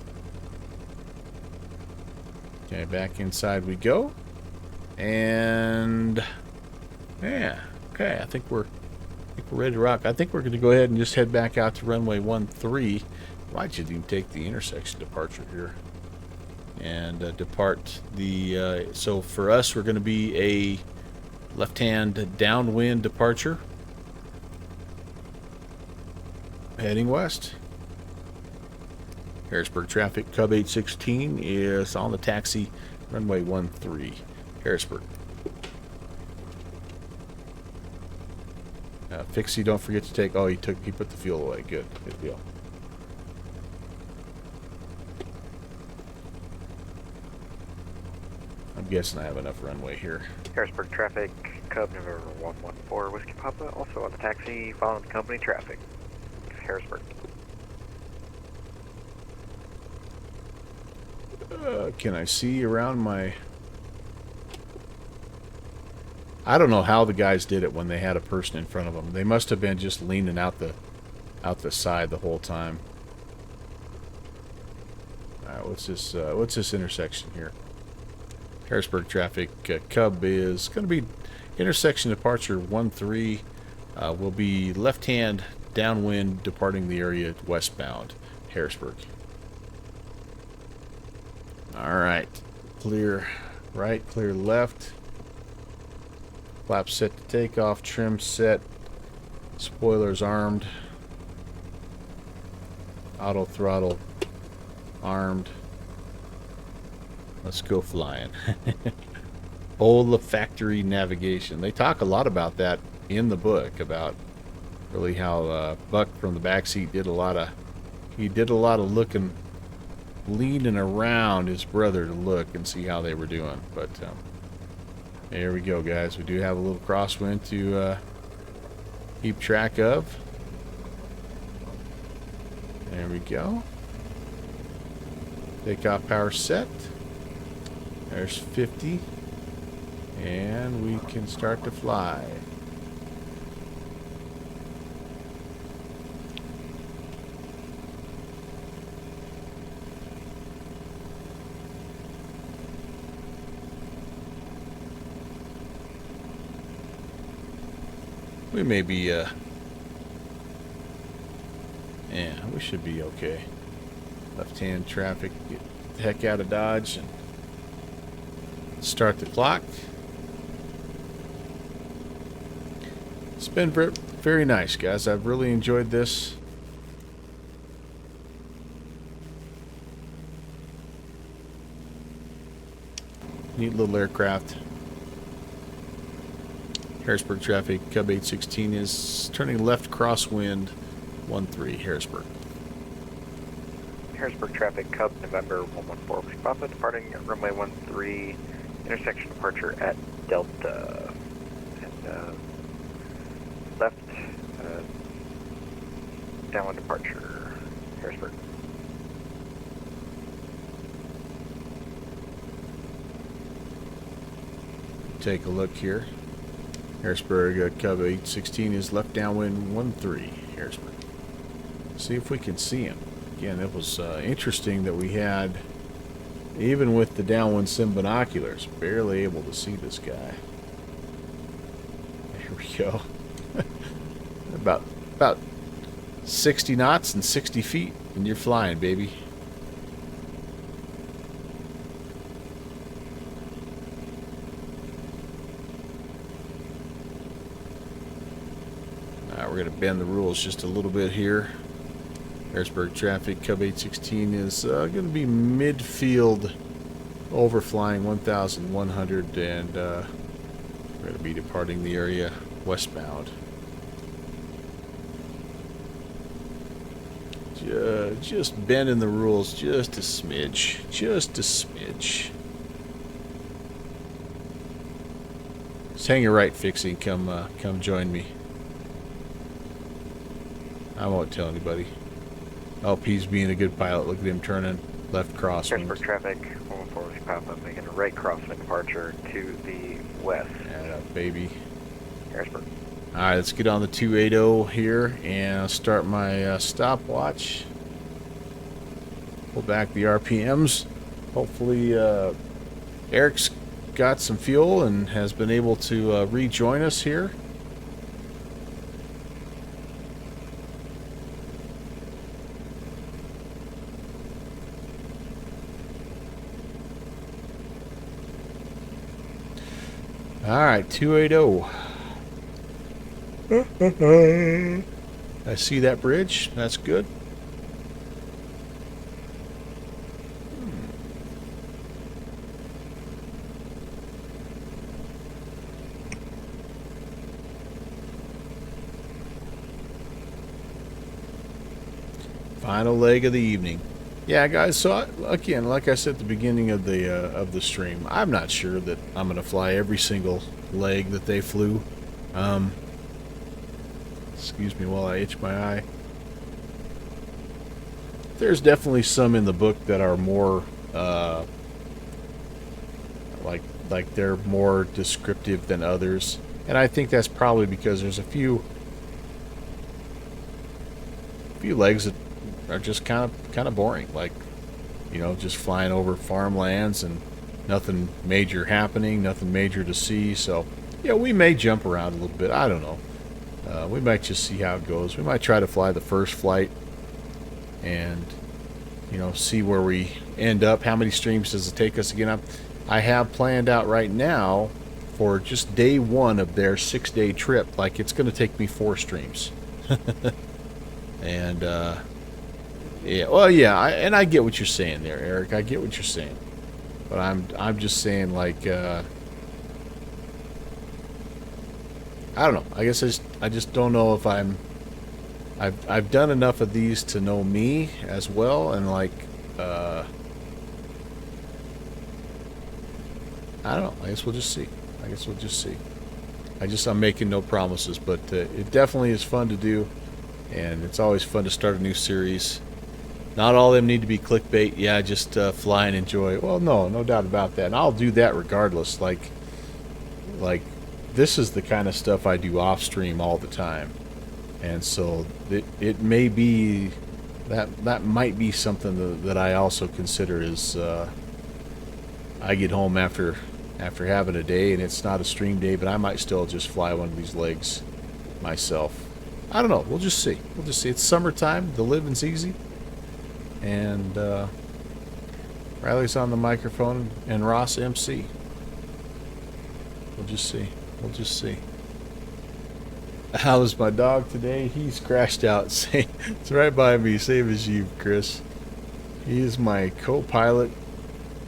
Okay, back inside we go. And yeah, okay, I think we're ready to rock. I think we're going to go ahead and just head back out to runway 13. Might just even take the intersection departure here and depart the so for us we're going to be a left-hand downwind departure heading west. Harrisburg traffic, Cub 816 is on the taxi, runway 13, Harrisburg. Fixie, don't forget to take. Oh, he put the fuel away. Good deal. I'm guessing I have enough runway here. Harrisburg traffic, Cub November 114 Whiskey Papa, also on the taxi, following the company traffic. Harrisburg. Can I see around my... I don't know how the guys did it when they had a person in front of them. They must have been just leaning out the side the whole time. All right, what's this intersection here? Harrisburg traffic, Cub is going to be intersection departure 13. Will be left-hand downwind departing the area westbound, Harrisburg. All right, clear right, clear left. Flap set to takeoff, trim set, spoilers armed, auto throttle armed. Let's go flying. Olfactory navigation. They talk a lot about that in the book, about really how Buck from the backseat did a lot of looking, leaning around his brother to look and see how they were doing. But there we go, guys. We do have a little crosswind to keep track of. There we go. Takeoff power set. There's 50. And we can start to fly. We may be, yeah, we should be okay. Left-hand traffic, get the heck out of Dodge and start the clock. It's been very nice, guys. I've really enjoyed this. Neat little aircraft. Harrisburg traffic, Cub 816 is turning left crosswind 13, Harrisburg. Harrisburg traffic, Cub November 114 Whiskey Papa, departing at runway 13, intersection departure at Delta. And left, downwind departure, Harrisburg. Take a look here. Harrisburg, Cub 816 is left downwind 13, Harrisburg. See if we can see him. Again, it was interesting that we had, even with the downwind sim binoculars, barely able to see this guy. There we go. about 60 knots and 60 feet, and you're flying, baby. We're going to bend the rules just a little bit here. Harrisburg traffic, Cub 816 is going to be midfield, overflying 1,100, and we're going to be departing the area westbound. Just bending the rules just a smidge. Just a smidge. Just hang your right, Fixie. Come join me. I won't tell anybody. Oh, he's being a good pilot. Look at him turning left crosswind. Harrisburg traffic, 114 Whiskey Papa, making a right crosswind departure to the west. Add up, baby. Harrisburg. Alright, let's get on the 280 here and I'll start my stopwatch. Pull back the RPMs. Hopefully Eric's got some fuel and has been able to rejoin us here. Alright, 280. I see that bridge. That's good. Final leg of the evening. Yeah, guys, so again, like I said at the beginning of the stream, I'm not sure that I'm going to fly every single leg that they flew. Excuse me while I itch my eye. There's definitely some in the book that are more, like they're more descriptive than others. And I think that's probably because there's a few legs that are just kind of boring, like, you know, just flying over farmlands and nothing major happening, nothing major to see. So yeah, we may jump around a little bit. I don't know. We might just see how it goes. We might try to fly the first flight and, you know, see where we end up. How many streams does it take us to get up? I have planned out right now for just day one of their 6-day trip, like it's going to take me 4 streams. And yeah, well, yeah, and I get what you're saying there, Eric. I get what you're saying. But I'm just saying, like, I don't know. I guess I just don't know if I've done enough of these to know me as well, and like, I don't know. I guess we'll just see. I'm making no promises, but it definitely is fun to do, and it's always fun to start a new series. Not all of them need to be clickbait. Yeah, just fly and enjoy. Well, no doubt about that. And I'll do that regardless. Like this is the kind of stuff I do off stream all the time, and so it may be that might be something that I also consider as I get home after having a day and it's not a stream day, but I might still just fly one of these legs myself. I don't know. We'll just see. It's summertime. The living's easy. And Riley's on the microphone and Ross MC. We'll just see. How's my dog today? He's crashed out. It's right by me, same as you, Chris. He is my co-pilot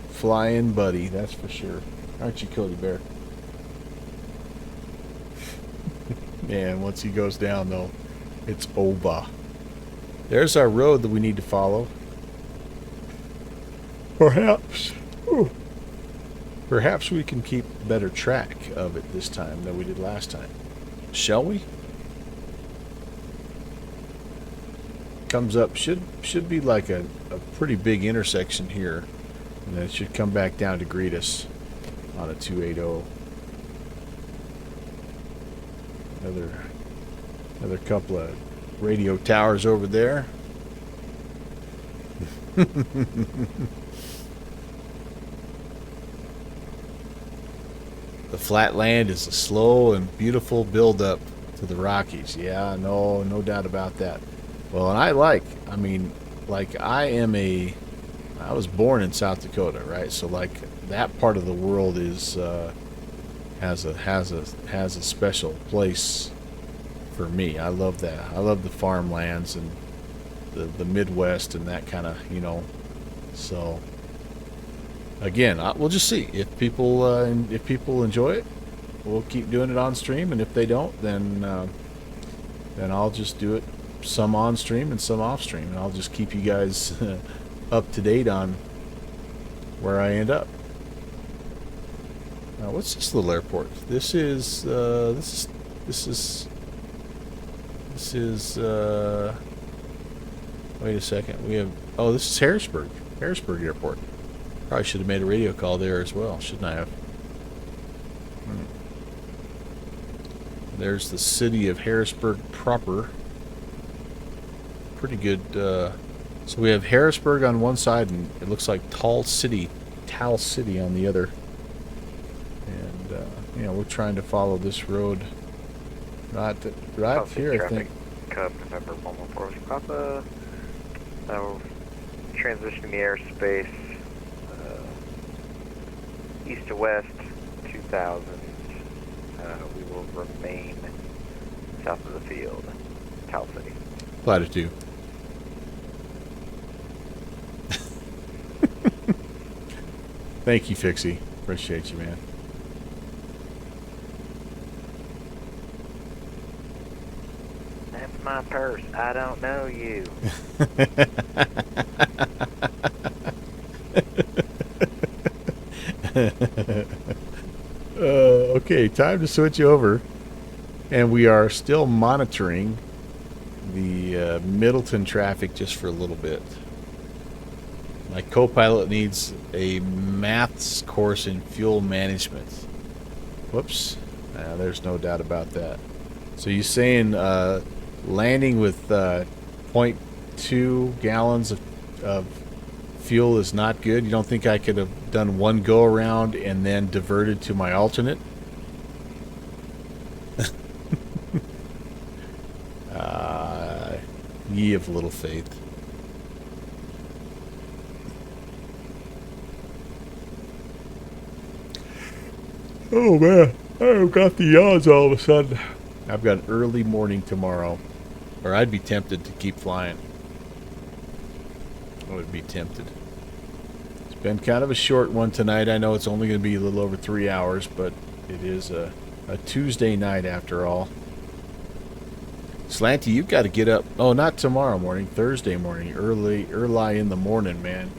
flying buddy, that's for sure. Aren't you, Cody Bear? Man, once he goes down, though, it's over. There's our road that we need to follow. Perhaps we can keep better track of it this time than we did last time. Shall we? Comes up, should be like a pretty big intersection here. And then it should come back down to greet us on a 280. Another couple of radio towers over there. The flat land is a slow and beautiful build-up to the Rockies. Yeah, no doubt about that. Well, and I was born in South Dakota, right? So like that part of the world is has a special place for me. I love that. I love the farmlands and the Midwest and that kind of, So again, we'll just see if people enjoy it. We'll keep doing it on stream, and if they don't, then I'll just do it some on stream and some off stream, and I'll just keep you guys up to date on where I end up. Now, what's this little airport? This is wait a second. This is Harrisburg Airport. Probably should have made a radio call there as well, shouldn't I have? There's the city of Harrisburg proper. Pretty good. So we have Harrisburg on one side, and it looks like Tall City on the other. And we're trying to follow this road. Right here, I think. Cub November 114 Papa. Transitioning the airspace east to west 2000. We will remain south of the field, Tal City. Latitude. Thank you, Fixie. Appreciate you, man. That's my purse. I don't know you. Okay, time to switch over. And we are still monitoring the Middleton traffic just for a little bit. My co-pilot needs a maths course in fuel management. Whoops. There's no doubt about that. So you're saying landing with 0.2 gallons of fuel is not good? You don't think I could have done one go around and then diverted to my alternate? Ye of little faith. Oh man, I've got the yawns all of a sudden. I've got an early morning tomorrow, or I'd be tempted to keep flying. I would be tempted. been kind of a short one tonight. I know it's only going to be a little over 3 hours, but it is a Tuesday night after all. Slanty, you've got to get up. Oh, not tomorrow morning, Thursday morning, early in the morning, man.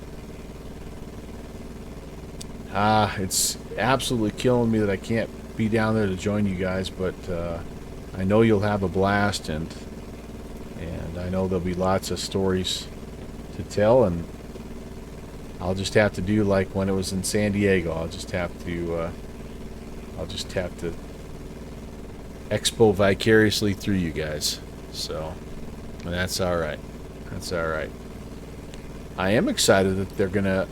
It's absolutely killing me that I can't be down there to join you guys, but I know you'll have a blast, and I know there'll be lots of stories to tell, and I'll just have to do like when it was in San Diego. I'll just have to expo vicariously through you guys. So that's all right. That's all right. I am excited that they're gonna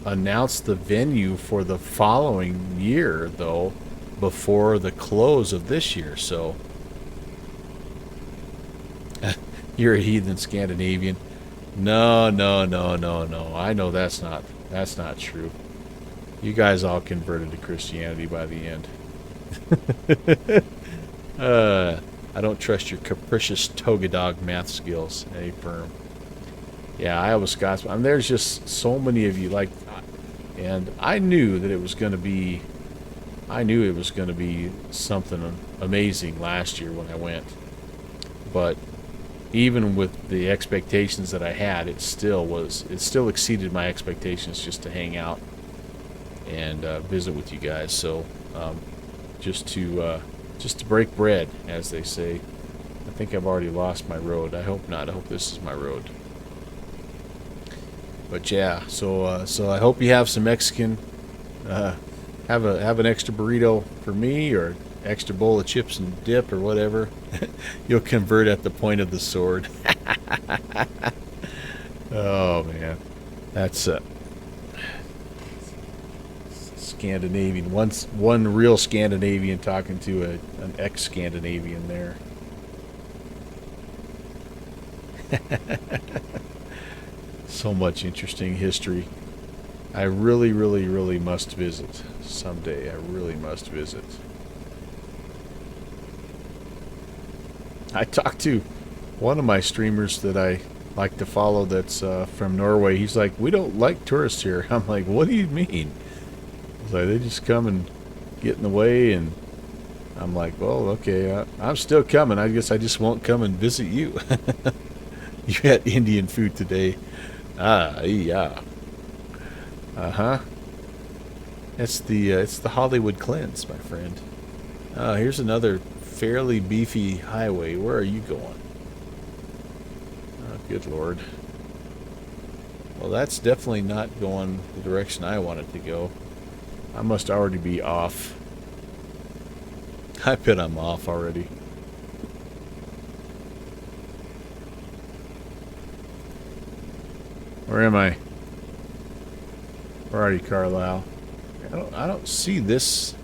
announce the venue for the following year, though, before the close of this year. So you're a heathen Scandinavian. No. I know that's not true. You guys all converted to Christianity by the end. I don't trust your capricious toga dog math skills. Hey, firm. Yeah, Iowa Scotsman. I mean, there's just so many of you, like, and I knew that it was going to be, something amazing last year when I went. But even with the expectations that I had, it still exceeded my expectations just to hang out and visit with you guys. So just to break bread, as they say. I think I've already lost my road. I hope not. I hope this is my road. But yeah, so I hope you have some Mexican. Have an extra burrito for me, or extra bowl of chips and dip, or whatever. You'll convert at the point of the sword. Oh man, that's Scandinavian. One real Scandinavian talking to an ex-Scandinavian there. So much interesting history. I really must visit someday. I really must visit. I talked to one of my streamers that I like to follow that's from Norway. He's like, we don't like tourists here. I'm like, what do you mean? He's like, they just come and get in the way, and I'm like, well, okay, I'm still coming. I guess I just won't come and visit you. You had Indian food today. Yeah. It's the Hollywood cleanse, my friend. Here's another fairly beefy highway. Where are you going? Oh, good Lord. Well, that's definitely not going the direction I wanted to go. I must already be off. I bet I'm off already. Where am I? Where are you, Carlisle? I don't see this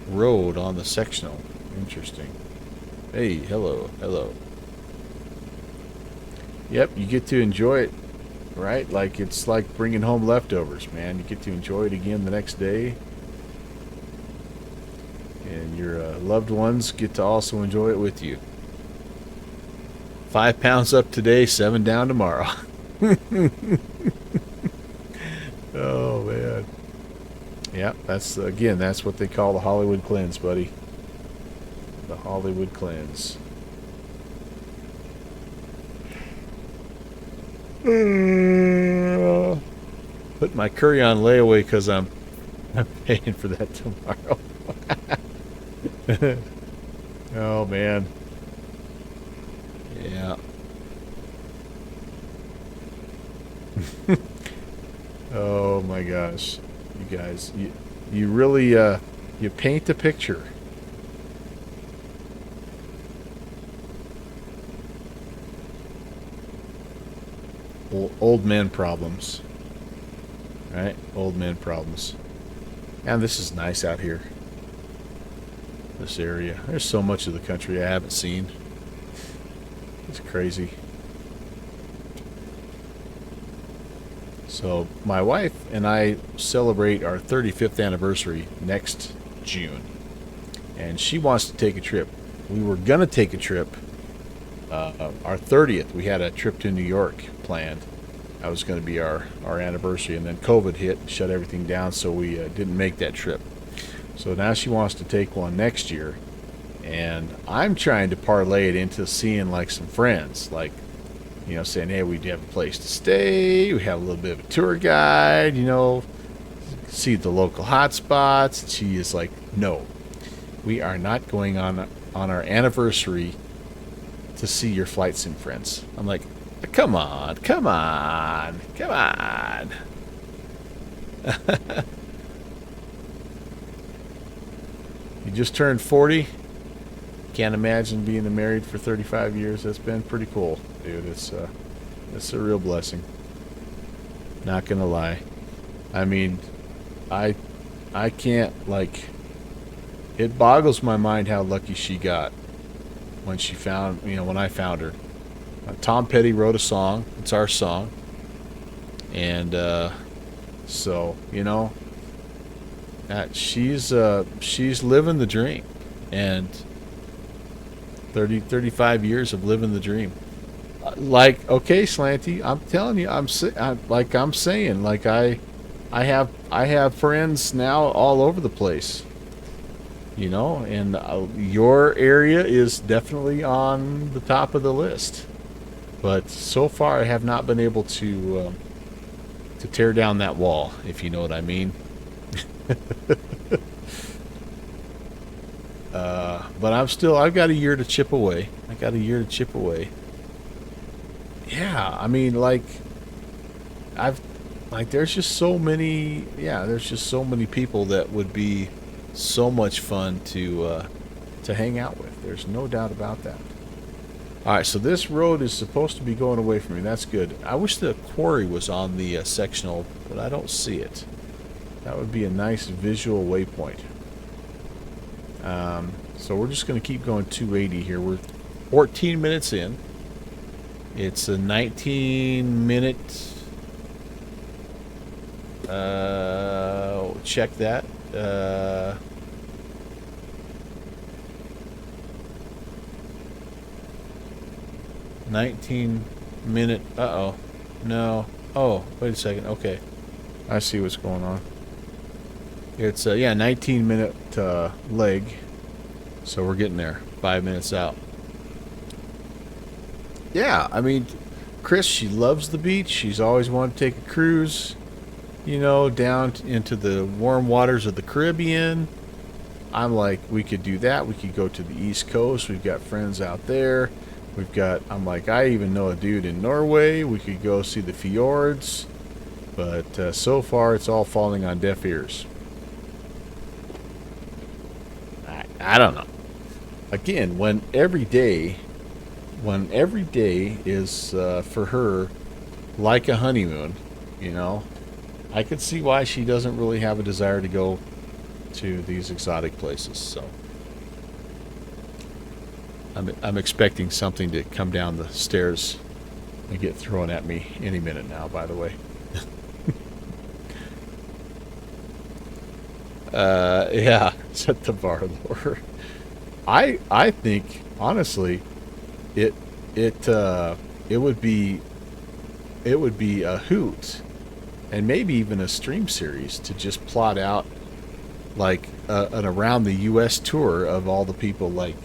road on the sectional. Interesting. Hey, hello. Yep, you get to enjoy it, right? Like, it's like bringing home leftovers, man. You get to enjoy it again the next day. And your loved ones get to also enjoy it with you. 5 pounds up today, 7 down tomorrow. Oh, man. Yeah, that's what they call the Hollywood cleanse, buddy. The Hollywood cleanse. Put my curry on layaway because I'm paying for that tomorrow. Oh, man. Yeah. Oh my gosh, you guys, you really you paint the picture. Old man problems, right? Old man problems. And this is nice out here. This area. There's so much of the country I haven't seen. It's crazy. So my wife and I celebrate our 35th anniversary next June, and she wants to take a trip. We were gonna take a trip. Our 30th, we had a trip to New York planned. That was going to be our anniversary, and then COVID hit, shut everything down, so we didn't make that trip. So now she wants to take one next year, and I'm trying to parlay it into seeing like some friends, like, you know, saying, hey, we have a place to stay, we have a little bit of a tour guide, you know, see the local hot spots. And she is like, no, we are not going on our anniversary to see your flight sim friends. I'm like, come on. You just turned 40. Can't imagine being married for 35 years. That's been pretty cool, dude. It's a real blessing. Not gonna lie. I mean, I can't, like, it boggles my mind how lucky she got when she found, you know, when I found her. Tom Petty wrote a song. It's our song. And so, you know, she's living the dream. And 35 years of living the dream. Like, okay, Slanty, I'm telling you, I'm saying, like, I have friends now all over the place, you know, and your area is definitely on the top of the list. But so far, I have not been able to tear down that wall, if you know what I mean. But I've got a year to chip away. Yeah, I mean, like, there's just so many people that would be so much fun to hang out with. There's no doubt about that. All right, so this road is supposed to be going away from me. That's good. I wish the quarry was on the sectional, but I don't see it. That would be a nice visual waypoint. So we're just going to keep going 280 here. We're 14 minutes in. It's a 19-minute... check that. 19-minute... Uh-oh. No. Oh, wait a second. Okay. I see what's going on. It's, 19-minute leg. So we're getting there. 5 minutes out. Yeah, I mean, Chris, she loves the beach. She's always wanted to take a cruise, you know, down into the warm waters of the Caribbean. I'm like, we could do that. We could go to the East Coast. We've got friends out there. I'm like, I even know a dude in Norway. We could go see the fjords. But so far, it's all falling on deaf ears. I don't know. Again, when every day is for her like a honeymoon, you know, I could see why she doesn't really have a desire to go to these exotic places. So I'm expecting something to come down the stairs and get thrown at me any minute now, by the way. Yeah, set the bar lower. I think honestly, it would be a hoot, and maybe even a stream series to just plot out like an around the U.S. tour of all the people like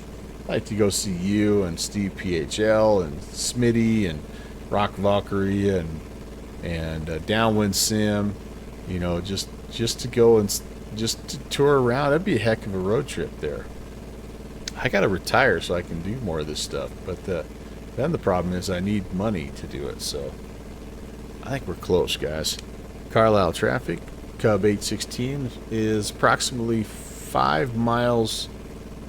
to go see you and Steve PHL and Smitty and Rock Valkyrie and Downwind Sim, you know, just to go and just to tour around. That'd be a heck of a road trip there. I gotta retire so I can do more of this stuff, but then the problem is I need money to do it. So I think we're close, guys. Carlisle traffic, Cub 816 is approximately 5 miles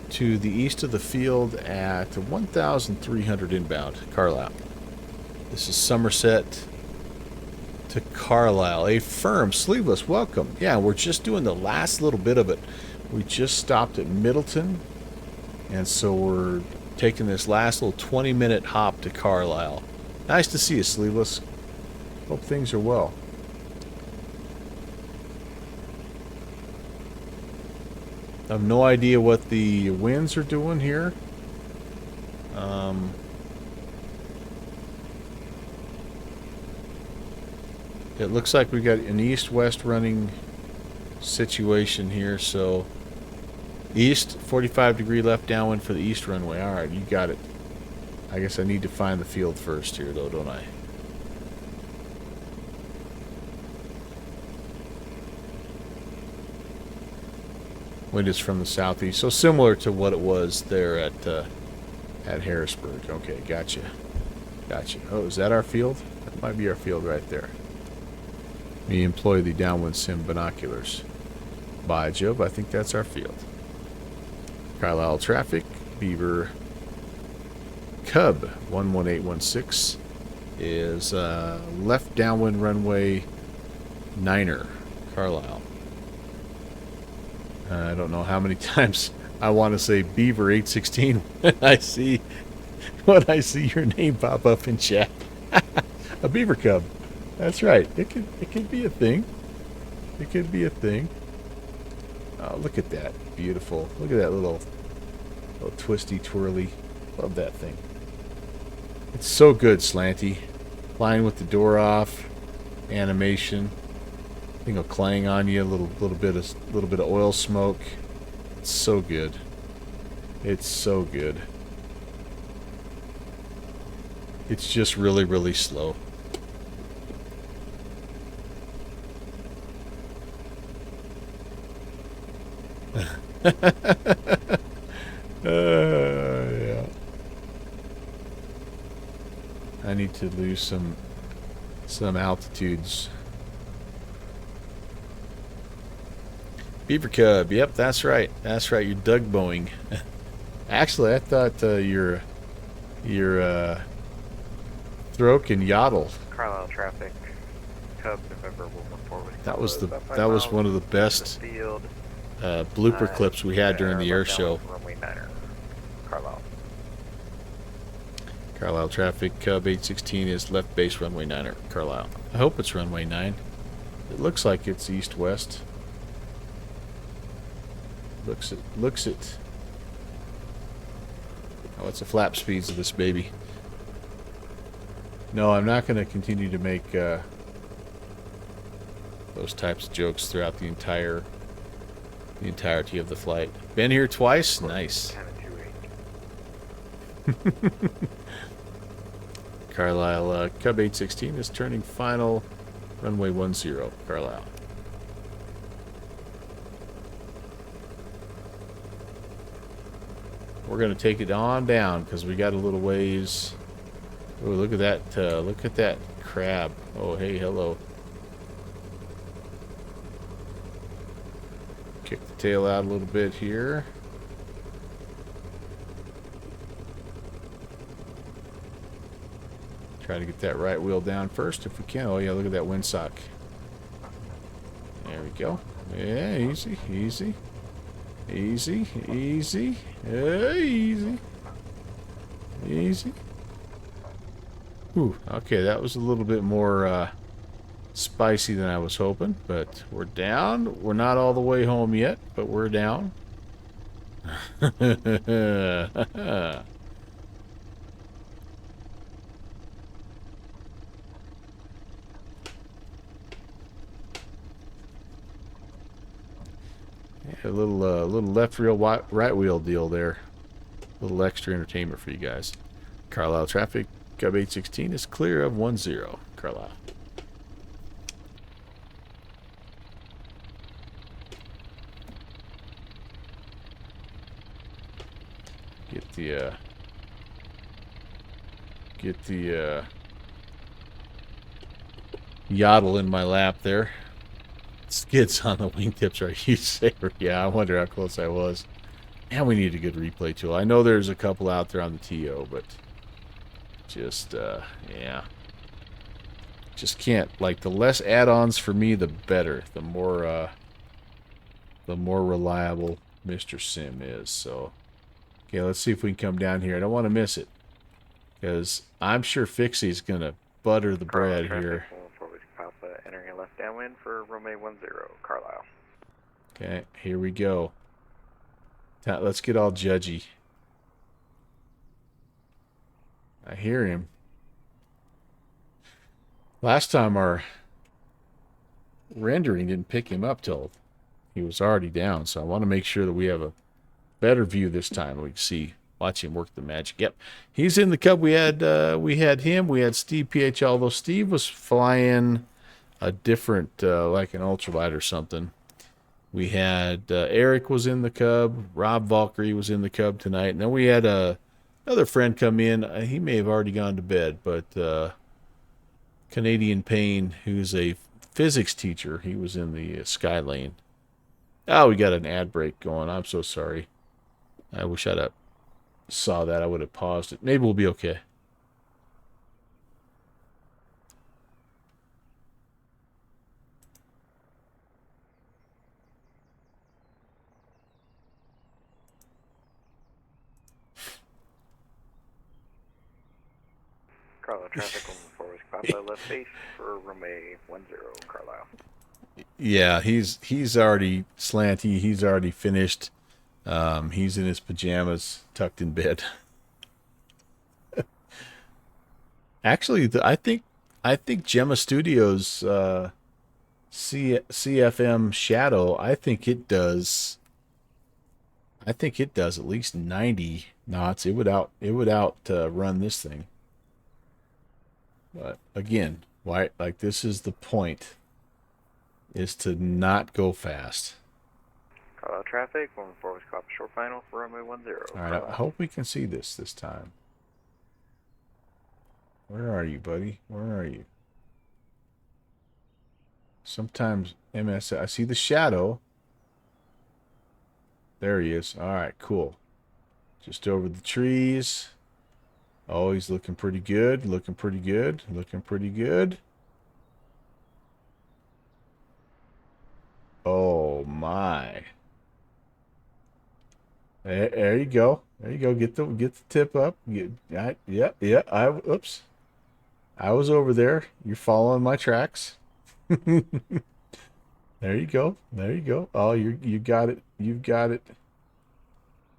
to the east of the field at 1,300 inbound, Carlisle. This is Somerset to Carlisle. A firm, sleeveless welcome. Yeah, we're just doing the last little bit of it. We just stopped at Middleton, and so we're taking this last little 20-minute hop to Carlisle. Nice to see you, sleeveless. Hope things are well. I have no idea what the winds are doing here. It looks like we got an east-west running situation here, so east, 45-degree left downwind for the east runway. All right, you got it. I guess I need to find the field first here, though, don't I? Wind is from the southeast, so similar to what it was there at Harrisburg. Okay, gotcha. Gotcha. Oh, is that our field? That might be our field right there. We employ the downwind sim binoculars. By Jove, I think that's our field. Carlisle traffic, Beaver Cub 11816 is left downwind runway 9er, Carlisle. I don't know how many times I want to say Beaver 816 when I see your name pop up in chat. A Beaver Cub. That's right. It could be a thing. It could be a thing. Oh, look at that. Beautiful. Look at that little twisty twirly. Love that thing. It's so good, Slanty. Flying with the door off. Animation. Thing will clang on you. A little bit of oil smoke. It's so good. It's so good. It's just really, really slow. Yeah. I need to lose some altitudes. Beaver Cub. Yep, that's right. That's right. You're Doug Boeing. Actually, I thought your Throke and Yodel. Carlisle traffic. Cub November 114. That was one of the best blooper clips we had during the air show. Runway 9er, Carlisle. Carlisle traffic, Cub 816 is left base runway 9er, Carlisle. I hope it's runway 9. It looks like it's east-west. Looks it. Oh, what's the flap speeds of this baby? No, I'm not going to continue to make those types of jokes throughout the entirety of the flight. Been here twice? Nice. Carlisle, Cub 816 is turning final runway 10, Carlisle. We're going to take it on down because we got a little ways. Oh, look at that crab. Oh, hey, hello. Kick the tail out a little bit here. Try to get that right wheel down first if we can. Oh, yeah, look at that windsock. There we go. Yeah, easy, easy. Easy, easy, easy. Easy. Ooh, okay, that was a little bit more spicy than I was hoping, but we're down. We're not all the way home yet, but we're down. A little left wheel, right wheel deal there. A little extra entertainment for you guys. Carlisle traffic, Cub 816 is clear of 10, Carlisle. Get the Yodel in my lap there. Skids on the wingtips are a huge saver. Yeah, I wonder how close I was. And we need a good replay tool. I know there's a couple out there on the TO, but just, yeah. Just can't. Like, the less add-ons for me, the better. The more reliable Mr. Sim is. So, okay, let's see if we can come down here. I don't want to miss it. Because I'm sure Fixie's going to butter the bread here. Entering a left downwind for runway 10, Carlisle. Okay, here we go. Now, let's get all judgy. I hear him. Last time our rendering didn't pick him up till he was already down. So I want to make sure that we have a better view this time. We can see, watch him work the magic. Yep, he's in the Cub. We had him. We had Steve PH. Although Steve was flying a different, like an ultralight or something. We had Eric was in the Cub. Rob Valkyrie was in the Cub tonight. And then we had another friend come in. He may have already gone to bed, but Canadian Payne, who's a physics teacher, he was in the Sky Lane. Oh, we got an ad break going. I'm so sorry. I wish I'd have saw that. I would have paused it. Maybe we'll be okay. Carlisle traffic on forward Papa left base for runway 10 Carlisle. Yeah, he's already slanty. He's already finished. He's in his pajamas, tucked in bed. Actually, I think Gemma Studios CFM Shadow. I think it does at least 90 knots. It would run this thing. But again, why? Like, this is the point: is to not go fast. Carlisle traffic, 14 Papa short final for runway 10. All right, I hope we can see this time. Where are you, buddy? Where are you? Sometimes MS, I see the shadow. There he is. All right, cool. Just over the trees. Oh, he's looking pretty good. Looking pretty good. Looking pretty good. Oh my. There you go. There you go. Get the tip up. Oops. I was over there. You're following my tracks. There you go. There you go. Oh, you got it. You've got it.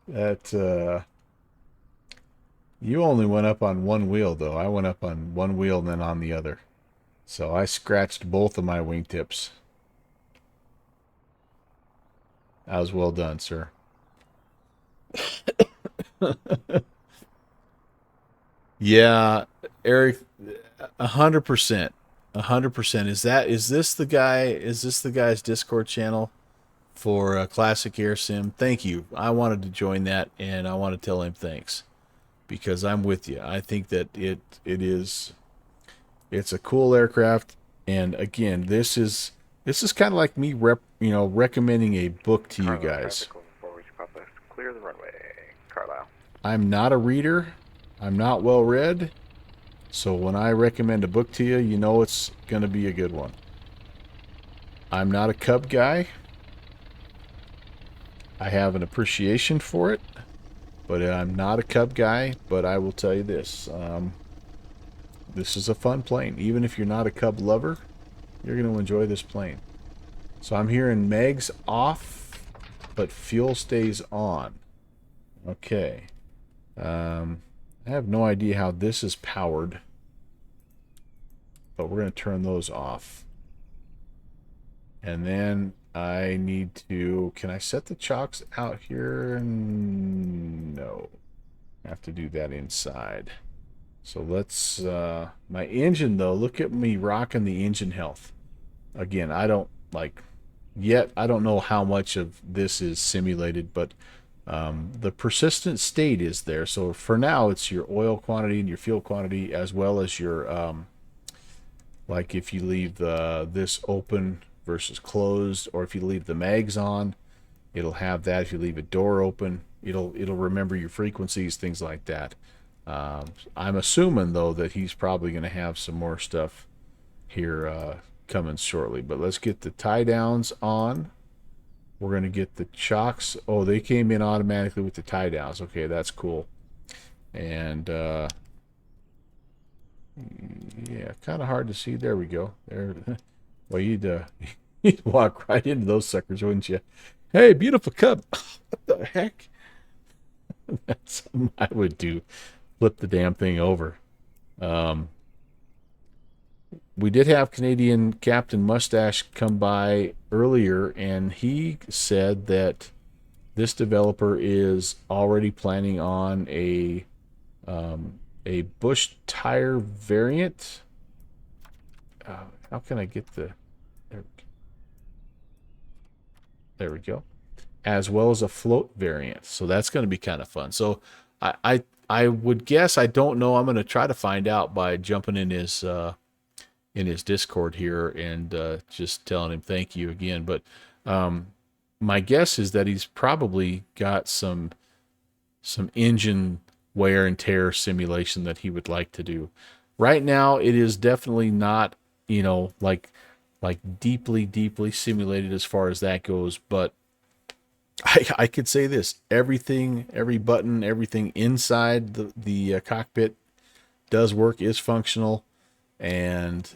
That you only went up on one wheel though. I went up on one wheel and then on the other. So I scratched both of my wingtips. That was well done, sir. Yeah, Eric, 100%. 100%. Is this the guy? Is this the guy's Discord channel for Classic Air Sim? Thank you. I wanted to join that, and I want to tell him thanks because I'm with you. I think that it's a cool aircraft, and again, this is kind of like me recommending a book to you guys. Clear the runway, Carlisle. I'm not a reader. I'm not well read. So when I recommend a book to you, you know it's going to be a good one. I'm not a Cub guy. I have an appreciation for it, but I'm not a Cub guy. But I will tell you this. This is a fun plane. Even if you're not a Cub lover, you're going to enjoy this plane. So I'm hearing Meg's off, but fuel stays on. Okay. I have no idea how this is powered, but we're going to turn those off. And then I need to, can I set the chocks out here? No. I have to do that inside. So let's, my engine though, look at me rocking the engine health. Again, I don't I don't know how much of this is simulated, but the persistent state is there. So for now, it's your oil quantity and your fuel quantity, as well as your, like if you leave this open versus closed, or if you leave the mags on, it'll have that. If you leave a door open, it'll remember your frequencies, things like that. I'm assuming though that he's probably going to have some more stuff here coming shortly. But let's get the tie downs on. We're going to get the chocks. Oh, they came in automatically with the tie downs. Okay, that's cool. And yeah, kind of hard to see. There we go. There. Well, you'd walk right into those suckers, wouldn't you? Hey, beautiful Cub. What the heck? That's something I would do. Flip the damn thing over. we did have Canadian Captain Mustache come by earlier, and he said that this developer is already planning on a bush tire variant. How can I get the... There we go. As well as a float variant. So that's going to be kind of fun. So I would guess, I don't know. I'm going to try to find out by jumping in his Discord here and just telling him thank you again. But my guess is that he's probably got some engine wear and tear simulation that he would like to do. Right now, it is definitely not, like deeply simulated as far as that goes. But I could say this: every button, everything inside the cockpit does work, is functional, and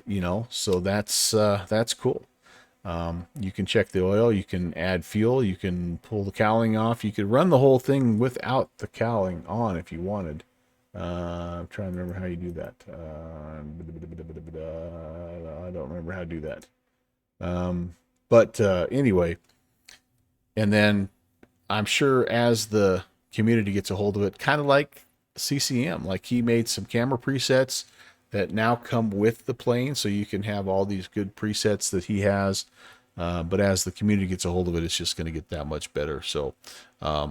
so that's cool. You can check the oil, you can add fuel, you can pull the cowling off, you could run the whole thing without the cowling on if you wanted. I'm trying to remember how you do that. I don't remember how to do that. But anyway, and then I'm sure as the community gets a hold of it, kind of like CCM, like he made some camera presets that now come with the plane, so you can have all these good presets that he has. But as the community gets a hold of it, it's just going to get that much better. So, I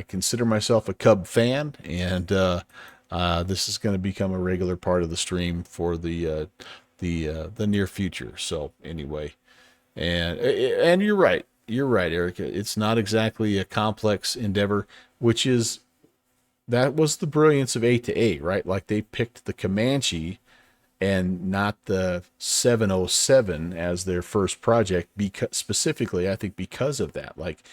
consider myself a Cub fan, and this is going to become a regular part of the stream for the near future. So anyway, and you're right, Eric. It's not exactly a complex endeavor, that was the brilliance of A2A, right? Like they picked the Comanche and not the 707 as their first project, because specifically, I think because of that. Like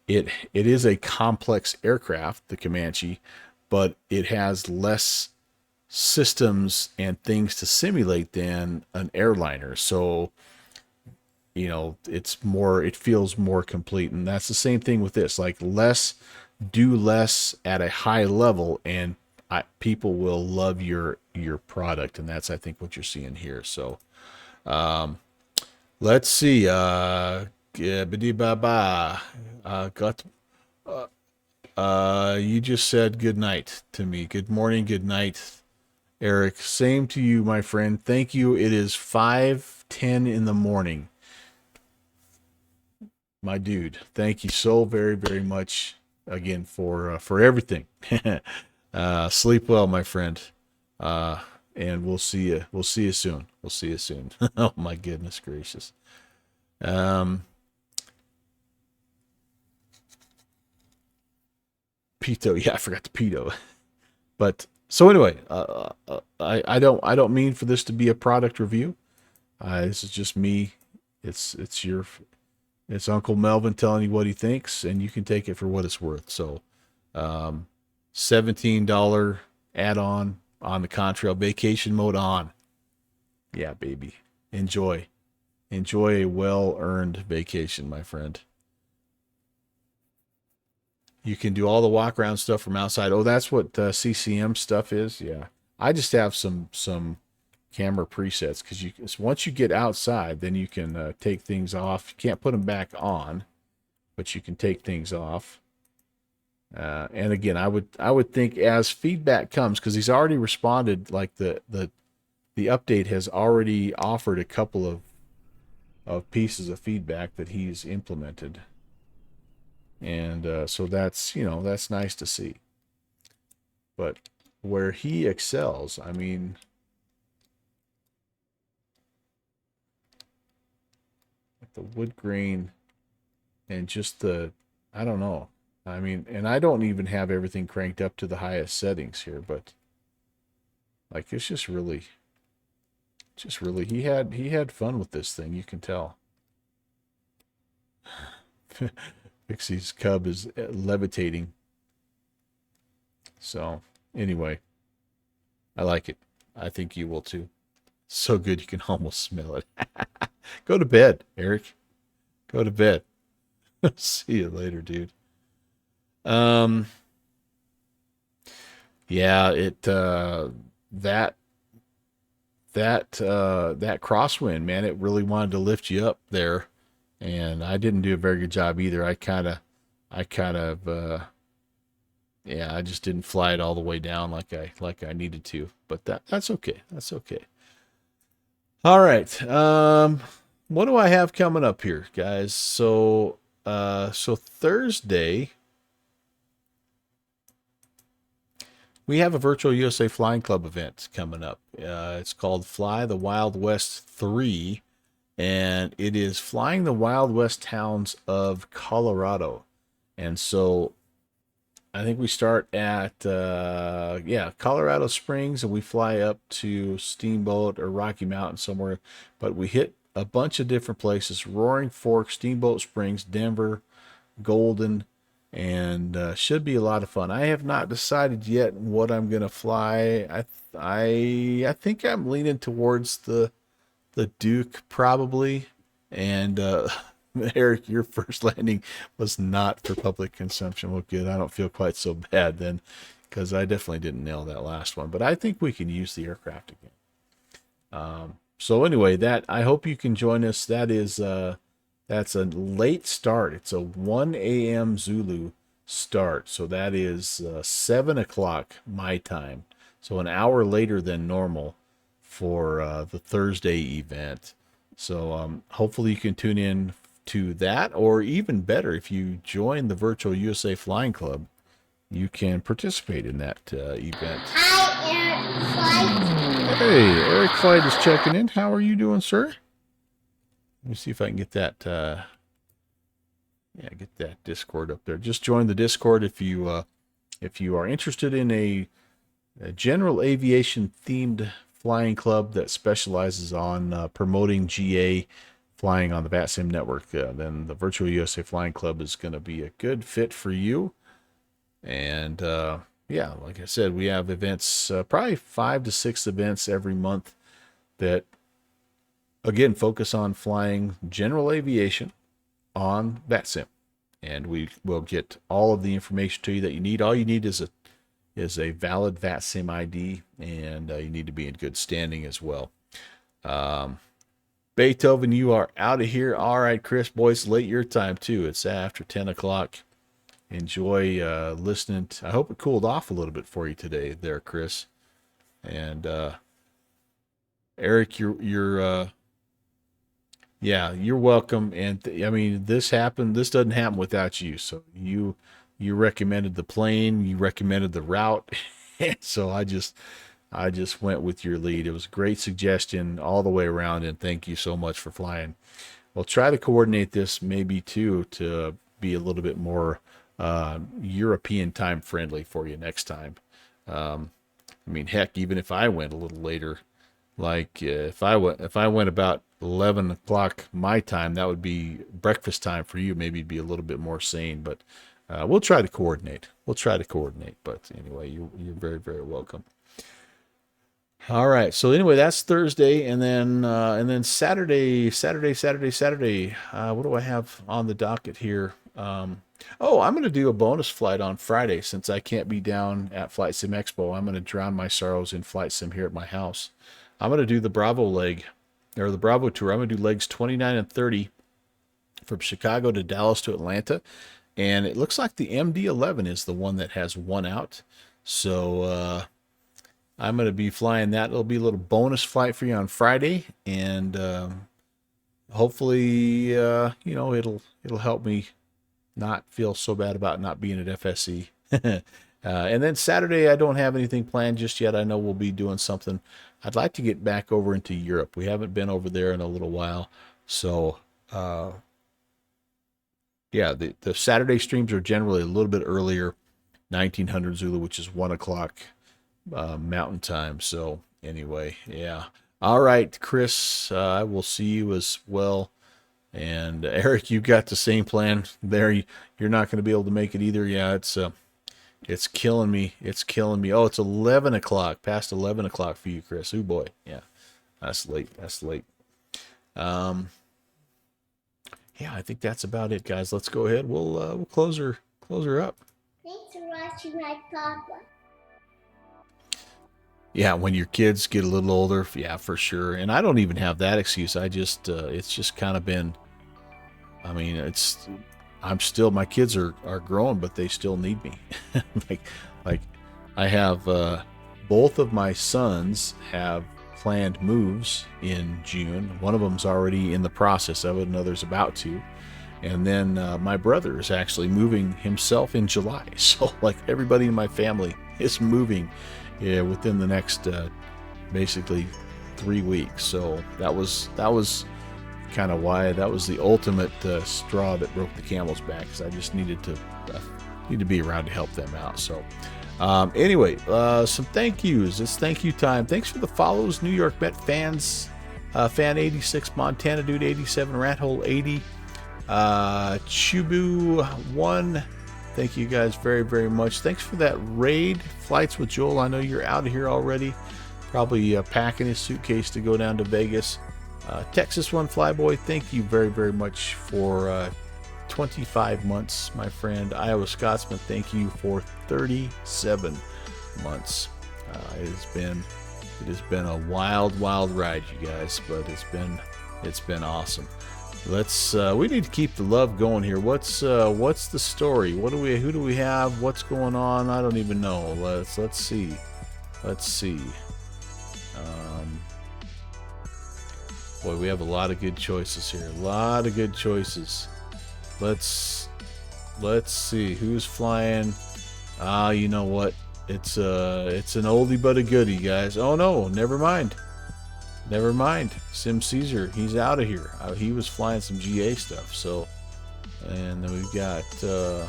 it is a complex aircraft, the Comanche, but it has less systems and things to simulate than an airliner. So, it feels more complete. And that's the same thing with this, like do less at a high level, and people will love your product. And that's, I think, what you're seeing here. So, let's see. You just said good night to me. Good morning, good night, Eric. Same to you, my friend. Thank you. It is 5:10 in the morning. My dude, thank you so very, very much again for everything. Sleep well, my friend. And we'll see you. We'll see you soon. We'll see you soon. Oh my goodness gracious. Pito, yeah, I forgot the Pito. But so anyway, I don't mean for this to be a product review. This is just me. It's Uncle Melvin telling you what he thinks, and you can take it for what it's worth. So, $17 add-on on the Contrail, vacation mode on. Yeah, baby. Enjoy a well-earned vacation, my friend. You can do all the walk-around stuff from outside. Oh, that's what CCM stuff is? Yeah. I just have some camera presets, because once you get outside, then you can take things off. You can't put them back on, but you can take things off. And again, I would think as feedback comes, because he's already responded, like the update has already offered a couple of pieces of feedback that he's implemented. And so that's nice to see. But where he excels, I mean, the wood grain and just I don't know. I mean, and I don't even have everything cranked up to the highest settings here, but like it's just really he had fun with this thing, you can tell. Pixie's Cub is levitating. So anyway, I like it. I think you will too. So good you can almost smell it. Go to bed, Eric. Go to bed. See you later, dude. Yeah, that crosswind, man, it really wanted to lift you up there, and I didn't do a very good job either. I kind of, yeah, I just didn't fly it all the way down like I needed to. But that's okay. That's okay. All right. What do I have coming up here, guys? So Thursday we have a virtual USA Flying Club event coming up. It's called Fly the Wild West 3, and it is flying the Wild West towns of Colorado. And so I think we start at Colorado Springs, and we fly up to Steamboat or Rocky Mountain somewhere, but we hit a bunch of different places: Roaring Fork, Steamboat Springs, Denver, Golden, and should be a lot of fun. I have not decided yet what I'm gonna fly. I think I'm leaning towards the Duke probably, and Eric, your first landing was not for public consumption. Well, good. I don't feel quite so bad then, because I definitely didn't nail that last one. But I think we can use the aircraft again. So anyway, that I hope you can join us. That's a late start. It's a 1 a.m. Zulu start. So that is 7 o'clock my time. So an hour later than normal for the Thursday event. So hopefully you can tune in to that, or even better, if you join the Virtual USA Flying Club, you can participate in that event. Hi, Eric Flight. Hey, Eric Flight is checking in. How are you doing, sir? Let me see if I can get that. Get that Discord up there. Just join the Discord if you are interested in a general aviation themed flying club that specializes on promoting GA flying on the VATSIM network. Then the Virtual USA Flying Club is going to be a good fit for you. And like I said, we have events, probably 5 to 6 events every month that, again, focus on flying general aviation on VATSIM. And we will get all of the information to you that you need. All you need is a valid VATSIM ID, and you need to be in good standing as well. Beethoven, you are out of here. All right, Chris, boys, late your time too. It's after 10 o'clock. Enjoy listening. I hope it cooled off a little bit for you today there, Chris. And Eric, you're welcome. And I mean, this doesn't happen without you. So you recommended the plane, you recommended the route. So I just went with your lead. It was a great suggestion all the way around, and thank you so much for flying. We'll try to coordinate this maybe too to be a little bit more European time friendly for you next time. I mean, heck, even if I went a little later, like if I went about 11 o'clock my time, that would be breakfast time for you. Maybe it'd be a little bit more sane, but we'll try to coordinate. But anyway, you're very, very welcome. All right. So anyway, that's Thursday, and then Saturday. What do I have on the docket here? I'm going to do a bonus flight on Friday since I can't be down at Flight Sim Expo. I'm going to drown my sorrows in Flight Sim here at my house. I'm going to do the Bravo leg, or the Bravo tour. I'm going to do legs 29 and 30 from Chicago to Dallas to Atlanta. And it looks like the MD-11 is the one that has one out. So I'm going to be flying that. It'll be a little bonus flight for you on Friday. And hopefully, it'll help me not feel so bad about not being at FSC. And then Saturday, I don't have anything planned just yet. I know we'll be doing something. I'd like to get back over into Europe. We haven't been over there in a little while. So, the Saturday streams are generally a little bit earlier, 1900 Zulu, which is 1 o'clock Mountain Time. So anyway, yeah. All right, Chris, I will see you as well. And Eric, you got the same plan there. You're not going to be able to make it either. Yeah, it's killing me. Oh, it's 11 o'clock, past 11 o'clock for you, Chris. Oh boy. Yeah, that's late. Yeah, I think that's about it, guys. Let's go ahead. We'll close her up. Thanks for watching my papa. yeah, when your kids get a little older, yeah, for sure. And I don't even have that excuse. I just, it's just kind of been, I mean, I'm still, my kids are grown, but they still need me. like I have, both of my sons have planned moves in June. One of them's already in the process of it, another's about to. And then my brother is actually moving himself in July. So like everybody in my family is moving within the next basically 3 weeks. So that was kind of why that was the ultimate straw that broke the camel's back, because I just needed to be around to help them out. So anyway, some thank yous. It's thank you time. Thanks for the follows, New York Met fans, fan 86, Montana dude 87, Rat Hole 80, Chubu 1. Thank you guys very, very much. Thanks for that raid flights with Joel. I know you're out of here already, probably packing his suitcase to go down to Vegas. Texas One Flyboy, thank you very, very much for 25 months, my friend. Iowa Scotsman, thank you for 37 months. It has been a wild ride, you guys, but it's been awesome. We need to keep the love going here. What's the story? Who do we have? What's going on? I don't even know. Let's see. Boy, we have a lot of good choices here. A lot of good choices. Let's see who's flying. You know what? It's an oldie but a goodie, guys. Oh no, never mind. Sim Caesar, he's out of here. He was flying some GA stuff. So, and then we've got. Well,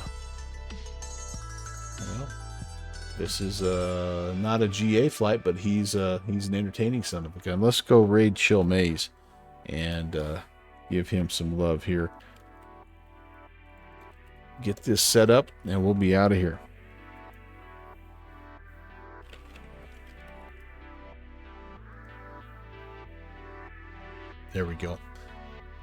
this is not a GA flight, but he's an entertaining son of a gun. Let's go raid Chill Maze and give him some love here. Get this set up and we'll be out of here. There we go.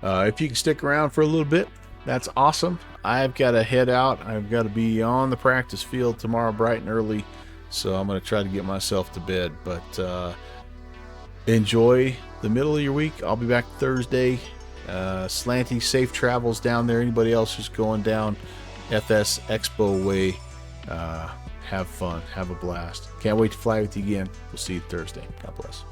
If you can stick around for a little bit, that's awesome. I've got to head out. I've got to be on the practice field tomorrow bright and early, so I'm going to try to get myself to bed. But enjoy the middle of your week. I'll be back Thursday. Slanty, safe travels down there. Anybody else who's going down FS Expo way, have fun. Have a blast. Can't wait to fly with you again. We'll see you Thursday. God bless.